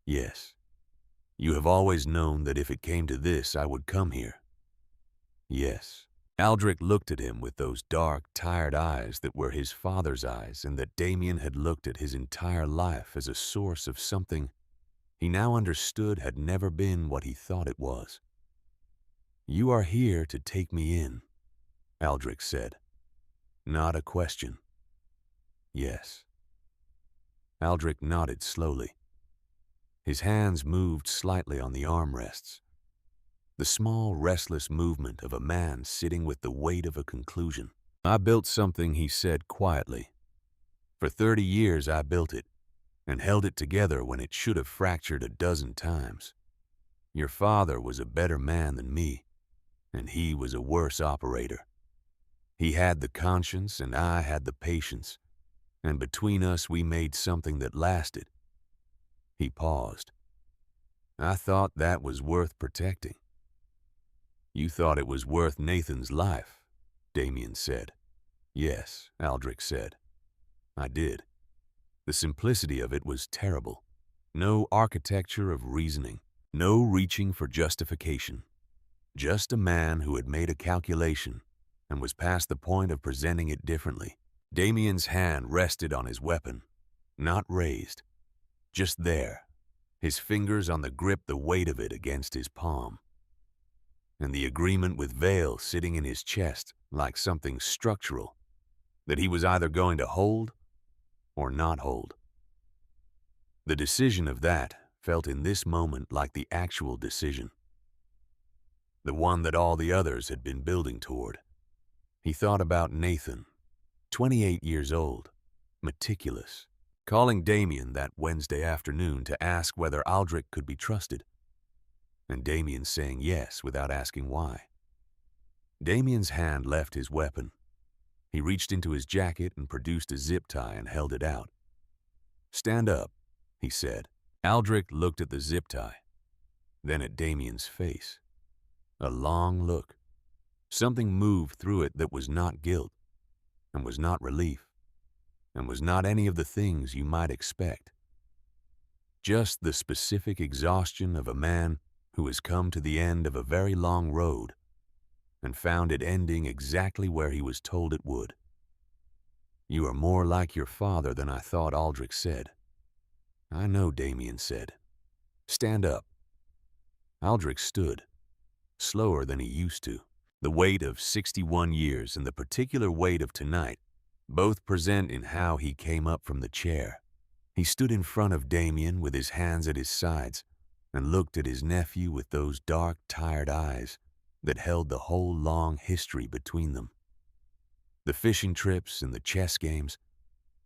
"Yes. You have always known that if it came to this, I would come here." "Yes." Aldrich looked at him with those dark, tired eyes that were his father's eyes and that Damien had looked at his entire life as a source of something he now understood had never been what he thought it was. "You are here to take me in," Aldrich said. "Not a question." "Yes." Aldrich nodded slowly. His hands moved slightly on the armrests. The small, restless movement of a man sitting with the weight of a conclusion. "I built something," he said quietly. "For 30 years I built it, and held it together when it should have fractured a dozen times. Your father was a better man than me, and he was a worse operator. He had the conscience and I had the patience, and between us we made something that lasted." He paused. "I thought that was worth protecting." "You thought it was worth Nathan's life," Damien said. "Yes," Aldrich said. "I did." The simplicity of it was terrible. No architecture of reasoning, no reaching for justification. Just a man who had made a calculation and was past the point of presenting it differently. Damien's hand rested on his weapon, not raised, just there, his fingers on the grip, the weight of it against his palm. And the agreement with Vale sitting in his chest like something structural that he was either going to hold or not hold. The decision of that felt in this moment like the actual decision, the one that all the others had been building toward. He thought about Nathan, 28 years old, meticulous, calling Damien that Wednesday afternoon to ask whether Aldrich could be trusted, and Damien saying yes without asking why. Damien's hand left his weapon. He reached into his jacket and produced a zip tie and held it out. "Stand up," he said. Aldrich looked at the zip tie, then at Damien's face. A long look. Something moved through it that was not guilt, and was not relief, and was not any of the things you might expect. Just the specific exhaustion of a man who has come to the end of a very long road and found it ending exactly where he was told it would. "You are more like your father than I thought," Aldrich said. "I know," Damien said. "Stand up." Aldrich stood, slower than he used to. The weight of 61 years and the particular weight of tonight, both present in how he came up from the chair. He stood in front of Damien with his hands at his sides and looked at his nephew with those dark, tired eyes that held the whole long history between them. The fishing trips and the chess games,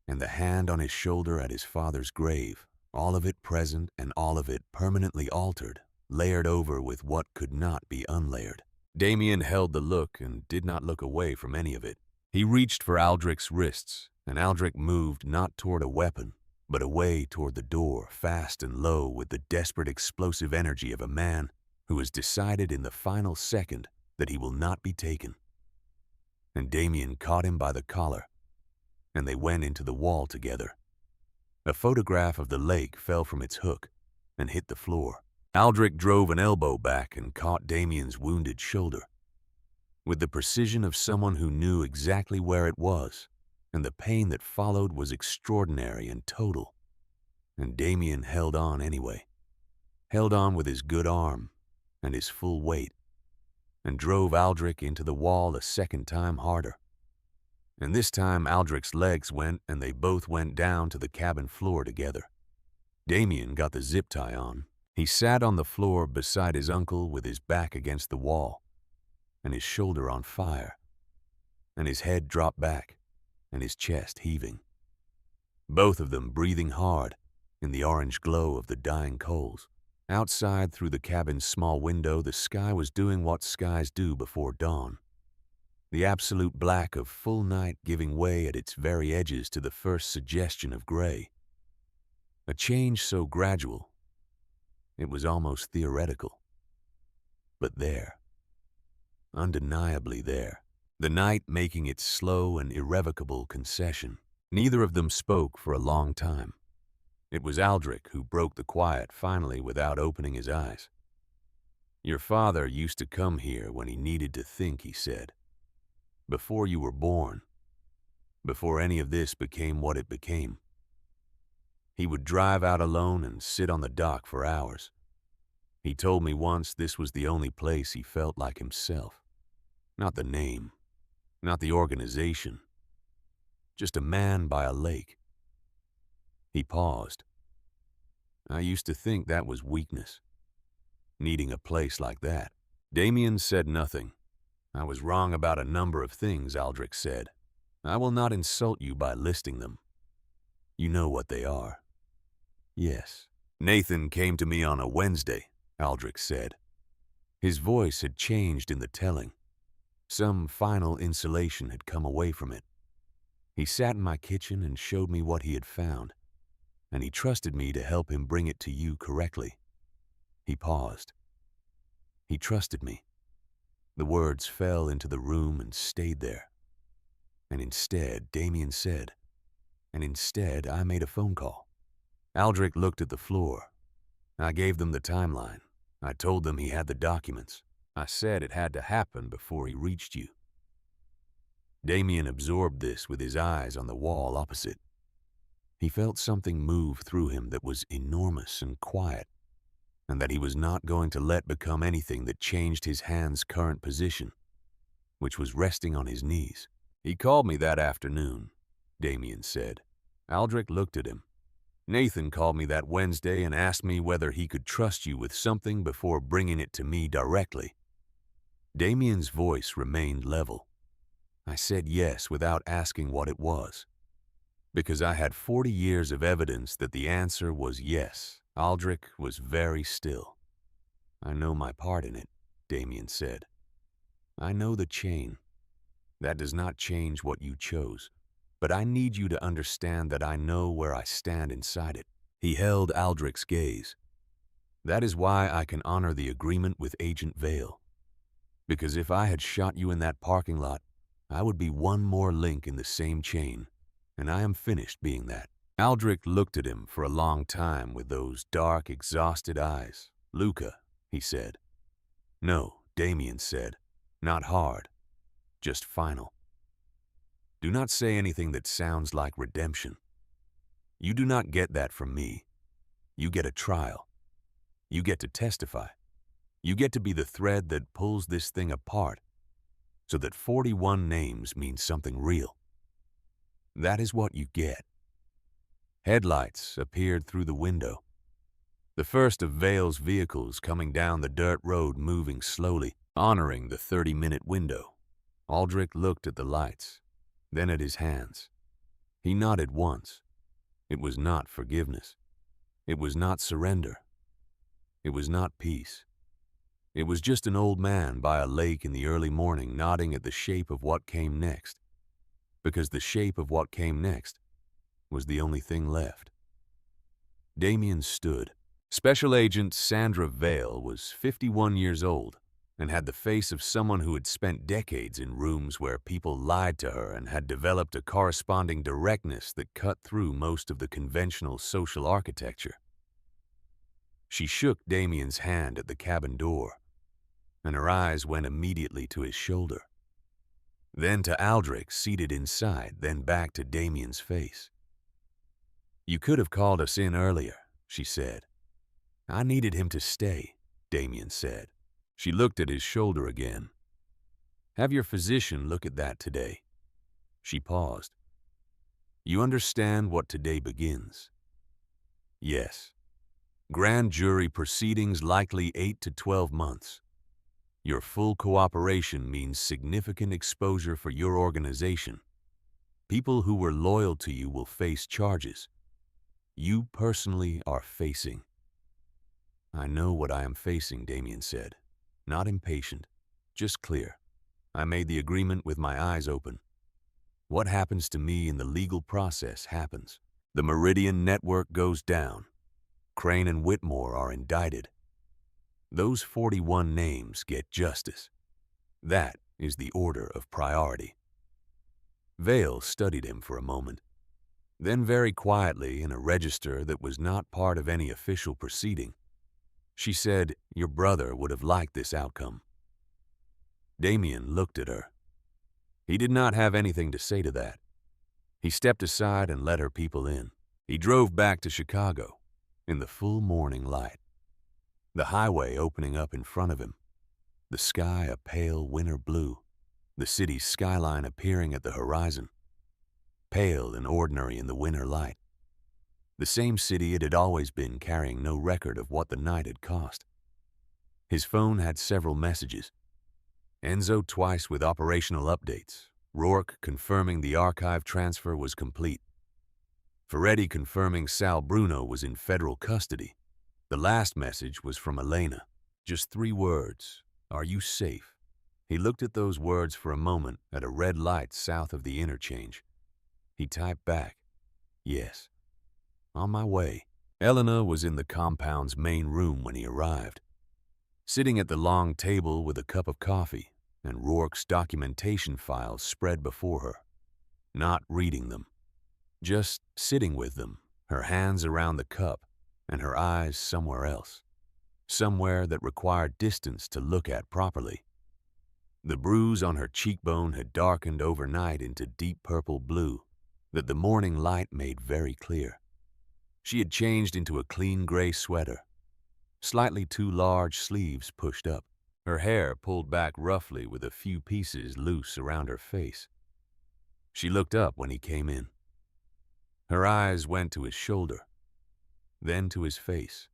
and the hand on his shoulder at his father's grave, all of it present and all of it permanently altered, layered over with what could not be unlayered. Damien held the look and did not look away from any of it. He reached for Aldrich's wrists, and Aldrich moved not toward a weapon, but away toward the door, fast and low, with the desperate explosive energy of a man who has decided in the final second that he will not be taken. And Damien caught him by the collar, and they went into the wall together. A photograph of the lake fell from its hook and hit the floor. Aldrich drove an elbow back and caught Damien's wounded shoulder. With the precision of someone who knew exactly where it was, and the pain that followed was extraordinary and total. And Damien held on anyway. Held on with his good arm and his full weight, and drove Aldrich into the wall a second time harder. And this time Aldrich's legs went, and they both went down to the cabin floor together. Damien got the zip tie on. He sat on the floor beside his uncle with his back against the wall, and his shoulder on fire, and his head dropped back, and his chest heaving. Both of them breathing hard in the orange glow of the dying coals. Outside, through the cabin's small window, the sky was doing what skies do before dawn. The absolute black of full night giving way at its very edges to the first suggestion of gray. A change so gradual, it was almost theoretical. But there, undeniably there, the night making its slow and irrevocable concession. Neither of them spoke for a long time. It was Aldrich who broke the quiet finally without opening his eyes. "Your father used to come here when he needed to think," he said. "Before you were born. Before any of this became what it became. He would drive out alone and sit on the dock for hours. He told me once this was the only place he felt like himself. Not the name, not the organization. Just a man by a lake." He paused. "I used to think that was weakness, needing a place like that." Damien said nothing. "I was wrong about a number of things," Aldrich said. "I will not insult you by listing them. You know what they are." "Yes." "Nathan came to me on a Wednesday," Aldrich said. His voice had changed in the telling. Some final insulation had come away from it. "He sat in my kitchen and showed me what he had found, and he trusted me to help him bring it to you correctly." He paused. "He trusted me." The words fell into the room and stayed there. "And instead," Damien said, "and instead I made a phone call." Aldrich looked at the floor. "I gave them the timeline. I told them he had the documents. I said it had to happen before he reached you." Damien absorbed this with his eyes on the wall opposite. He felt something move through him that was enormous and quiet, and that he was not going to let become anything that changed his hand's current position, which was resting on his knees. "He called me that afternoon," Damien said. Aldrich looked at him. "Nathan called me that Wednesday and asked me whether he could trust you with something before bringing it to me directly." Damien's voice remained level. "I said yes without asking what it was, because I had 40 years of evidence that the answer was yes." Aldrich was very still. "I know my part in it," Damien said. "I know the chain. That does not change what you chose. But I need you to understand that I know where I stand inside it." He held Aldrich's gaze. "That is why I can honor the agreement with Agent Vale. Because if I had shot you in that parking lot, I would be one more link in the same chain, and I am finished being that." Aldrich looked at him for a long time with those dark, exhausted eyes. "Luca," he said. "No," Damien said. "Not hard. Just final. Do not say anything that sounds like redemption. You do not get that from me. You get a trial. You get to testify. You get to be the thread that pulls this thing apart so that 41 names mean something real. That is what you get." Headlights appeared through the window. The first of Vale's vehicles coming down the dirt road, moving slowly, honoring the 30-minute window. Aldrich looked at the lights, then at his hands. He nodded once. It was not forgiveness. It was not surrender. It was not peace. It was just an old man by a lake in the early morning nodding at the shape of what came next, because the shape of what came next was the only thing left. Damien stood. Special Agent Sandra Vale was 51 years old and had the face of someone who had spent decades in rooms where people lied to her and had developed a corresponding directness that cut through most of the conventional social architecture. She shook Damien's hand at the cabin door, and her eyes went immediately to his shoulder. Then to Aldrich, seated inside, then back to Damien's face. "You could have called us in earlier," she said. "I needed him to stay," Damien said. She looked at his shoulder again. "Have your physician look at that today." She paused. "You understand what today begins?" "Yes. Grand jury proceedings, likely 8 to 12 months. Your full cooperation means significant exposure for your organization. People who were loyal to you will face charges. You personally are facing." "I know what I am facing," Damien said. Not impatient, just clear. I made the agreement with my eyes open. What happens to me in the legal process happens. The Meridian network goes down. Crane and Whitmore are indicted. Those 41 names get justice. That is the order of priority. Vale studied him for a moment. Then very quietly, in a register that was not part of any official proceeding, she said, "Your brother would have liked this outcome." Damien looked at her. He did not have anything to say to that. He stepped aside and let her people in. He drove back to Chicago in the full morning light, the highway opening up in front of him, the sky a pale winter blue, the city's skyline appearing at the horizon, pale and ordinary in the winter light. The same city it had always been, carrying no record of what the night had cost. His phone had several messages. Enzo twice with operational updates. Rourke confirming the archive transfer was complete. Ferretti confirming Sal Bruno was in federal custody. The last message was from Elena. Just 3 words. "Are you safe?" He looked at those words for a moment at a red light south of the interchange. He typed back, "Yes. On my way." Elena was in the compound's main room when he arrived, sitting at the long table with a cup of coffee and Rourke's documentation files spread before her. Not reading them, just sitting with them, her hands around the cup and her eyes somewhere else, somewhere that required distance to look at properly. The bruise on her cheekbone had darkened overnight into deep purple blue that the morning light made very clear. She had changed into a clean gray sweater, slightly too large sleeves pushed up, her hair pulled back roughly with a few pieces loose around her face. She looked up when he came in. Her eyes went to his shoulder, then to his face.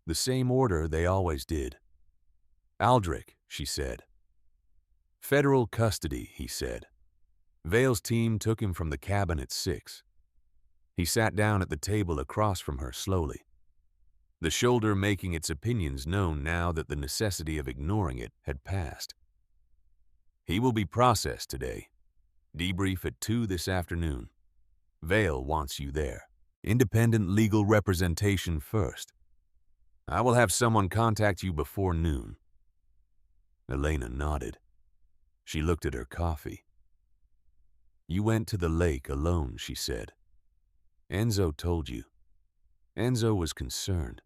The same order they always did. "Aldrich," she said. "Federal custody," he said. Vale's team took him from the cabin at 6. He sat down at the table across from her slowly, the shoulder making its opinions known now that the necessity of ignoring it had passed. "He will be processed today. Debrief at 2 this afternoon. Vale wants you there. Independent legal representation first. I will have someone contact you before noon." Elena nodded. She looked at her coffee. "You went to the lake alone," she said. "Enzo told you." Enzo was concerned.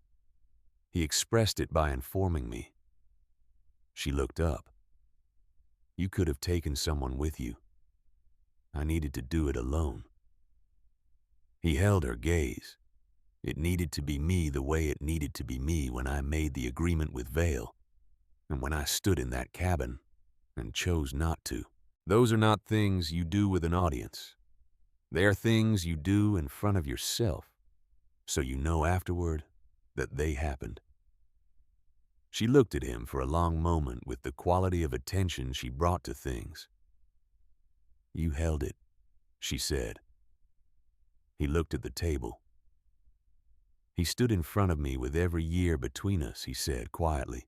He expressed it by informing me. She looked up. "You could have taken someone with you. I needed to do it alone." He held her gaze. It needed to be me the way it needed to be me when I made the agreement with Vale, and when I stood in that cabin and chose not to. Those are not things you do with an audience. They are things you do in front of yourself, so you know afterward that they happened. She looked at him for a long moment with the quality of attention she brought to things. "You held it," she said. He looked at the table. "He stood in front of me with every year between us," he said quietly.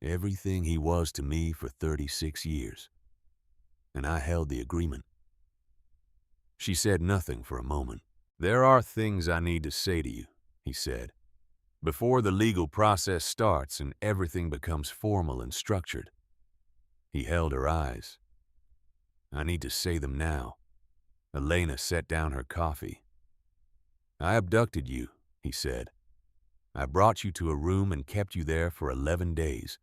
everything he was to me for 36 years. And I held the agreement. She said nothing for a moment. "There are things I need to say to you," he said, "before the legal process starts and everything becomes formal and structured." He held her eyes. "I need to say them now." Elena set down her coffee. "I abducted you," he said. "I brought you to a room and kept you there for 11 days,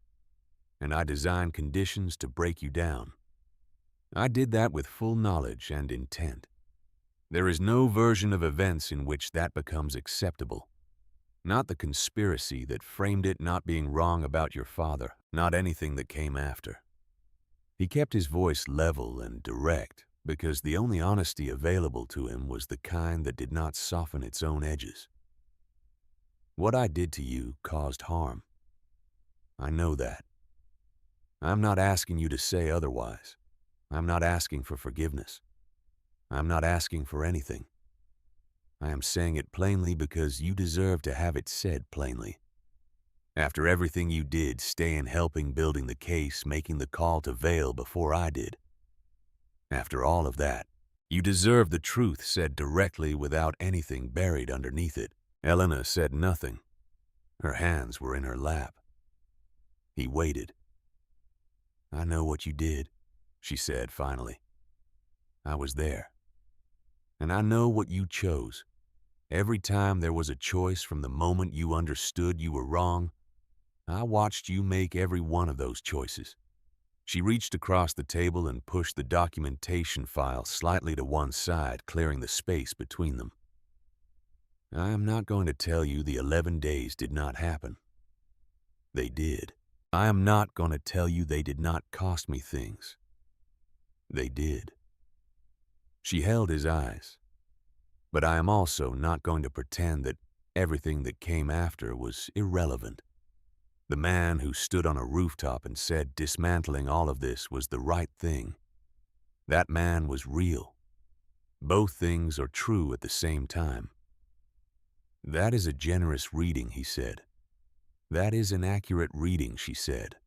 and I designed conditions to break you down. I did that with full knowledge and intent. There is no version of events in which that becomes acceptable. Not the conspiracy that framed it, not being wrong about your father, not anything that came after." He kept his voice level and direct because the only honesty available to him was the kind that did not soften its own edges. "What I did to you caused harm. I know that. I'm not asking you to say otherwise. I'm not asking for forgiveness. I'm not asking for anything. I am saying it plainly because you deserve to have it said plainly. After everything you did, staying, helping, building the case, making the call to Vail before I did. After all of that, you deserve the truth said directly without anything buried underneath it." Elena said nothing. Her hands were in her lap. He waited. "I know what you did," she said finally. "I was there. And I know what you chose. Every time there was a choice from the moment you understood you were wrong, I watched you make every one of those choices." She reached across the table and pushed the documentation file slightly to one side, clearing the space between them. "I am not going to tell you the 11 days did not happen. They did. I am not going to tell you they did not cost me things. They did." She held his eyes. "But I am also not going to pretend that everything that came after was irrelevant. The man who stood on a rooftop and said dismantling all of this was the right thing. That man was real. Both things are true at the same time." "That is a generous reading," he said. "That is an accurate reading," she said.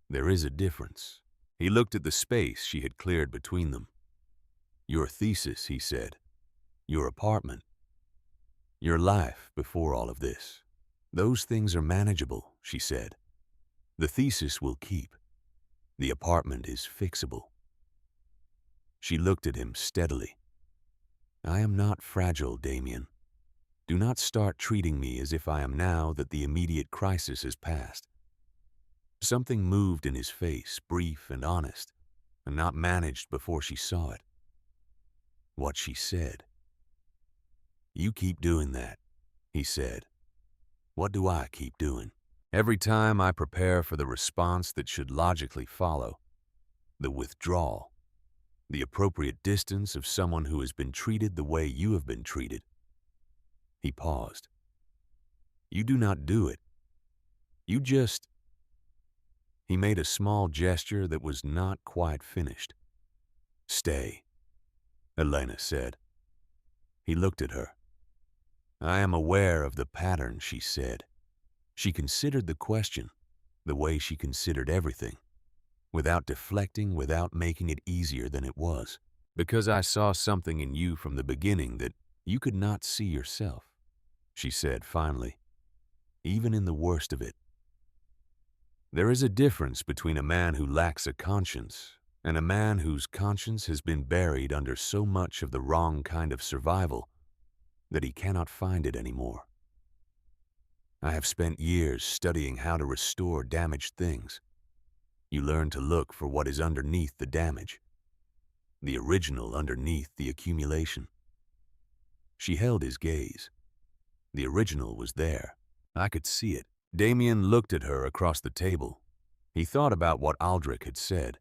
"There is a difference." He looked at the space she had cleared between them. "Your thesis," he said. "Your apartment. Your life before all of this. Those things are manageable," she said. "The thesis will keep. The apartment is fixable." She looked at him steadily. "I am not fragile, Damien. Do not start treating me as if I am now that the immediate crisis has passed." Something moved in his face, brief and honest, and not managed before she saw it. What she said. "You keep doing that," he said. "What do I keep doing? Every time I prepare for the response that should logically follow, the withdrawal, the appropriate distance of someone who has been treated the way you have been treated." He paused. "You do not do it. You just—" He made a small gesture that was not quite finished. "Stay," Elena said. He looked at her. "I am aware of the pattern," she said. She considered the question, the way she considered everything, without deflecting, without making it easier than it was. "Because I saw something in you from the beginning that you could not see yourself," she said finally, "even in the worst of it. There is a difference between a man who lacks a conscience and a man whose conscience has been buried under so much of the wrong kind of survival that he cannot find it anymore. I have spent years studying how to restore damaged things. You learn to look for what is underneath the damage, the original underneath the accumulation." She held his gaze. The original was there. I could see it. Damien looked at her across the table. He thought about what Aldrich had said.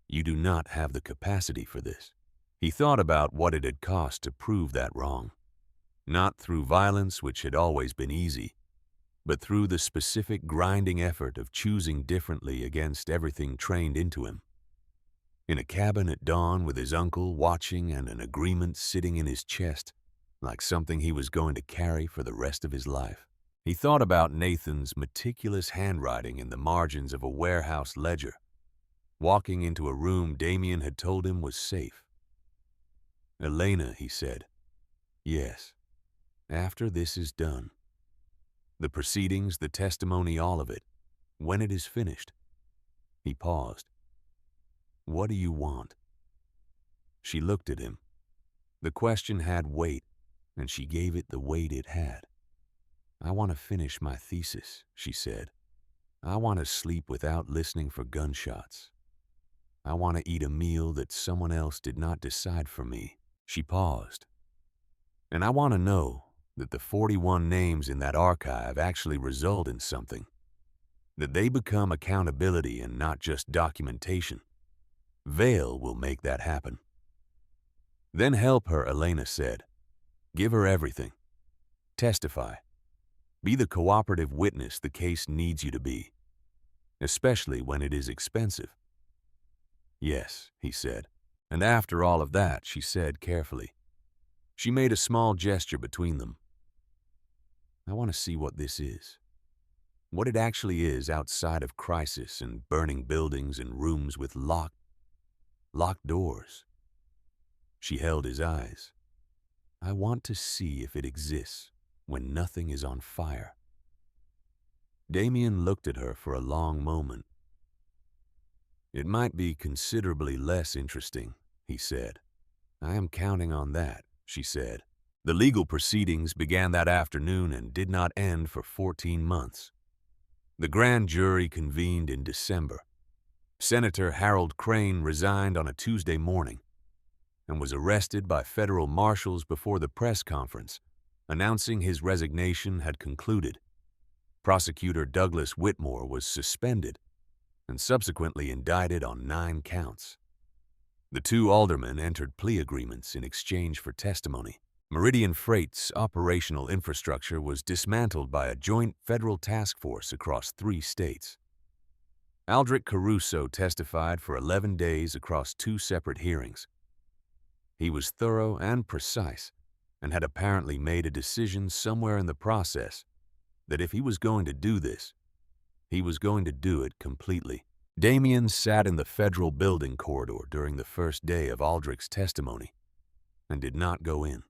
"You do not have the capacity for this." He thought about what it had cost to prove that wrong. Not through violence, which had always been easy, but through the specific grinding effort of choosing differently against everything trained into him. In a cabin at dawn with his uncle watching and an agreement sitting in his chest, like something he was going to carry for the rest of his life. He thought about Nathan's meticulous handwriting in the margins of a warehouse ledger, walking into a room Damien had told him was safe. "Elena," he said. "Yes, after this is done. The proceedings, the testimony, all of it. When it is finished." He paused. "What do you want?" She looked at him. The question had weight, and she gave it the weight it had. "I want to finish my thesis," she said. "I want to sleep without listening for gunshots. I want to eat a meal that someone else did not decide for me." She paused. "And I want to know that the 41 names in that archive actually result in something, that they become accountability and not just documentation. Vale will make that happen." "Then help her," Elena said. "Give her everything. Testify. Be the cooperative witness the case needs you to be, especially when it is expensive." "Yes," he said. "And after all of that," she said carefully. She made a small gesture between them. "I want to see what this is. What it actually is outside of crisis and burning buildings and rooms with locked doors." She held his eyes. "I want to see if it exists when nothing is on fire." Damien looked at her for a long moment. "It might be considerably less interesting," he said. "I am counting on that," she said. The legal proceedings began that afternoon and did not end for 14 months. The grand jury convened in December. Senator Harold Crane resigned on a Tuesday morning and was arrested by federal marshals before the press conference, announcing his resignation had concluded. Prosecutor Douglas Whitmore was suspended and subsequently indicted on 9 counts. The 2 aldermen entered plea agreements in exchange for testimony. Meridian Freight's operational infrastructure was dismantled by a joint federal task force across 3 states. Aldrich Caruso testified for 11 days across 2 separate hearings. He was thorough and precise, and had apparently made a decision somewhere in the process that if he was going to do this, he was going to do it completely. Damien sat in the federal building corridor during the first day of Aldrich's testimony and did not go in.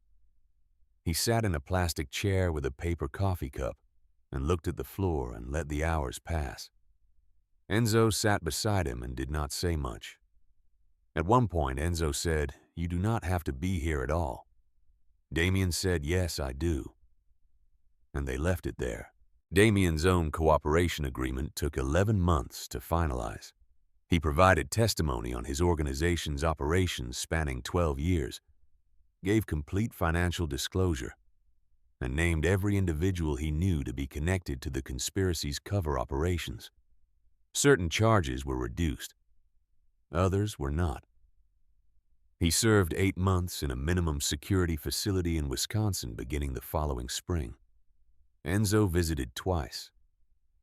He sat in a plastic chair with a paper coffee cup and looked at the floor and let the hours pass. Enzo sat beside him and did not say much. At one point, Enzo said, "You do not have to be here at all." Damien said, "Yes, I do." And they left it there. Damien's own cooperation agreement took 11 months to finalize. He provided testimony on his organization's operations spanning 12 years, gave complete financial disclosure, and named every individual he knew to be connected to the conspiracy's cover operations. Certain charges were reduced. Others were not. He served 8 months in a minimum security facility in Wisconsin beginning the following spring. Enzo visited twice.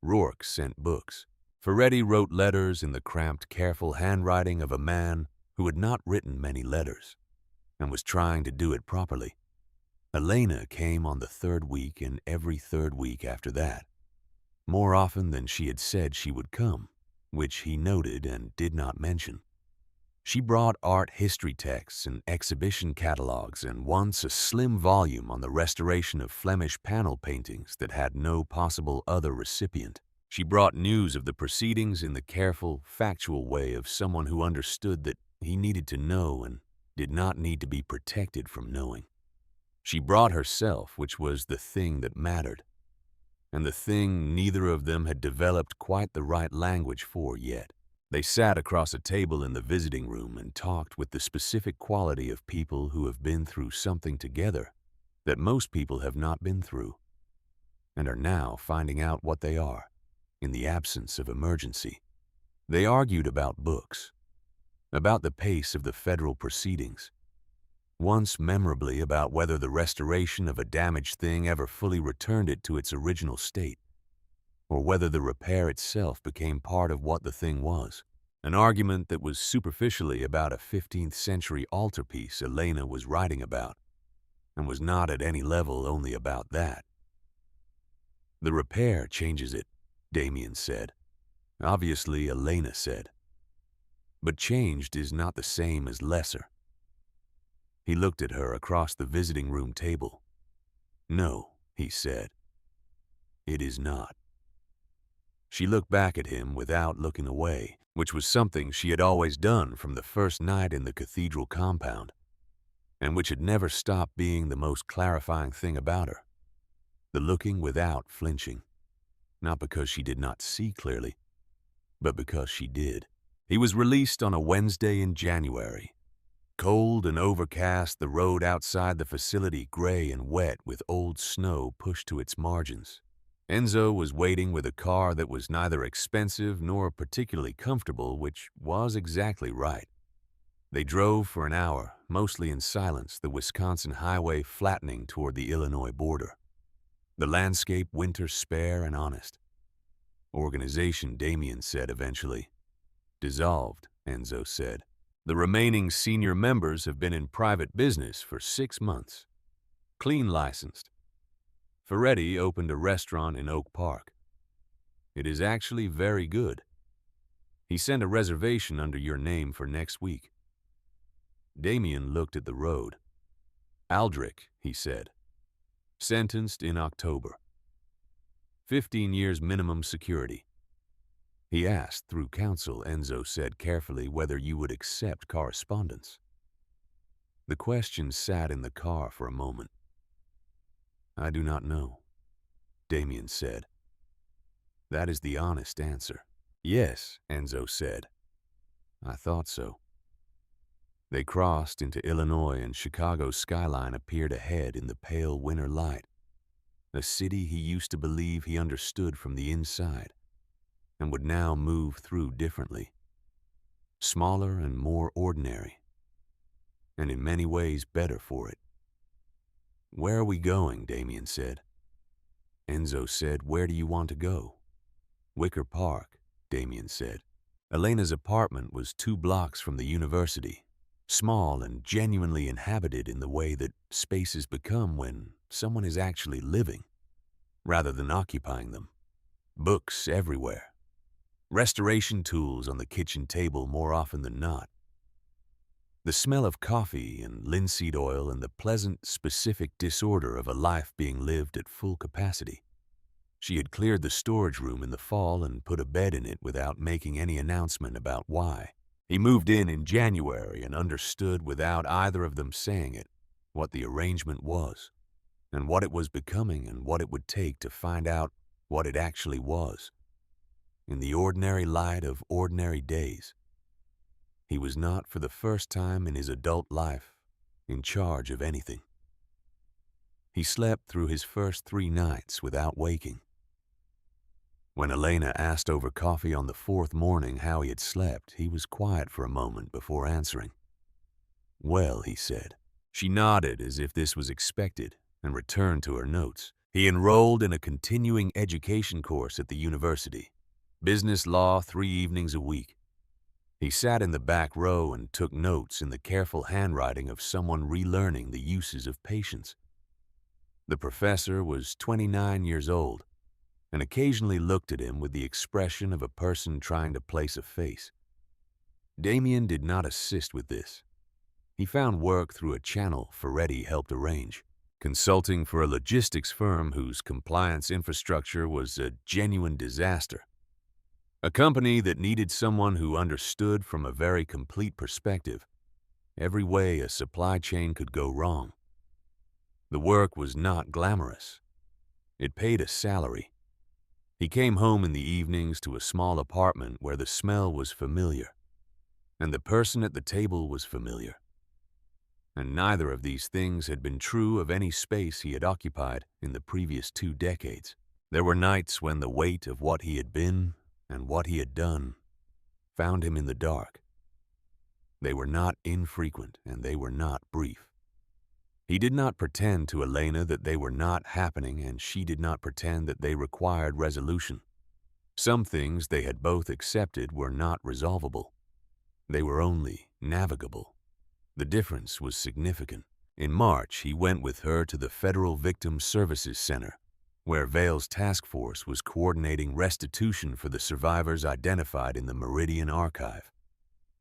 Rourke sent books. Ferretti wrote letters in the cramped, careful handwriting of a man who had not written many letters and was trying to do it properly. Elena came on the 3rd week and every 3rd week after that, more often than she had said she would come, which he noted and did not mention. She brought art history texts and exhibition catalogs and once a slim volume on the restoration of Flemish panel paintings that had no possible other recipient. She brought news of the proceedings in the careful, factual way of someone who understood that he needed to know and did not need to be protected from knowing. She brought herself, which was the thing that mattered, and the thing neither of them had developed quite the right language for yet. They sat across a table in the visiting room and talked with the specific quality of people who have been through something together that most people have not been through, and are now finding out what they are in the absence of emergency. They argued about books, about the pace of the federal proceedings, once memorably about whether the restoration of a damaged thing ever fully returned it to its original state, or whether the repair itself became part of what the thing was. An argument that was superficially about a 15th century altarpiece Elena was writing about, and was not at any level only about that. The repair changes it, Damien said. Obviously, Elena said. But changed is not the same as lesser. He looked at her across the visiting room table. No, he said. It is not. She looked back at him without looking away, which was something she had always done from the first night in the cathedral compound, and which had never stopped being the most clarifying thing about her. The looking without flinching, not because she did not see clearly, but because she did. He was released on a Wednesday in January. Cold and overcast, the road outside the facility gray and wet with old snow pushed to its margins. Enzo was waiting with a car that was neither expensive nor particularly comfortable, which was exactly right. They drove for an hour, mostly in silence, the Wisconsin highway flattening toward the Illinois border. The landscape winter spare and honest. Organization, Damien said eventually. Dissolved, Enzo said. The remaining senior members have been in private business for 6 months. Clean licensed. Ferretti opened a restaurant in Oak Park. It is actually very good. He sent a reservation under your name for next week. Damien looked at the road. Aldrich, he said. Sentenced in October. 15 years minimum security. He asked through counsel, Enzo said carefully, whether you would accept correspondence. The question sat in the car for a moment. I do not know, Damien said. That is the honest answer. Yes, Enzo said. I thought so. They crossed into Illinois and Chicago's skyline appeared ahead in the pale winter light. A city he used to believe he understood from the inside and would now move through differently. Smaller and more ordinary, and in many ways better for it. Where are we going? Damien said. Enzo said, where do you want to go? Wicker Park, Damien said. Elena's apartment was 2 blocks from the university, small and genuinely inhabited in the way that spaces become when someone is actually living, rather than occupying them. Books everywhere. Restoration tools on the kitchen table more often than not. The smell of coffee and linseed oil and the pleasant, specific disorder of a life being lived at full capacity. She had cleared the storage room in the fall and put a bed in it without making any announcement about why. He moved in January and understood without either of them saying it what the arrangement was, and what it was becoming and what it would take to find out what it actually was. In the ordinary light of ordinary days, he was not, for the first time in his adult life, in charge of anything. He slept through his first 3 nights without waking. When Elena asked over coffee on the 4th morning how he had slept, he was quiet for a moment before answering. Well, he said. She nodded as if this was expected and returned to her notes. He enrolled in a continuing education course at the university. Business law 3 evenings a week. He sat in the back row and took notes in the careful handwriting of someone relearning the uses of patience. The professor was 29 years old and occasionally looked at him with the expression of a person trying to place a face. Damien did not assist with this. He found work through a channel Ferretti helped arrange, consulting for a logistics firm whose compliance infrastructure was a genuine disaster. A company that needed someone who understood from a very complete perspective every way a supply chain could go wrong. The work was not glamorous. It paid a salary. He came home in the evenings to a small apartment where the smell was familiar, and the person at the table was familiar. And neither of these things had been true of any space he had occupied in the previous 2 decades. There were nights when the weight of what he had been and what he had done found him in the dark. They were not infrequent, and they were not brief. He did not pretend to Elena that they were not happening, and she did not pretend that they required resolution. Some things they had both accepted were not resolvable. They were only navigable. The difference was significant. In March, he went with her to the Federal Victim Services Center, where Vale's task force was coordinating restitution for the survivors identified in the Meridian Archive.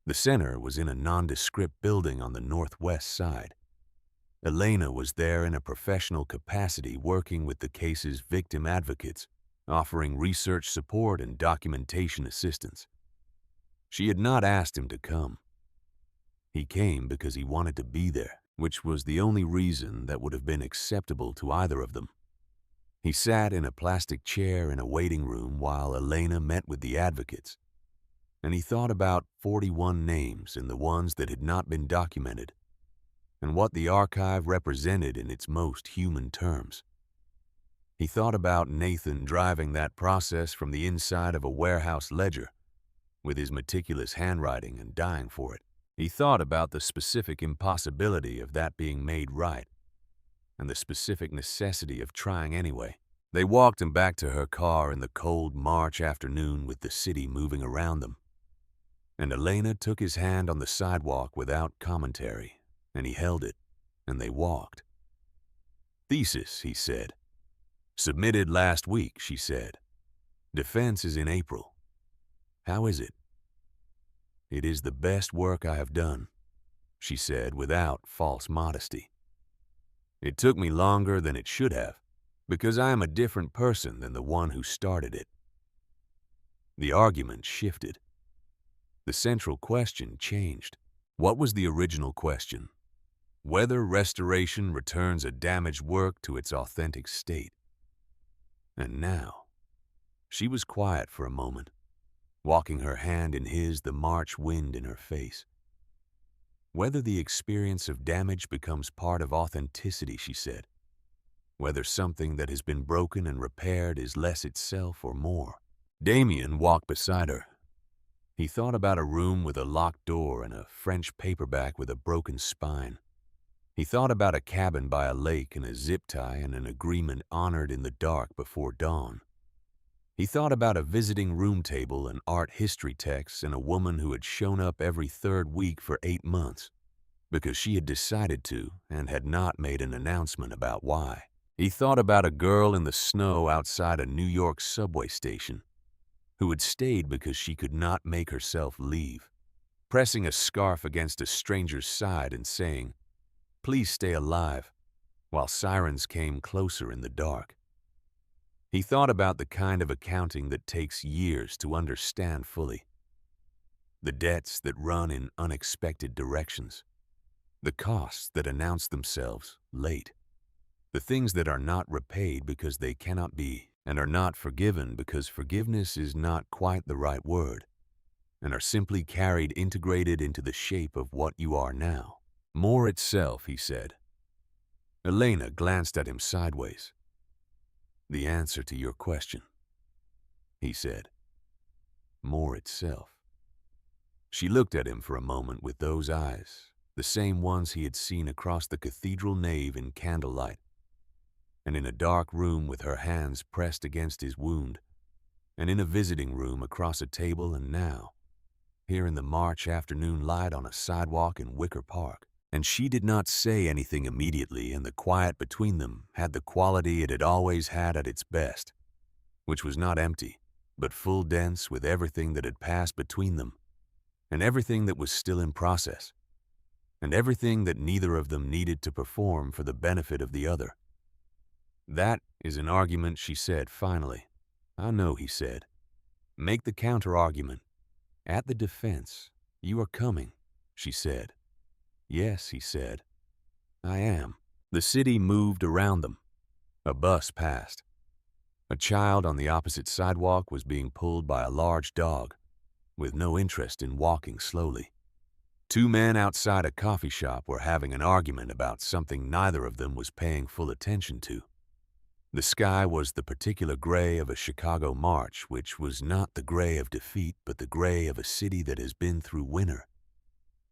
The center was in a nondescript building on the northwest side. Elena was there in a professional capacity working with the case's victim advocates, offering research support and documentation assistance. She had not asked him to come. He came because he wanted to be there, which was the only reason that would have been acceptable to either of them. He sat in a plastic chair in a waiting room while Elena met with the advocates, and he thought about 41 names and the ones that had not been documented, and what the archive represented in its most human terms. He thought about Nathan driving that process from the inside of a warehouse ledger, with his meticulous handwriting and dying for it. He thought about the specific impossibility of that being made right, and the specific necessity of trying anyway. They walked him back to her car in the cold March afternoon with the city moving around them. And Elena took his hand on the sidewalk without commentary, and he held it, and they walked. "Thesis," he said. "Submitted last week," she said. "Defense is in April. How is it?" "It is the best work I have done," she said without false modesty. "It took me longer than it should have, because I am a different person than the one who started it." The argument shifted. The central question changed. What was the original question? Whether restoration returns a damaged work to its authentic state. And now, she was quiet for a moment, walking her hand in his, the March wind in her face. Whether the experience of damage becomes part of authenticity, she said. Whether something that has been broken and repaired is less itself or more. Damien walked beside her. He thought about a room with a locked door and a French paperback with a broken spine. He thought about a cabin by a lake and a zip tie and an agreement honored in the dark before dawn. He thought about a visiting room table and art history texts and a woman who had shown up every third week for 8 months because she had decided to and had not made an announcement about why. He thought about a girl in the snow outside a New York subway station who had stayed because she could not make herself leave, pressing a scarf against a stranger's side and saying, "Please stay alive," while sirens came closer in the dark. He thought about the kind of accounting that takes years to understand fully. The debts that run in unexpected directions. The costs that announce themselves late. The things that are not repaid because they cannot be, and are not forgiven because forgiveness is not quite the right word, and are simply carried integrated into the shape of what you are now. "More itself," he said. Elena glanced at him sideways. "The answer to your question," he said. "More itself." She looked at him for a moment with those eyes, the same ones he had seen across the cathedral nave in candlelight, and in a dark room with her hands pressed against his wound, and in a visiting room across a table, and now, here in the March afternoon light on a sidewalk in Wicker Park. And she did not say anything immediately, and the quiet between them had the quality it had always had at its best, which was not empty, but full dense with everything that had passed between them, and everything that was still in process, and everything that neither of them needed to perform for the benefit of the other. "That is an argument," she said finally. "I know," he said. "Make the counter-argument. At the defense. You are coming," she said. "Yes," he said. "I am." The city moved around them. A bus passed. A child on the opposite sidewalk was being pulled by a large dog, with no interest in walking slowly. 2 men outside a coffee shop were having an argument about something neither of them was paying full attention to. The sky was the particular gray of a Chicago March, which was not the gray of defeat, but the gray of a city that has been through winter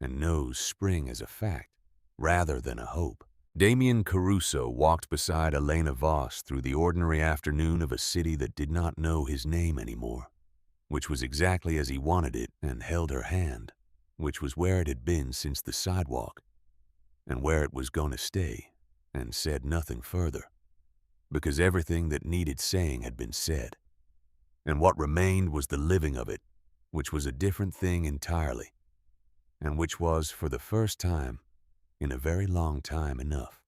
and knows spring as a fact, rather than a hope. Damien Caruso walked beside Elena Voss through the ordinary afternoon of a city that did not know his name anymore, which was exactly as he wanted it, and held her hand, which was where it had been since the sidewalk, and where it was going to stay, and said nothing further. because everything that needed saying had been said, and what remained was the living of it, which was a different thing entirely, and which was, for the first time in a very long time, enough.